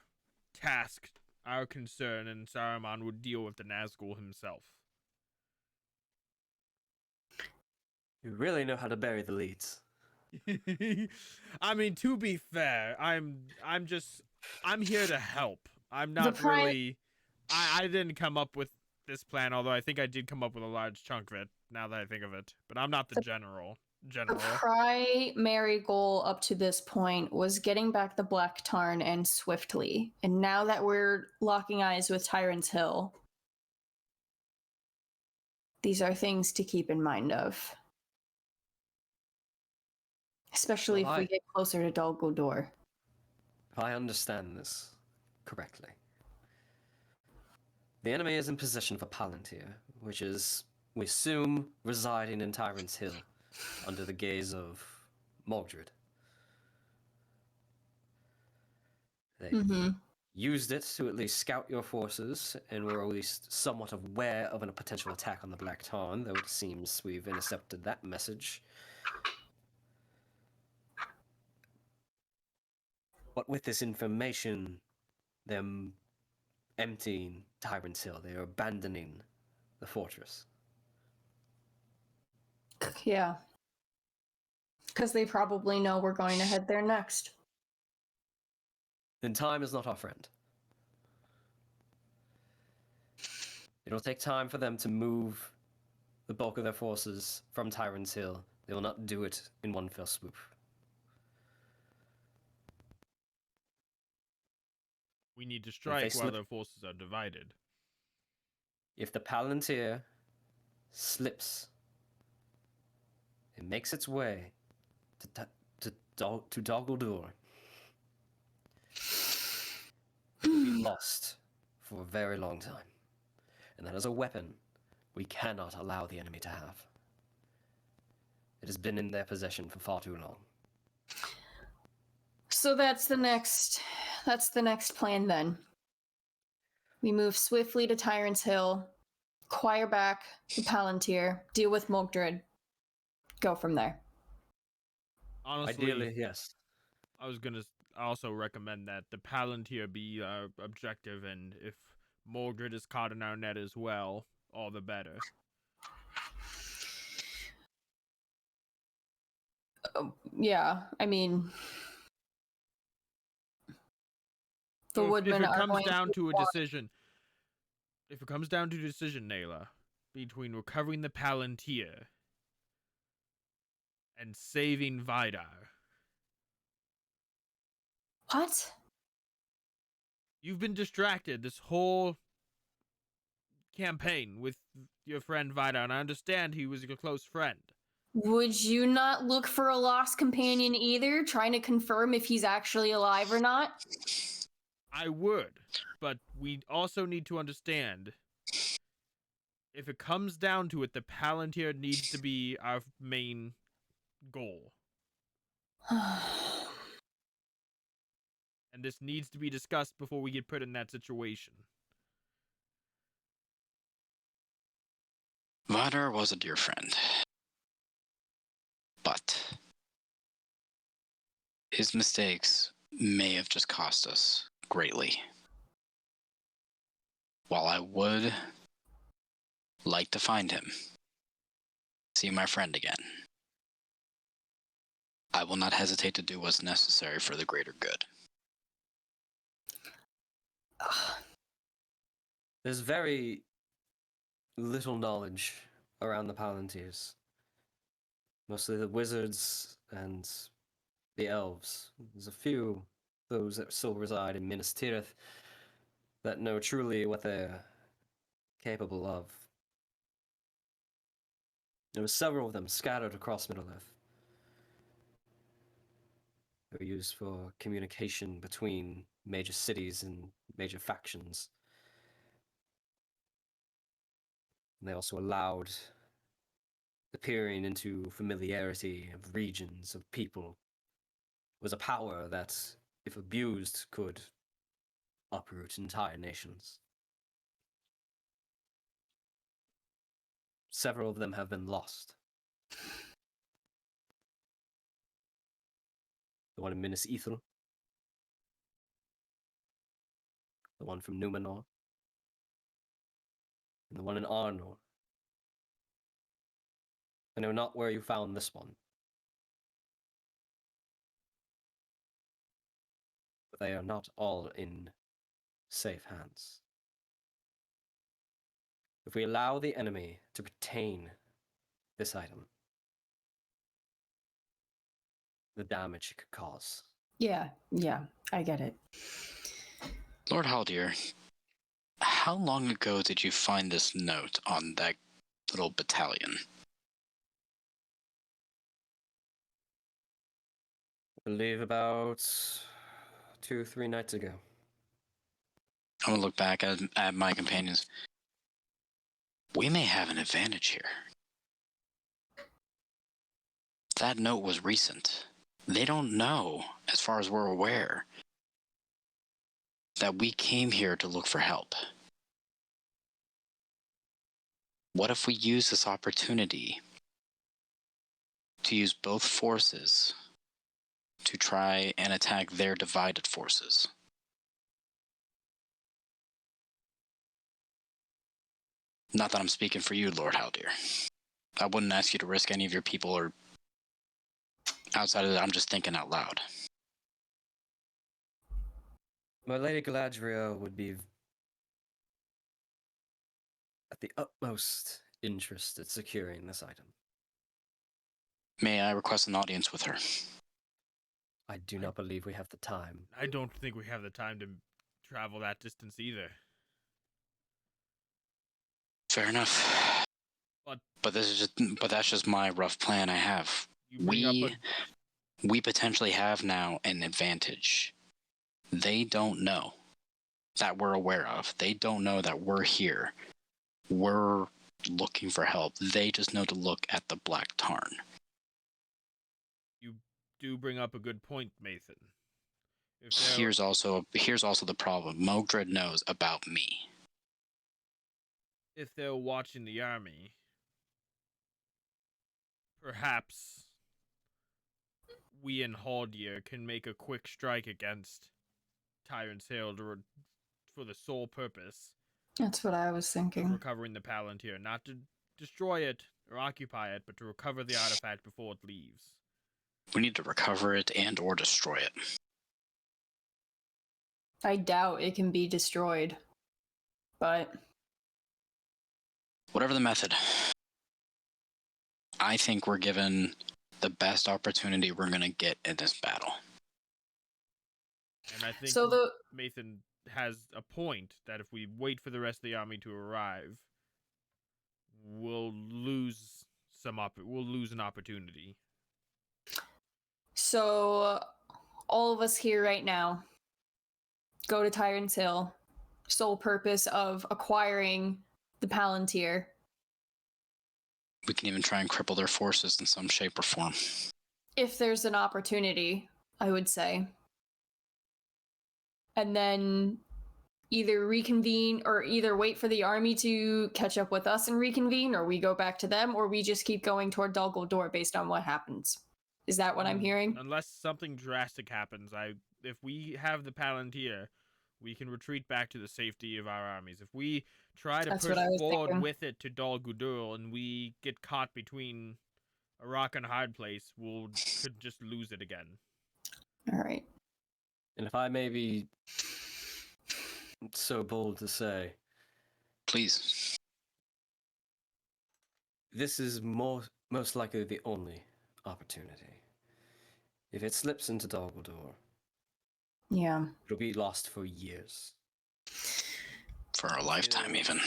Speaker 3: task, our concern, and Saruman would deal with the Nazgul himself.
Speaker 1: You really know how to bury the leads.
Speaker 3: I mean, to be fair, I'm here to help. I'm not really. I didn't come up with this plan, although I think I did come up with a large chunk of it. Now that I think of it, but I'm not the general.
Speaker 2: The primary goal up to this point was getting back the Black Tarn and swiftly. And now that we're locking eyes with Tyrant's Hill, these are things to keep in mind of. Especially if we get closer to Dol Guldur.
Speaker 1: If I understand this correctly, the enemy is in possession of a palantir, which is, we assume, residing in Tyrant's Hill, under the gaze of Mordred. They used it to at least scout your forces, and were at least somewhat aware of a potential attack on the Black Tarn, though it seems we've intercepted that message. But with this information, them emptying Tyrant's Hill, they are abandoning the fortress.
Speaker 2: Yeah. Because they probably know we're going to head there next.
Speaker 1: Then time is not our friend. It'll take time for them to move the bulk of their forces from Tyrant's Hill. They will not do it in one fell swoop.
Speaker 3: We need to strike while their forces are divided.
Speaker 1: If the Palantir slips, it makes its way to Dol Guldur, it will be lost for a very long time. And that is a weapon we cannot allow the enemy to have. It has been in their possession for far too long.
Speaker 2: So that's the next plan then. We move swiftly to Tyrant's Hill, acquire back the Palantir, deal with Mordred, go from there.
Speaker 3: Honestly,
Speaker 1: Ideally, yes.
Speaker 3: I was gonna also recommend that the Palantir be our objective, and if Mordred is caught in our net as well, all the better.
Speaker 2: Yeah, I mean, the woodmen
Speaker 3: if it
Speaker 2: are
Speaker 3: comes
Speaker 2: going
Speaker 3: down to a
Speaker 2: walk.
Speaker 3: decision, if it comes down to a decision, Nayla, between recovering the Palantir and saving Vidar.
Speaker 2: What?
Speaker 3: You've been distracted this whole campaign with your friend Vida, and I understand he was your close friend.
Speaker 2: Would you not look for a lost companion either, trying to confirm if he's actually alive or not?
Speaker 3: I would, but we also need to understand, if it comes down to it, the Palantir needs to be our main goal. And this needs to be discussed before we get put in that situation.
Speaker 4: Vadar was a dear friend. But his mistakes may have just cost us greatly. While I would like to find him, see my friend again, I will not hesitate to do what's necessary for the greater good.
Speaker 1: There's very little knowledge around the Palantirs. Mostly the wizards and the elves. There's a few, those that still reside in Minas Tirith, that know truly what they're capable of. There were several of them scattered across Middle-earth. They were used for communication between major cities and major factions. And they also allowed the peering into familiarity of regions, of people. It was a power that, if abused, could uproot entire nations. Several of them have been lost. The one in Minas Ithil, the one from Numenor, and the one in Arnor. I know not where you found this one, but they are not all in safe hands. If we allow the enemy to retain this item, the damage it could cause.
Speaker 2: Yeah, I get it.
Speaker 4: Lord Haldir, how long ago did you find this note on that little battalion?
Speaker 1: I believe about 2-3 nights ago.
Speaker 4: I'm gonna look back at my companions. We may have an advantage here. That note was recent. They don't know, as far as we're aware, that we came here to look for help. What if we use this opportunity to use both forces to try and attack their divided forces? Not that I'm speaking for you, Lord Haldir. I wouldn't ask you to risk any of your people or outside of that. I'm just thinking out loud.
Speaker 1: My Lady Galadriel would be at the utmost interest in securing this item.
Speaker 4: May I request an audience with her?
Speaker 1: I do not believe we have the time.
Speaker 3: I don't think we have the time to travel that distance either.
Speaker 4: Fair enough. But that's just my rough plan I have. We potentially have now an advantage. They don't know that we're aware of. They don't know that we're here. We're looking for help. They just know to look at the Black Tarn.
Speaker 3: You do bring up a good point, Mathan.
Speaker 4: Here's also the problem. Mogdred knows about me.
Speaker 3: If they're watching the army, perhaps we and Haldir can make a quick strike against Tyrant's Hill for the sole purpose.
Speaker 2: That's what I was thinking.
Speaker 3: Recovering the Palantir, not to destroy it or occupy it, but to recover the artifact before it leaves.
Speaker 4: We need to recover it and or destroy it.
Speaker 2: I doubt it can be destroyed, but
Speaker 4: whatever the method, I think we're given the best opportunity we're going to get in this battle.
Speaker 3: And I think
Speaker 2: so
Speaker 3: Mathan has a point that if we wait for the rest of the army to arrive, we'll lose we'll lose an opportunity.
Speaker 2: So, all of us here right now go to Tyrant's Hill, sole purpose of acquiring the Palantir.
Speaker 4: We can even try and cripple their forces in some shape or form.
Speaker 2: If there's an opportunity, I would say. And then either reconvene or either wait for the army to catch up with us and reconvene, or we go back to them, or we just keep going toward Dol Guldur based on what happens. Is that what I'm hearing?
Speaker 3: Unless something drastic happens, if we have the Palantir, we can retreat back to the safety of our armies. If we try to
Speaker 2: That's
Speaker 3: push
Speaker 2: what I was
Speaker 3: forward
Speaker 2: thinking.
Speaker 3: with it to Dol Guldur and we get caught between a rock and a hard place, could just lose it again.
Speaker 2: All right.
Speaker 1: And if I may be so bold to say,
Speaker 4: Please.
Speaker 1: this is most likely the only opportunity. If it slips into Dol Guldur,
Speaker 2: Yeah.
Speaker 1: it'll be lost for years.
Speaker 4: For a lifetime, even.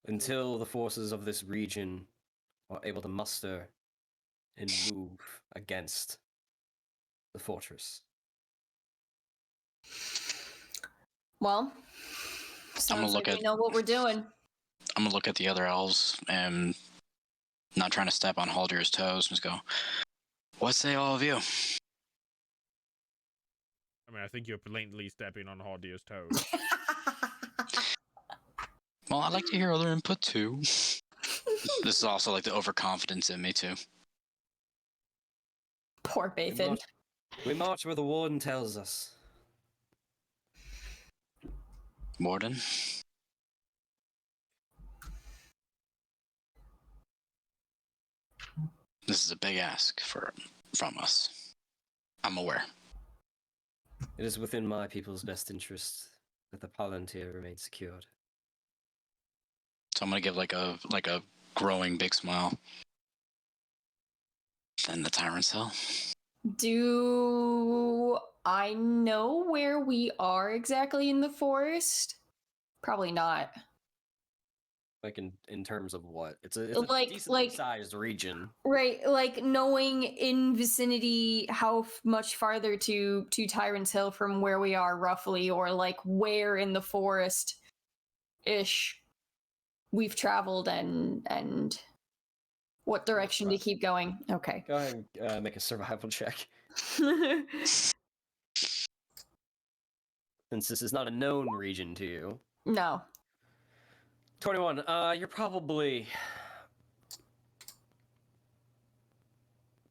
Speaker 1: Until the forces of this region are able to muster and move against the fortress.
Speaker 2: Well, sounds like we know what we're doing.
Speaker 4: I'm gonna look at the other elves and not trying to step on Haldir's toes and just go, what say all of you?
Speaker 3: I mean, I think you're blatantly stepping on Haldir's toes.
Speaker 4: Well, I'd like to hear other input too. This is also like the overconfidence in me too.
Speaker 2: Poor Bathan.
Speaker 1: We march where the warden tells us.
Speaker 4: Morden? This is a big ask from us. I'm aware.
Speaker 1: It is within my people's best interest that the Palantir remain secured.
Speaker 4: So I'm gonna give like a growing big smile. Then the Tyrant's Hill.
Speaker 2: Do I know where we are exactly in the forest? Probably not.
Speaker 1: Like in terms of what? It's a
Speaker 2: Like-
Speaker 1: decently sized region.
Speaker 2: Right, like knowing in vicinity how much farther to Tyrant's Hill from where we are roughly, or like where in the forest ish we've traveled and what direction to keep going. Okay.
Speaker 1: Go ahead and make a survival check. Since this is not a known region to you.
Speaker 2: No.
Speaker 1: 21. You're probably,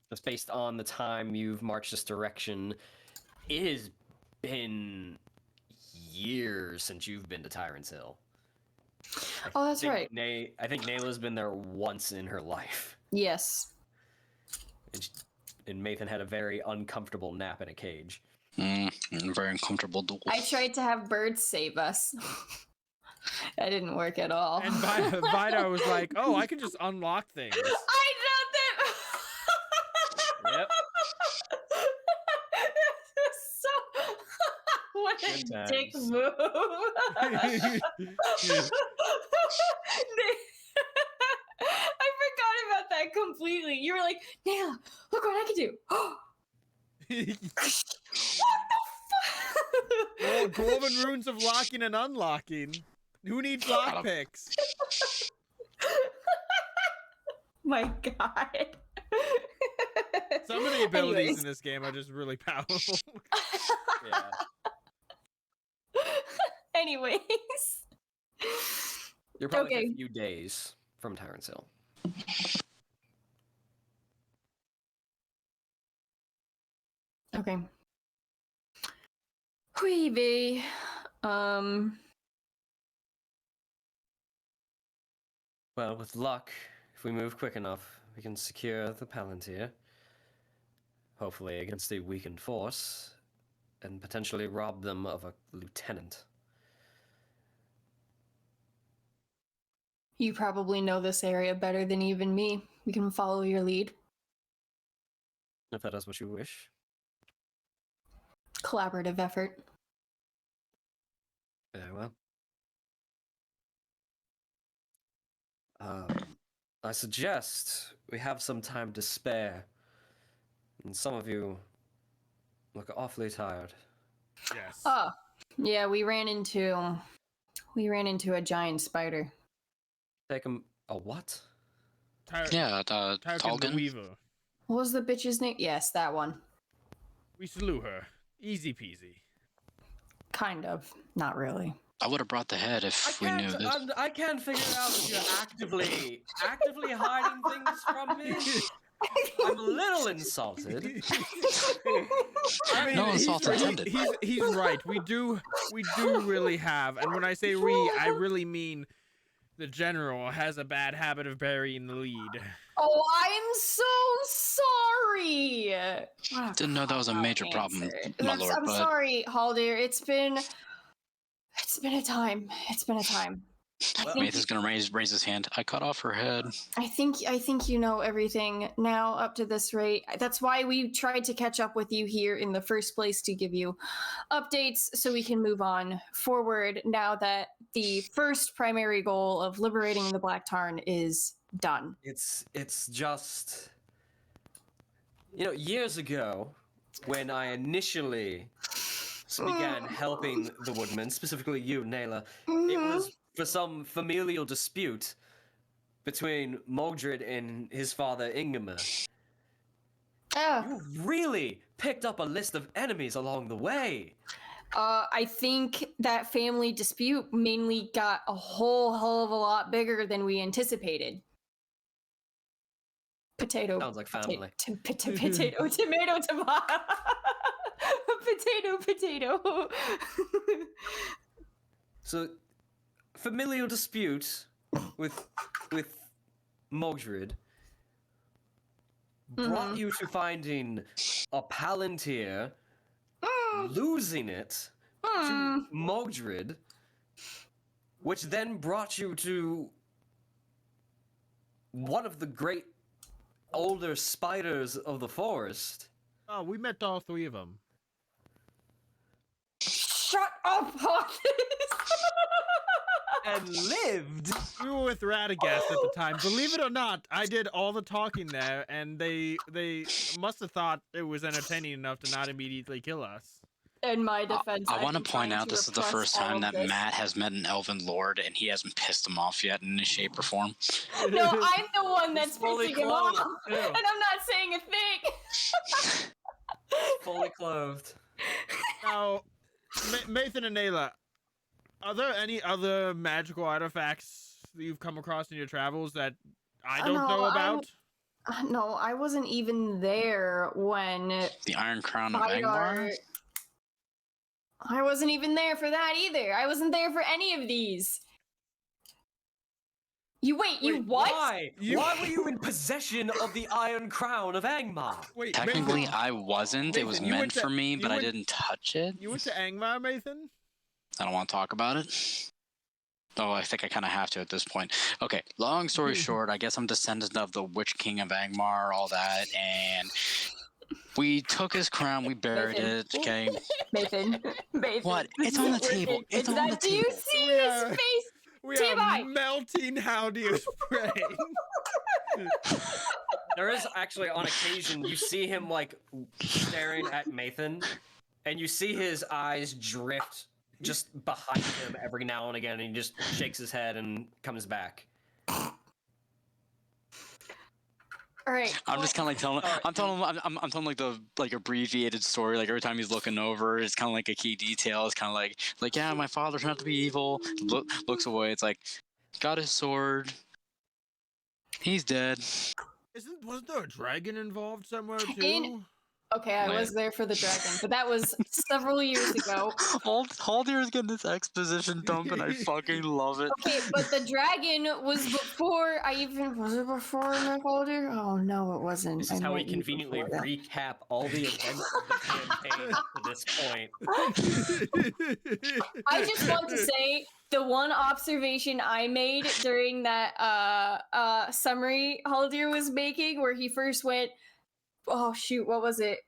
Speaker 1: just based on the time you've marched this direction, it has been years since you've been to Tyrant's Hill.
Speaker 2: Oh, that's right.
Speaker 1: I think Nayla's been there once in her life.
Speaker 2: Yes.
Speaker 1: And Mathan had a very uncomfortable nap in a cage.
Speaker 4: Very uncomfortable duel.
Speaker 2: I tried to have birds save us. That didn't work at all.
Speaker 3: And Vidar was like, oh, I can just unlock things.
Speaker 2: I know that.
Speaker 1: Yep.
Speaker 2: So, what a
Speaker 1: Good
Speaker 2: dick
Speaker 1: times.
Speaker 2: move. I forgot about that completely. You were like, Nayla, look what I can do. What the
Speaker 3: Well,
Speaker 2: fuck?
Speaker 3: Dwarven runes of locking and unlocking. Who needs lockpicks?
Speaker 2: My God.
Speaker 3: Some of the abilities
Speaker 2: Anyways.
Speaker 3: in this game are just really powerful.
Speaker 1: Yeah.
Speaker 2: Anyways.
Speaker 1: You're probably
Speaker 2: Okay.
Speaker 1: a few days from Tyrant's Hill.
Speaker 2: Okay. Whee bee.
Speaker 1: Well, with luck, if we move quick enough, we can secure the Palantir. Hopefully against a weakened force, and potentially rob them of a lieutenant.
Speaker 2: You probably know this area better than even me. We can follow your lead.
Speaker 1: If that is what you wish.
Speaker 2: Collaborative effort.
Speaker 1: Very well. I suggest we have some time to spare. And some of you look awfully tired.
Speaker 3: Yes.
Speaker 2: Oh, yeah, we ran into a giant spider.
Speaker 1: Take a what?
Speaker 4: Yeah,
Speaker 3: Tyulqin the
Speaker 4: Tyulqin.
Speaker 3: Weaver.
Speaker 2: What was the bitch's name? Yes, that one.
Speaker 3: We slew her. Easy peasy.
Speaker 2: Kind of. Not really.
Speaker 4: I would have brought the head if we knew this.
Speaker 1: I can't figure out if you're actively hiding things from me. I'm a little insulted.
Speaker 3: I mean,
Speaker 4: No insult intended.
Speaker 3: He's right. We do really have, and when I say we, I really mean the general has a bad habit of burying the lead.
Speaker 2: Oh, I'm so sorry.
Speaker 4: Didn't know that was a major problem, my lord.
Speaker 2: I'm
Speaker 4: but
Speaker 2: sorry, Haldir. It's been a time. It's been a time.
Speaker 4: Mathis gonna raise his hand. I cut off her head.
Speaker 2: I think you know everything now up to this rate. That's why we tried to catch up with you here in the first place, to give you updates so we can move on forward now that the first primary goal of liberating the Black Tarn is done.
Speaker 1: It's just, years ago when I initially began helping the woodmen, specifically you, Nayla, it was for some familial dispute between Mordred and his father Ingemar.
Speaker 2: Oh,
Speaker 1: You really picked up a list of enemies along the way.
Speaker 2: I think that family dispute mainly got a whole hell of a lot bigger than we anticipated. Potato.
Speaker 1: Sounds like family.
Speaker 2: Potato, tomato, tomato. Potato.
Speaker 1: So, familial dispute with Mordred brought you to finding a Palantir, losing it to Mordred, which then brought you to one of the great older spiders of the forest.
Speaker 3: Oh, we met all three of them.
Speaker 2: Shut up,
Speaker 1: And lived.
Speaker 3: We were with Radagast at the time. Believe it or not, I did all the talking there, and they must have thought it was entertaining enough to not immediately kill us.
Speaker 2: In my defense,
Speaker 4: I want to
Speaker 2: I've been
Speaker 4: point
Speaker 2: trying
Speaker 4: out
Speaker 2: to
Speaker 4: this is the
Speaker 2: repress
Speaker 4: first
Speaker 2: all
Speaker 4: time
Speaker 2: of
Speaker 4: that
Speaker 2: this.
Speaker 4: Matt has met an elven lord, and he hasn't pissed him off yet in any shape or form.
Speaker 2: No, I'm the one that's
Speaker 1: He's fully
Speaker 2: pissing him off,
Speaker 1: clothed, too.
Speaker 2: and I'm not saying a thing.
Speaker 1: Fully clothed.
Speaker 3: Now, Mathan and Nayla, are there any other magical artifacts that you've come across in your travels that I don't
Speaker 2: No,
Speaker 3: know about?
Speaker 2: No, I wasn't even there when
Speaker 4: The Iron Crown of
Speaker 2: Vyar.
Speaker 4: Angmar?
Speaker 2: I wasn't even there for that either. I wasn't there for any of these. You what?
Speaker 1: Why? Why were you in possession of the Iron Crown of Angmar?
Speaker 3: Wait,
Speaker 4: Technically,
Speaker 3: Mathan,
Speaker 4: I wasn't. It was
Speaker 3: Mathan, you
Speaker 4: meant
Speaker 3: went to-
Speaker 4: for me,
Speaker 3: you
Speaker 4: but I
Speaker 3: went-
Speaker 4: didn't touch it.
Speaker 3: you went to Angmar, Mathan?
Speaker 4: I don't want to talk about it. Oh, I think I kind of have to at this point. Okay, long story short, I guess I'm descendant of the Witch King of Angmar, all that, and we took his crown, we buried it, okay?
Speaker 2: Mathan.
Speaker 4: What? It's on the table. It's on the
Speaker 2: Do you
Speaker 4: table.
Speaker 2: see
Speaker 3: We
Speaker 2: his
Speaker 3: are-
Speaker 2: face?
Speaker 3: We
Speaker 2: TMI.
Speaker 3: are melting Haldir's brain.
Speaker 1: There is actually, on occasion, you see him, staring at Mathan, and you see his eyes drift just behind him every now and again, and he just shakes his head and comes back.
Speaker 2: All right.
Speaker 4: I'm just kind of telling.
Speaker 1: Alright.
Speaker 4: I'm telling. I'm telling the abbreviated story. Like every time he's looking over, it's kind of like a key detail. It's kind of like yeah, my father turned out to be evil. Looks away. It's like got his sword. He's dead.
Speaker 3: Wasn't there a dragon involved somewhere too?
Speaker 2: Okay, I was there for the dragon, but that was several years ago.
Speaker 4: Haldir is getting this exposition dump, and I fucking love it.
Speaker 2: Okay, but the dragon was before I even was it before Nick Haldir? Oh no, it wasn't.
Speaker 1: This is
Speaker 2: I
Speaker 1: how we
Speaker 2: met you
Speaker 1: conveniently
Speaker 2: before that.
Speaker 1: recap all the events of the campaign to this point.
Speaker 2: I just want to say the one observation I made during that summary Haldir was making, where he first went, oh shoot, what was it?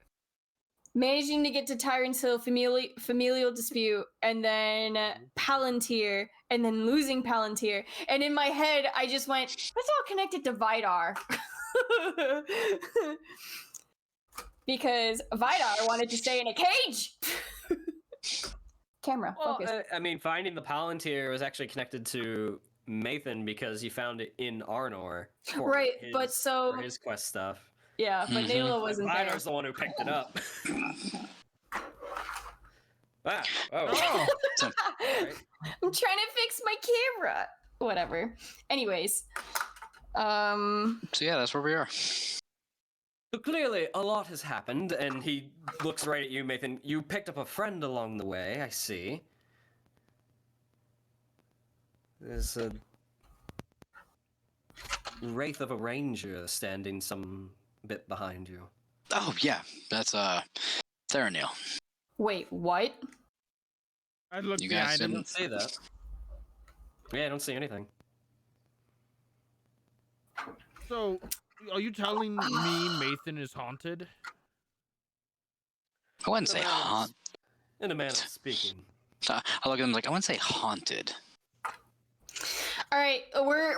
Speaker 2: managing to get to Tyrant's Hill, familial dispute, and then Palantir, and then losing Palantir. And in my head, I just went, that's all connected to Vidar. Because Vidar wanted to stay in a cage. Camera, focus.
Speaker 1: I mean, finding the Palantir was actually connected to Mathan because you found it in Arnor.
Speaker 2: Right, but so...
Speaker 1: For his quest stuff.
Speaker 2: Yeah, but Nayla wasn't there.
Speaker 1: Vidar's the one who picked it up. Wow. Oh.
Speaker 2: Right. I'm trying to fix my camera. Whatever. Anyways.
Speaker 4: So yeah, that's where we are.
Speaker 1: So clearly, a lot has happened, and he looks right at you, Mathan. You picked up a friend along the way, I see. There's a wraith of a ranger standing some bit behind you.
Speaker 4: Oh yeah, that's Theranil.
Speaker 2: Wait, what?
Speaker 3: I looked
Speaker 4: You guys
Speaker 3: behind him.
Speaker 1: Didn't see that. Yeah, I don't see anything.
Speaker 3: So, are you telling me Mathan is haunted?
Speaker 4: I wouldn't say haunt.
Speaker 1: In a manner of speaking.
Speaker 4: I look at him like I wouldn't say haunted.
Speaker 2: All right,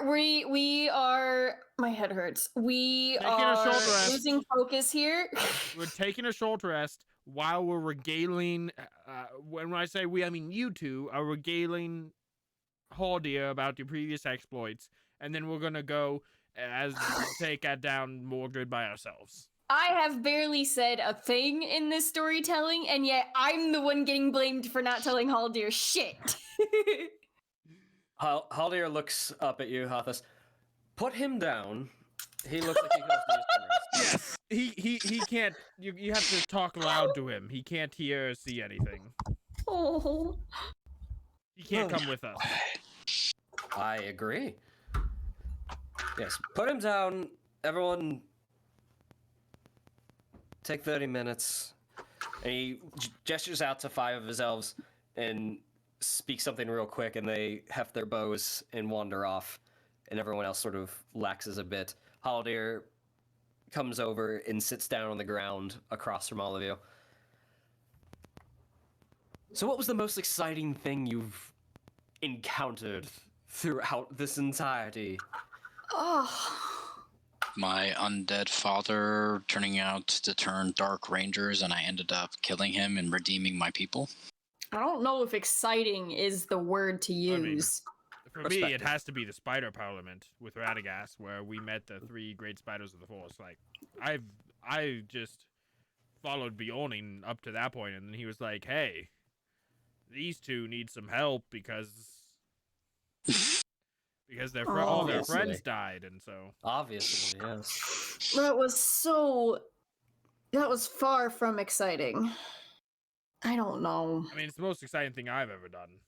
Speaker 2: we are. My head hurts. We
Speaker 3: Taking a
Speaker 2: are
Speaker 3: short rest.
Speaker 2: losing focus here.
Speaker 3: We're taking a short rest while we're regaling. When I say we, I mean you two are regaling Haldir about your previous exploits, and then we're gonna go as take down Mordred by ourselves.
Speaker 2: I have barely said a thing in this storytelling, and yet I'm the one getting blamed for not telling Haldir shit.
Speaker 1: Haldir looks up at you, Hathis. Put him down. He looks like he goes to his rest.
Speaker 3: Yes, he can't. You have to talk loud to him. He can't hear or see anything.
Speaker 2: Oh.
Speaker 3: He can't come with us.
Speaker 1: I agree. Yes, put him down. Everyone, take 30 minutes. And he gestures out to 5 of his elves and speaks something real quick, and they heft their bows and wander off. And everyone else sort of laxes a bit. Haldir comes over and sits down on the ground across from all of you. So what was the most exciting thing you've encountered throughout this entirety?
Speaker 2: Oh.
Speaker 4: My undead father turning out to turn dark rangers, and I ended up killing him and redeeming my people.
Speaker 2: I don't know if exciting is the word to use.
Speaker 3: For me, it has to be the Spider Parliament with Radagast, where we met the 3 great spiders of the forest. Like, I just followed Bjorning up to that point, and then he was like, "Hey, these 2 need some help because all their friends died," and so
Speaker 1: obviously, yes.
Speaker 2: That was far from exciting. I don't know.
Speaker 3: I mean, it's the most exciting thing I've ever done.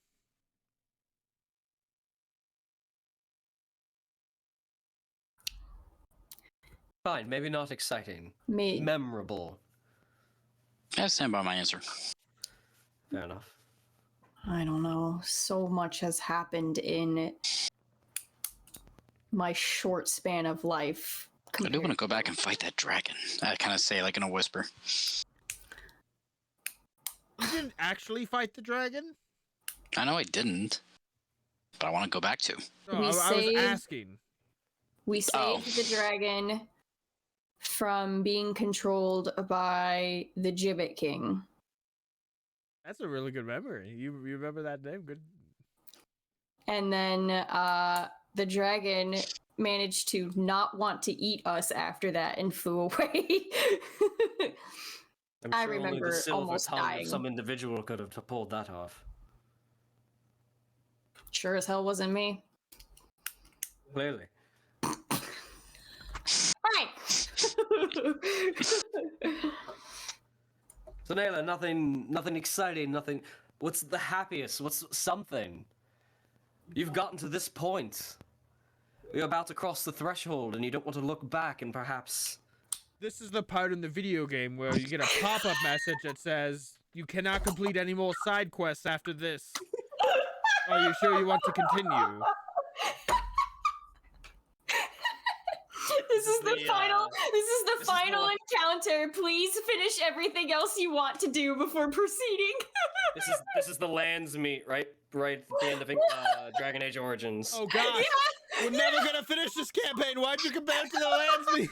Speaker 1: Fine, maybe not exciting.
Speaker 2: Me.
Speaker 1: Memorable.
Speaker 4: I stand by my answer.
Speaker 1: Fair enough.
Speaker 2: I don't know. So much has happened in my short span of life.
Speaker 4: I do want to go back and fight that dragon. I kind of say like in a whisper.
Speaker 3: You didn't actually fight the dragon?
Speaker 4: I know I didn't, but I want to go back to.
Speaker 3: No, I was asking.
Speaker 2: We saved the dragon from being controlled by the Gibbet King.
Speaker 3: That's a really good memory. You remember that name? Good.
Speaker 2: And then the dragon managed to not want to eat us after that and flew away.
Speaker 1: I'm
Speaker 2: I
Speaker 1: sure
Speaker 2: remember
Speaker 1: only the silver
Speaker 2: almost
Speaker 1: tongue
Speaker 2: dying.
Speaker 1: of some individual could have pulled that off.
Speaker 2: Sure as hell wasn't me.
Speaker 1: Clearly.
Speaker 2: Alright.
Speaker 1: So Nayla, nothing exciting, nothing. What's the happiest? What's something? You've gotten to this point. You're about to cross the threshold, and you don't want to look back and perhaps.
Speaker 3: This is the part in the video game where you get a pop-up message that says, "You cannot complete any more side quests after this. Are you sure you want to continue?"
Speaker 2: This is the
Speaker 3: the,
Speaker 2: final. This is the
Speaker 1: this is the
Speaker 2: final
Speaker 1: one-
Speaker 2: encounter. Please finish everything else you want to do before proceeding.
Speaker 1: This is the lands meet, right at the end of Dragon Age Origins.
Speaker 3: Oh gosh, we're never gonna finish this campaign. Why'd you compare it to the Landsby?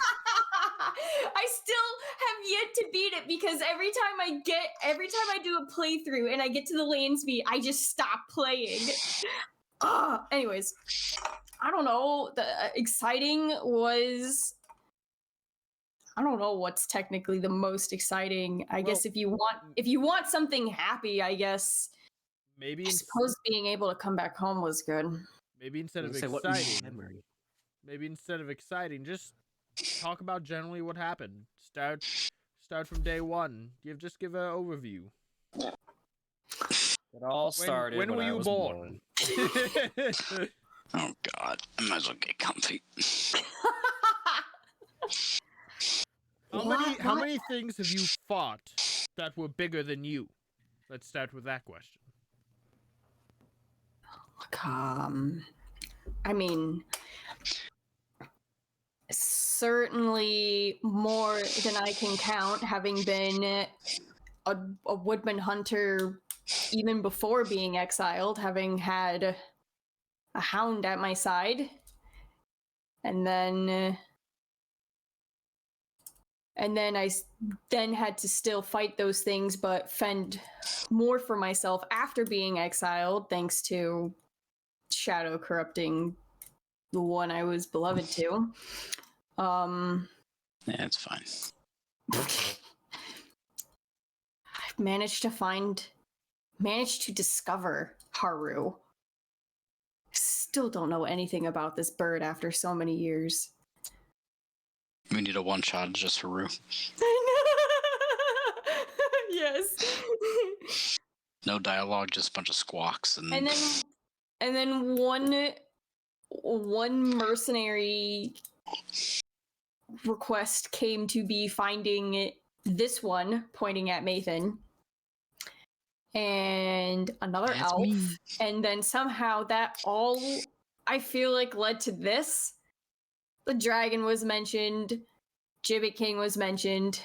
Speaker 2: I still have yet to beat it because every time I do a playthrough and I get to the Lansby, I just stop playing. Anyways, I don't know. The exciting was. I don't know what's technically the most exciting. I guess if you want something happy, I guess.
Speaker 3: Maybe
Speaker 2: I suppose being able to come back home was good.
Speaker 3: maybe instead of
Speaker 1: Say, what
Speaker 3: exciting,
Speaker 1: memory?
Speaker 3: maybe instead of exciting, just talk about generally what happened. Start from day one. Just give an overview.
Speaker 1: It all started
Speaker 3: when were
Speaker 1: I
Speaker 3: you
Speaker 1: was
Speaker 3: born?
Speaker 4: Oh God, I might as well get comfy.
Speaker 3: How many things have you fought that were bigger than you? Let's start with that question.
Speaker 2: I mean, certainly more than I can count, having been a woodman hunter even before being exiled, having had a hound at my side, and then I then had to still fight those things, but fend more for myself after being exiled, thanks to shadow corrupting the one I was beloved to.
Speaker 4: Yeah, it's fine.
Speaker 2: I've managed to discover Haru. Still don't know anything about this bird after so many years.
Speaker 4: We need a one-shot just for Rue.
Speaker 2: Yes.
Speaker 4: No dialogue, just a bunch of squawks and
Speaker 2: and then one mercenary request came to be finding this one, pointing at Mathan, and another
Speaker 4: That's
Speaker 2: elf,
Speaker 4: me.
Speaker 2: and then somehow that all, I feel like, led to this. The dragon was mentioned, Gibbet King was mentioned,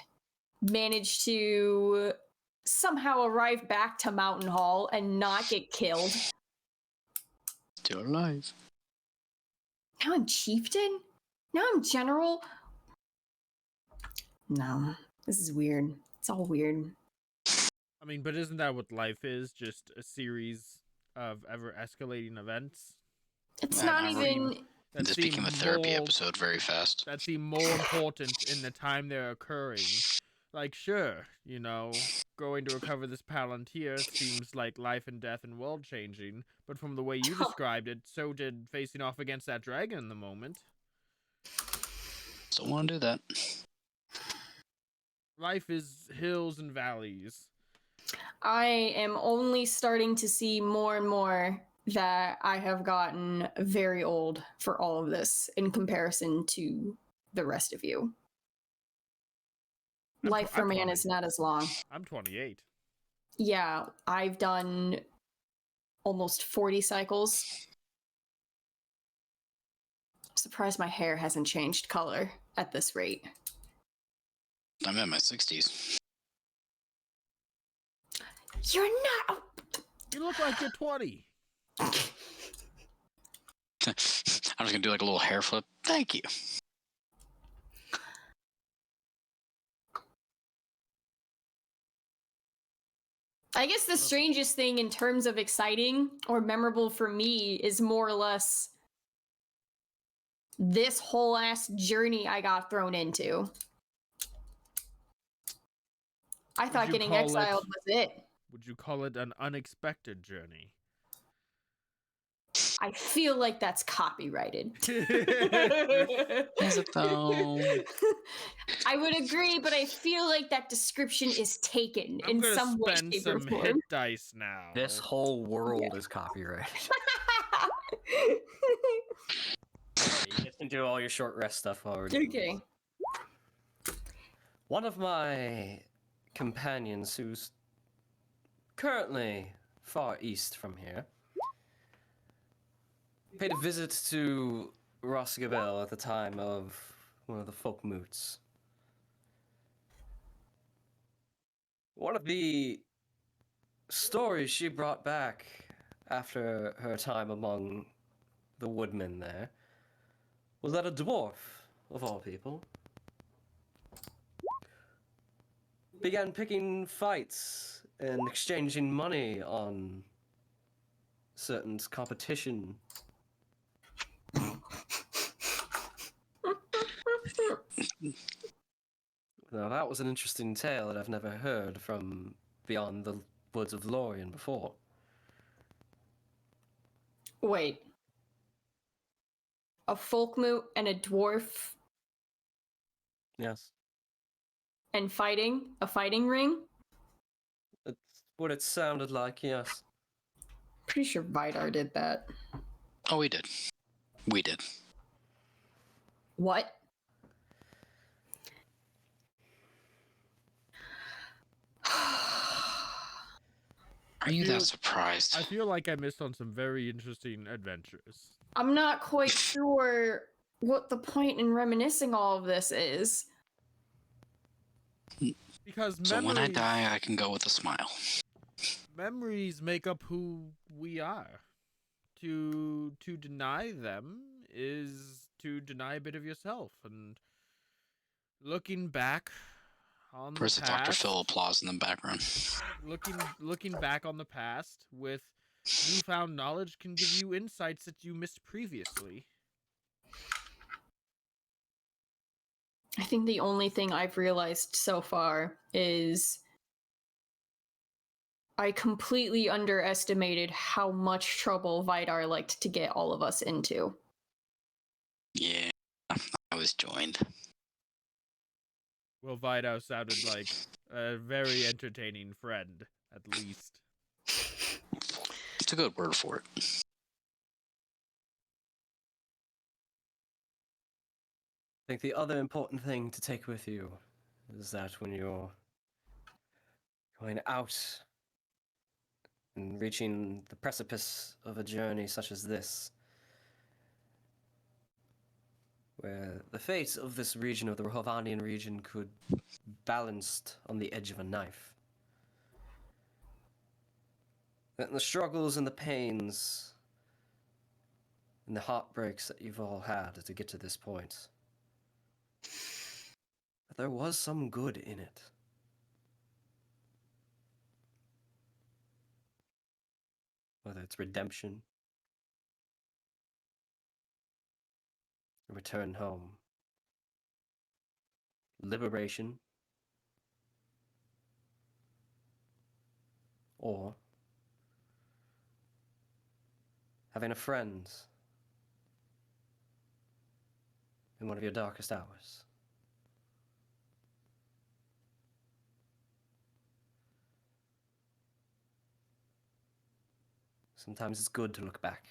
Speaker 2: managed to somehow arrive back to Mountain Hall and not get killed.
Speaker 4: Still alive.
Speaker 2: Now I'm chieftain? Now I'm general? No, this is weird. It's all weird.
Speaker 3: I mean, but isn't that what life is? Just a series of ever escalating events?
Speaker 2: It's
Speaker 4: Yeah,
Speaker 2: not
Speaker 4: I
Speaker 2: even...
Speaker 3: that
Speaker 4: This
Speaker 3: seem
Speaker 4: became a therapy
Speaker 3: more-
Speaker 4: episode very fast.
Speaker 3: That seem more important in the time they're occurring. Like, sure, going to recover this Palantir seems like life and death and world changing, but from the way you described it, so did facing off against that dragon in the moment.
Speaker 4: Don't want to do that.
Speaker 3: Life is hills and valleys.
Speaker 2: I am only starting to see more and more that I have gotten very old for all of this in comparison to the rest of you. Life for man is not as long.
Speaker 3: I'm 28.
Speaker 2: Yeah, I've done almost 40 cycles. I'm surprised my hair hasn't changed color at this rate.
Speaker 4: I'm in my 60s.
Speaker 2: You're not...
Speaker 3: You look like you're 20.
Speaker 4: I'm just gonna do like a little hair flip. Thank you.
Speaker 2: I guess the strangest thing in terms of exciting or memorable for me is more or less this whole ass journey I got thrown into. I thought
Speaker 3: you
Speaker 2: getting
Speaker 3: call
Speaker 2: exiled was it.
Speaker 3: Would you call it an unexpected journey?
Speaker 2: I feel like that's copyrighted.
Speaker 4: Is it though?
Speaker 2: I would agree, but I feel like that description is taken
Speaker 3: I'm
Speaker 2: in
Speaker 3: gonna
Speaker 2: some way,
Speaker 3: spend
Speaker 2: shape, or
Speaker 3: some
Speaker 2: form.
Speaker 3: hit dice now.
Speaker 1: This whole world is copyrighted. You just can do all your short rest stuff already.
Speaker 2: Okay.
Speaker 1: One of my companions who's currently far east from here paid a visit to Rosgabel at the time of one of the folk moots. One of the stories she brought back after her time among the woodmen there was that a dwarf, of all people, began picking fights and exchanging money on certain competition. Now that was an interesting tale that I've never heard from beyond the woods of Lorien before.
Speaker 2: Wait. A folk moot and a dwarf
Speaker 1: Yes.
Speaker 2: and fighting? A fighting ring?
Speaker 1: That's what it sounded like, yes.
Speaker 2: Pretty sure Vidar did that.
Speaker 4: Oh, we did. We did.
Speaker 2: What?
Speaker 4: Are you that surprised?
Speaker 3: I feel like I missed on some very interesting adventures.
Speaker 2: I'm not quite sure what the point in reminiscing all of this is.
Speaker 3: Because
Speaker 4: So when I die, I can go with a smile.
Speaker 3: memories make up who we are. To deny them is to deny a bit of yourself. And looking back on the
Speaker 4: Where's the Dr.
Speaker 3: past,
Speaker 4: Phil applause in the background?
Speaker 3: looking back on the past with newfound knowledge can give you insights that you missed previously.
Speaker 2: I think the only thing I've realized so far is I completely underestimated how much trouble Vidar liked to get all of us into.
Speaker 4: Yeah, I was joined.
Speaker 3: Well, Vido sounded like a very entertaining friend, at least.
Speaker 4: It's a good word for it.
Speaker 1: I think the other important thing to take with you is that when you're going out and reaching the precipice of a journey such as this, where the fate of this region, of the Rohavanian region, could be balanced on the edge of a knife, that the struggles and the pains and the heartbreaks that you've all had to get to this point, that there was some good in it. Whether it's redemption, a return home, liberation, or having a friend in one of your darkest hours. Sometimes it's good to look back.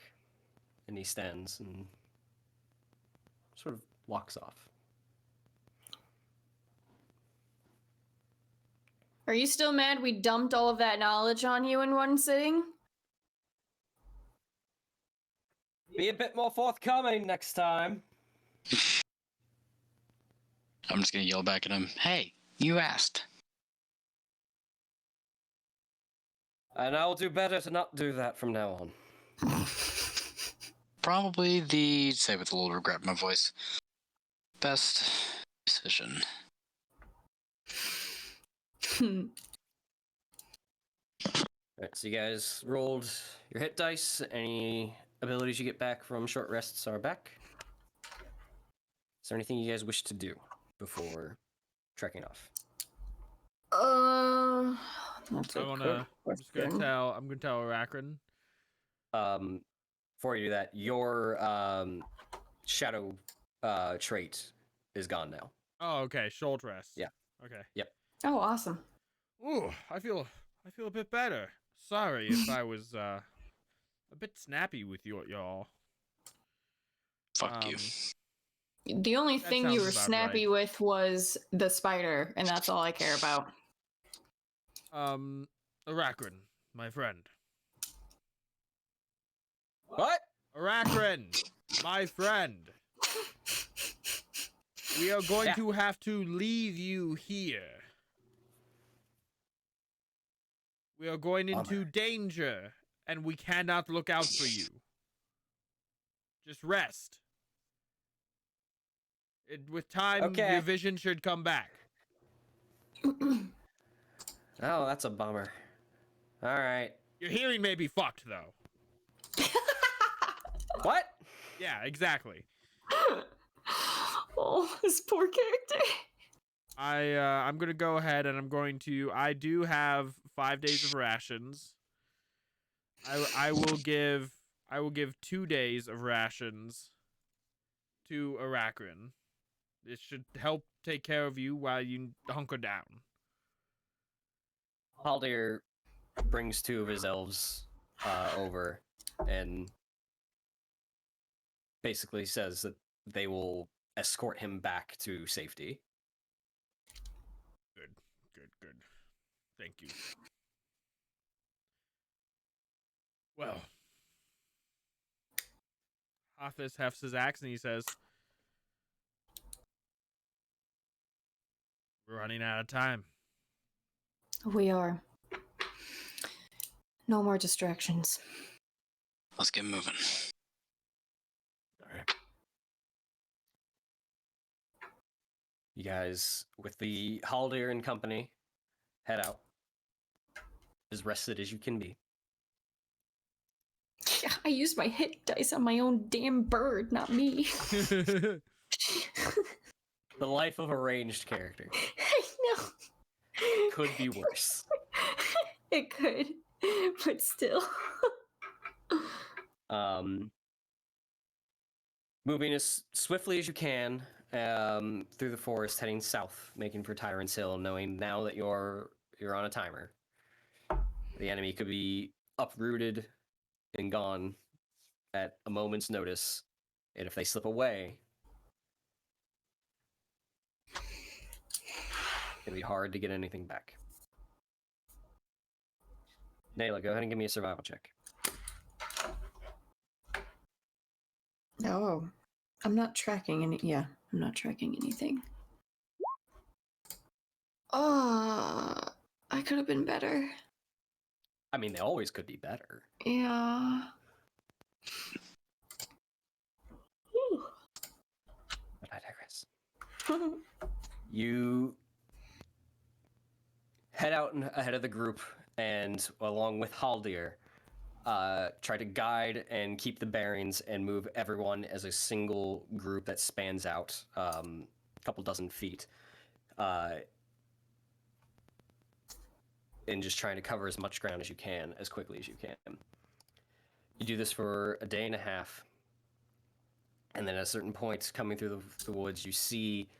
Speaker 1: And he stands and sort of walks off.
Speaker 2: Are you still mad we dumped all of that knowledge on you in one sitting?
Speaker 1: Be a bit more forthcoming next time.
Speaker 4: I'm just gonna yell back at him, "Hey, you asked."
Speaker 1: And I'll do better to not do that from now on.
Speaker 4: Probably the, say with a little regret in my voice, best decision.
Speaker 1: Alright, so you guys rolled your hit dice. Any abilities you get back from short rests are back. Is there anything you guys wish to do before trekking off?
Speaker 2: That's
Speaker 3: I'm just gonna tell Arachrin.
Speaker 1: Before you do that, your shadow trait is gone now.
Speaker 3: Oh, okay. Short rest.
Speaker 1: Yeah.
Speaker 3: Okay.
Speaker 2: Oh, awesome.
Speaker 3: Ooh, I feel a bit better. Sorry if I was a bit snappy with y'all.
Speaker 4: Fuck you.
Speaker 2: The only
Speaker 3: That
Speaker 2: thing you
Speaker 3: sounds
Speaker 2: were
Speaker 3: about
Speaker 2: snappy
Speaker 3: right.
Speaker 2: with was the spider, and that's all I care about.
Speaker 3: Arachrin, my friend.
Speaker 1: What?
Speaker 3: Arachrin, my friend. We are going
Speaker 1: Yeah.
Speaker 3: to have to leave you here. We are going into
Speaker 1: Bummer.
Speaker 3: danger, and we cannot look out for you. Just rest. With time,
Speaker 1: Okay.
Speaker 3: your vision should come back.
Speaker 1: Oh, that's a bummer. All right.
Speaker 3: Your hearing may be fucked, though.
Speaker 1: What?
Speaker 3: Yeah, exactly.
Speaker 2: Oh, this poor character.
Speaker 3: I'm gonna go ahead and I do have 5 days of rations. I will give 2 days of rations to Arachrin. It should help take care of you while you hunker down.
Speaker 1: Haldir brings 2 of his elves over and basically says that they will escort him back to safety.
Speaker 3: Good. Thank you. Well, Hafiz hefts his axe and he says, "We're running out of time."
Speaker 2: We are. No more distractions.
Speaker 4: Let's get moving.
Speaker 1: All right. You guys, with the Haldir and company, head out. As rested as you can be.
Speaker 2: Yeah, I used my hit dice on my own damn bird, not me.
Speaker 1: The life of a ranged character
Speaker 2: I know.
Speaker 1: could be worse.
Speaker 2: It could, but still.
Speaker 1: Moving as swiftly as you can through the forest, heading south, making for Tyrant's Hill, knowing now that you're on a timer. The enemy could be uprooted and gone at a moment's notice, and if they slip away, it'll be hard to get anything back. Nayla, go ahead and give me a survival check.
Speaker 2: Oh, I'm not tracking any. Yeah, I'm not tracking anything. Oh, I could have been better.
Speaker 1: I mean, they always could be better.
Speaker 2: Yeah. Whew.
Speaker 1: But I digress. You head out ahead of the group, and along with Haldir, try to guide and keep the bearings and move everyone as a single group that spans out a couple dozen feet. And just trying to cover as much ground as you can, as quickly as you can. You do this for a day and a half, and then at a certain point, coming through the woods, you see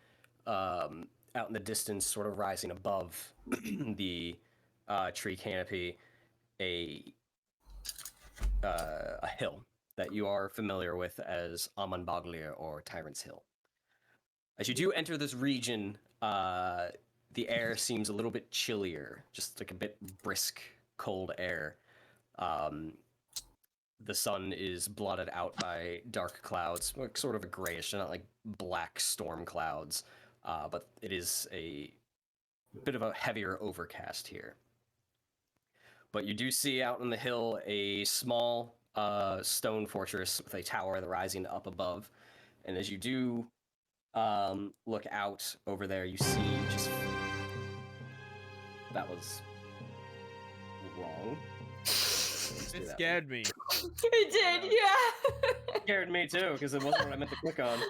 Speaker 1: out in the distance, sort of rising above the tree canopy, a hill that you are familiar with as Amanbaglir or Tyrant's Hill. As you do enter this region, the air seems a little bit chillier, just like a bit brisk, cold air. The sun is blotted out by dark clouds, like sort of a grayish, not like black storm clouds, but it is a bit of a heavier overcast here. But you do see out on the hill a small stone fortress with a tower rising up above. And as you do look out over there, you see just... That was wrong.
Speaker 3: It scared me.
Speaker 2: It did, yeah.
Speaker 1: It scared me too, because it wasn't what I meant to click on.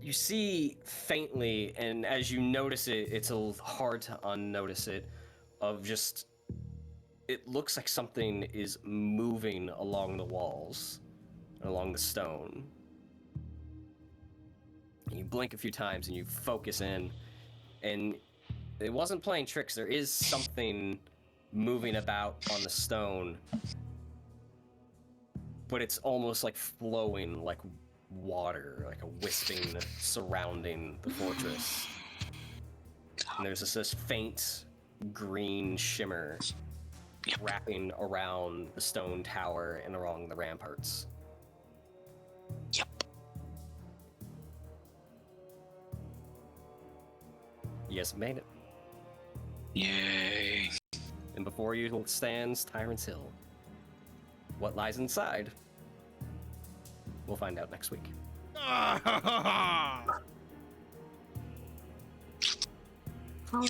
Speaker 1: You see faintly, and as you notice it, it's a little hard to unnotice it, of just... It looks like something is moving along the walls, along the stone. And you blink a few times and you focus in, and it wasn't playing tricks. There is something moving about on the stone, but it's almost like flowing like water, like a wisping surrounding the fortress. And there's this faint green shimmer
Speaker 4: Yep.
Speaker 1: wrapping around the stone tower and along the ramparts.
Speaker 4: Yep.
Speaker 1: You guys made it.
Speaker 4: Yay.
Speaker 1: And before you stands Tyrant's Hill. What lies inside? We'll find out next week.
Speaker 2: Oh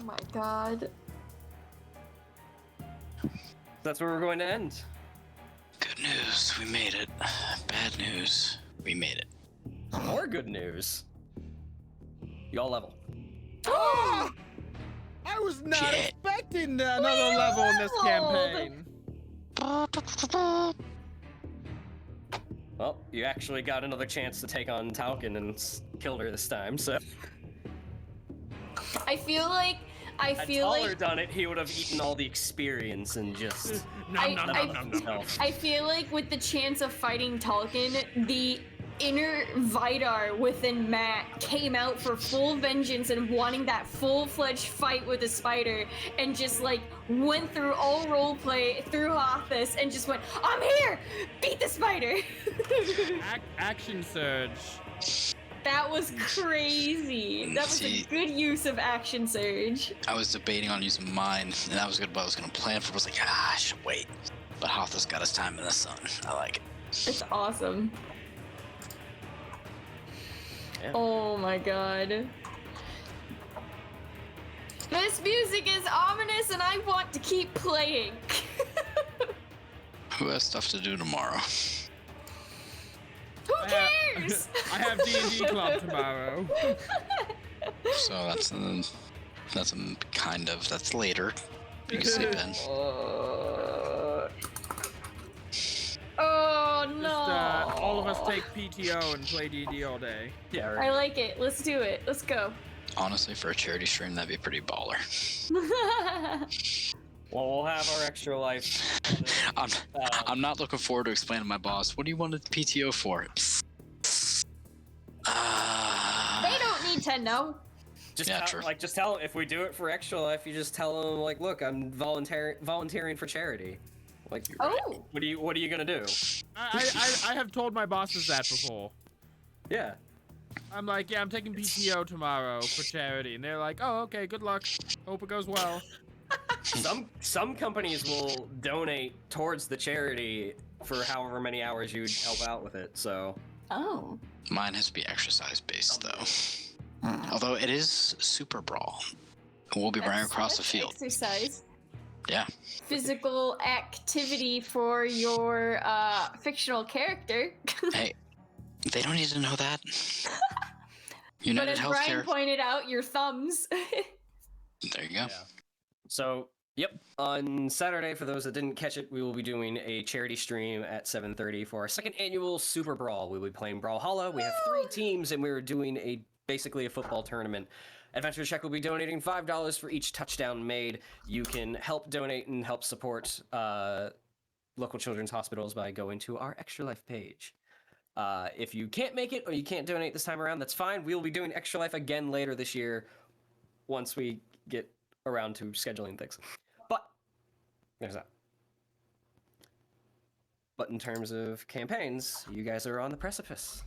Speaker 2: my god.
Speaker 1: That's where we're going to end.
Speaker 4: Good news, we made it. Bad news, we made it.
Speaker 1: More good news. Y'all level.
Speaker 3: I was not
Speaker 4: Shit.
Speaker 3: expecting another level in this
Speaker 2: leveled.
Speaker 3: campaign.
Speaker 1: Well, you actually got another chance to take on Tyulqin and killed her this time, so...
Speaker 2: I feel like
Speaker 1: Had Tauler done it, he would have eaten all the experience and just...
Speaker 2: I feel like with the chance of fighting Tyulqin, the inner Vidar within Matt came out for full vengeance and wanting that full-fledged fight with the spider, and just like went through all roleplay through office and just went, I'm here! Beat the spider!
Speaker 3: Action surge.
Speaker 2: That was crazy. That was a good use of action surge.
Speaker 4: I was debating on using mine, and that was what I was gonna plan for. I was like, I should wait. But Haldir's got his time in the sun. I like it.
Speaker 2: It's awesome.
Speaker 1: Yeah.
Speaker 2: Oh my god. This music is ominous and I want to keep playing.
Speaker 4: Who has stuff to do tomorrow?
Speaker 2: Who cares?
Speaker 3: I have D&D club tomorrow.
Speaker 4: So that's later. You can sleep in.
Speaker 2: Oh no.
Speaker 3: All of us take PTO and play D&D all day.
Speaker 1: Yeah,
Speaker 2: I
Speaker 1: right.
Speaker 2: like it. Let's do it. Let's go.
Speaker 4: Honestly, for a charity stream, that'd be pretty baller.
Speaker 1: Well, we'll have our extra life.
Speaker 4: I'm not looking forward to explaining to my boss, what do you want a PTO for?
Speaker 2: They don't need to know.
Speaker 1: Just
Speaker 4: Yeah,
Speaker 1: tell,
Speaker 4: true.
Speaker 1: just tell them, if we do it for extra life, you just tell them, like, look, I'm volunteering for charity. Like,
Speaker 2: Oh.
Speaker 1: what are you gonna do?
Speaker 3: I have told my bosses that before.
Speaker 1: Yeah.
Speaker 3: I'm like, yeah, I'm taking PTO tomorrow for charity. And they're like, oh, okay, good luck. Hope it goes well.
Speaker 1: Some companies will donate towards the charity for however many hours you help out with it. So
Speaker 2: Oh.
Speaker 4: Mine has to be exercise based though. Although it is Super Brawl. We'll be running across the field.
Speaker 2: Exercise.
Speaker 4: Yeah.
Speaker 2: Physical activity for your fictional character.
Speaker 4: Hey, they don't need to know that.
Speaker 2: But
Speaker 4: United
Speaker 2: as Brian
Speaker 4: Healthcare.
Speaker 2: pointed out, your thumbs.
Speaker 4: There you go.
Speaker 1: yeah. So yep, on Saturday, for those that didn't catch it, we will be doing a charity stream at 7:30 for our second annual Super Brawl. We will be playing Brawlhalla. We have 3 teams, and we're doing basically a football tournament. AdventureCheck will be donating $5 for each touchdown made. You can help donate and help support local children's hospitals by going to our Extra Life page. If you can't make it or you can't donate this time around, that's fine. We will be doing Extra Life again later this year once we get around to scheduling things. But there's that. But in terms of campaigns, you guys are on the precipice.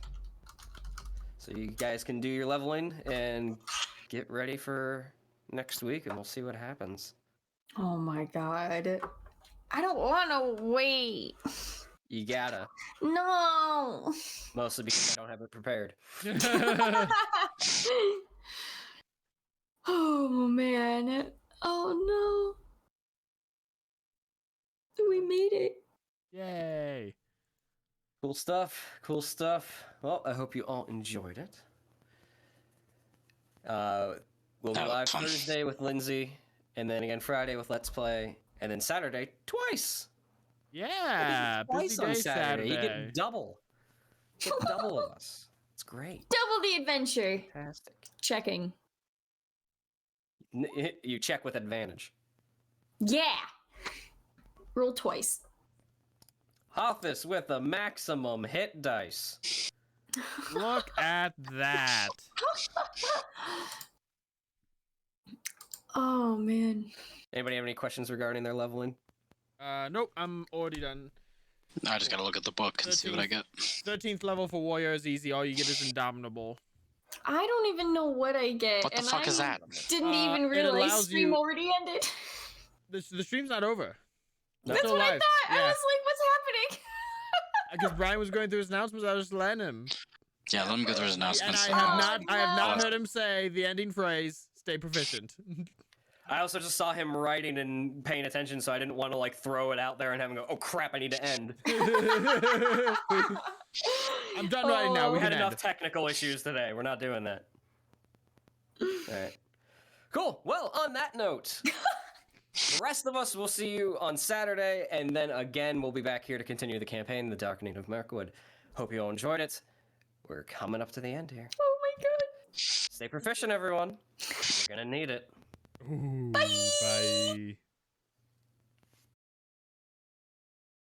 Speaker 1: So you guys can do your leveling and get ready for next week, and we'll see what happens.
Speaker 2: Oh my god. I don't want to wait.
Speaker 1: You gotta.
Speaker 2: No.
Speaker 1: Mostly because I don't have it prepared.
Speaker 2: Oh man. Oh no. We made it.
Speaker 3: Yay.
Speaker 1: Cool stuff. Cool stuff. Well, I hope you all enjoyed it. We'll be
Speaker 4: That was
Speaker 1: live
Speaker 4: fun.
Speaker 1: Thursday with Lindsay, and then again Friday with Let's Play, and then Saturday twice.
Speaker 3: Yeah.
Speaker 1: Twice
Speaker 3: Busy
Speaker 1: on
Speaker 3: day
Speaker 1: Saturday. You
Speaker 3: Saturday.
Speaker 1: get double. Get double of us. It's great.
Speaker 2: Double the adventure.
Speaker 1: Fantastic.
Speaker 2: Checking.
Speaker 1: You check with advantage.
Speaker 2: Yeah. Roll twice.
Speaker 1: Office with a maximum hit dice.
Speaker 3: Look at that.
Speaker 2: Oh man.
Speaker 1: Anybody have any questions regarding their leveling?
Speaker 3: Nope, I'm already done.
Speaker 4: I just gotta look at the book and see what I get.
Speaker 3: 13th level for warrior is easy. All you get is indomitable.
Speaker 2: I don't even know what I get.
Speaker 4: What the
Speaker 2: and
Speaker 4: fuck
Speaker 2: I
Speaker 4: is that?
Speaker 2: Didn't even
Speaker 3: It
Speaker 2: realize
Speaker 3: allows
Speaker 2: stream
Speaker 3: you-
Speaker 2: already ended.
Speaker 3: The stream's not over.
Speaker 2: That's
Speaker 3: still
Speaker 2: what I
Speaker 3: live.
Speaker 2: thought. I
Speaker 3: Yeah.
Speaker 2: was like, what's happening?
Speaker 3: Because Brian was going through his announcements, I was just letting him.
Speaker 4: Yeah, let me go through his
Speaker 3: And
Speaker 4: announcements.
Speaker 3: I have not
Speaker 2: no.
Speaker 3: heard him say the ending phrase, stay proficient.
Speaker 1: I also just saw him writing and paying attention, so I didn't want to like throw it out there and have him go, "Oh crap, I need to end."
Speaker 3: I'm done writing now.
Speaker 1: We
Speaker 3: We
Speaker 1: had
Speaker 3: can
Speaker 1: enough
Speaker 3: end.
Speaker 1: technical issues today. We're not doing that. All right. Cool. Well, on that note, the rest of us will see you on Saturday, and then again we'll be back here to continue the campaign, The Darkening of Mirkwood. Hope you all enjoyed it. We're coming up to the end here.
Speaker 2: Oh my god.
Speaker 1: Stay proficient, everyone. You're gonna need it.
Speaker 3: Ooh, bye.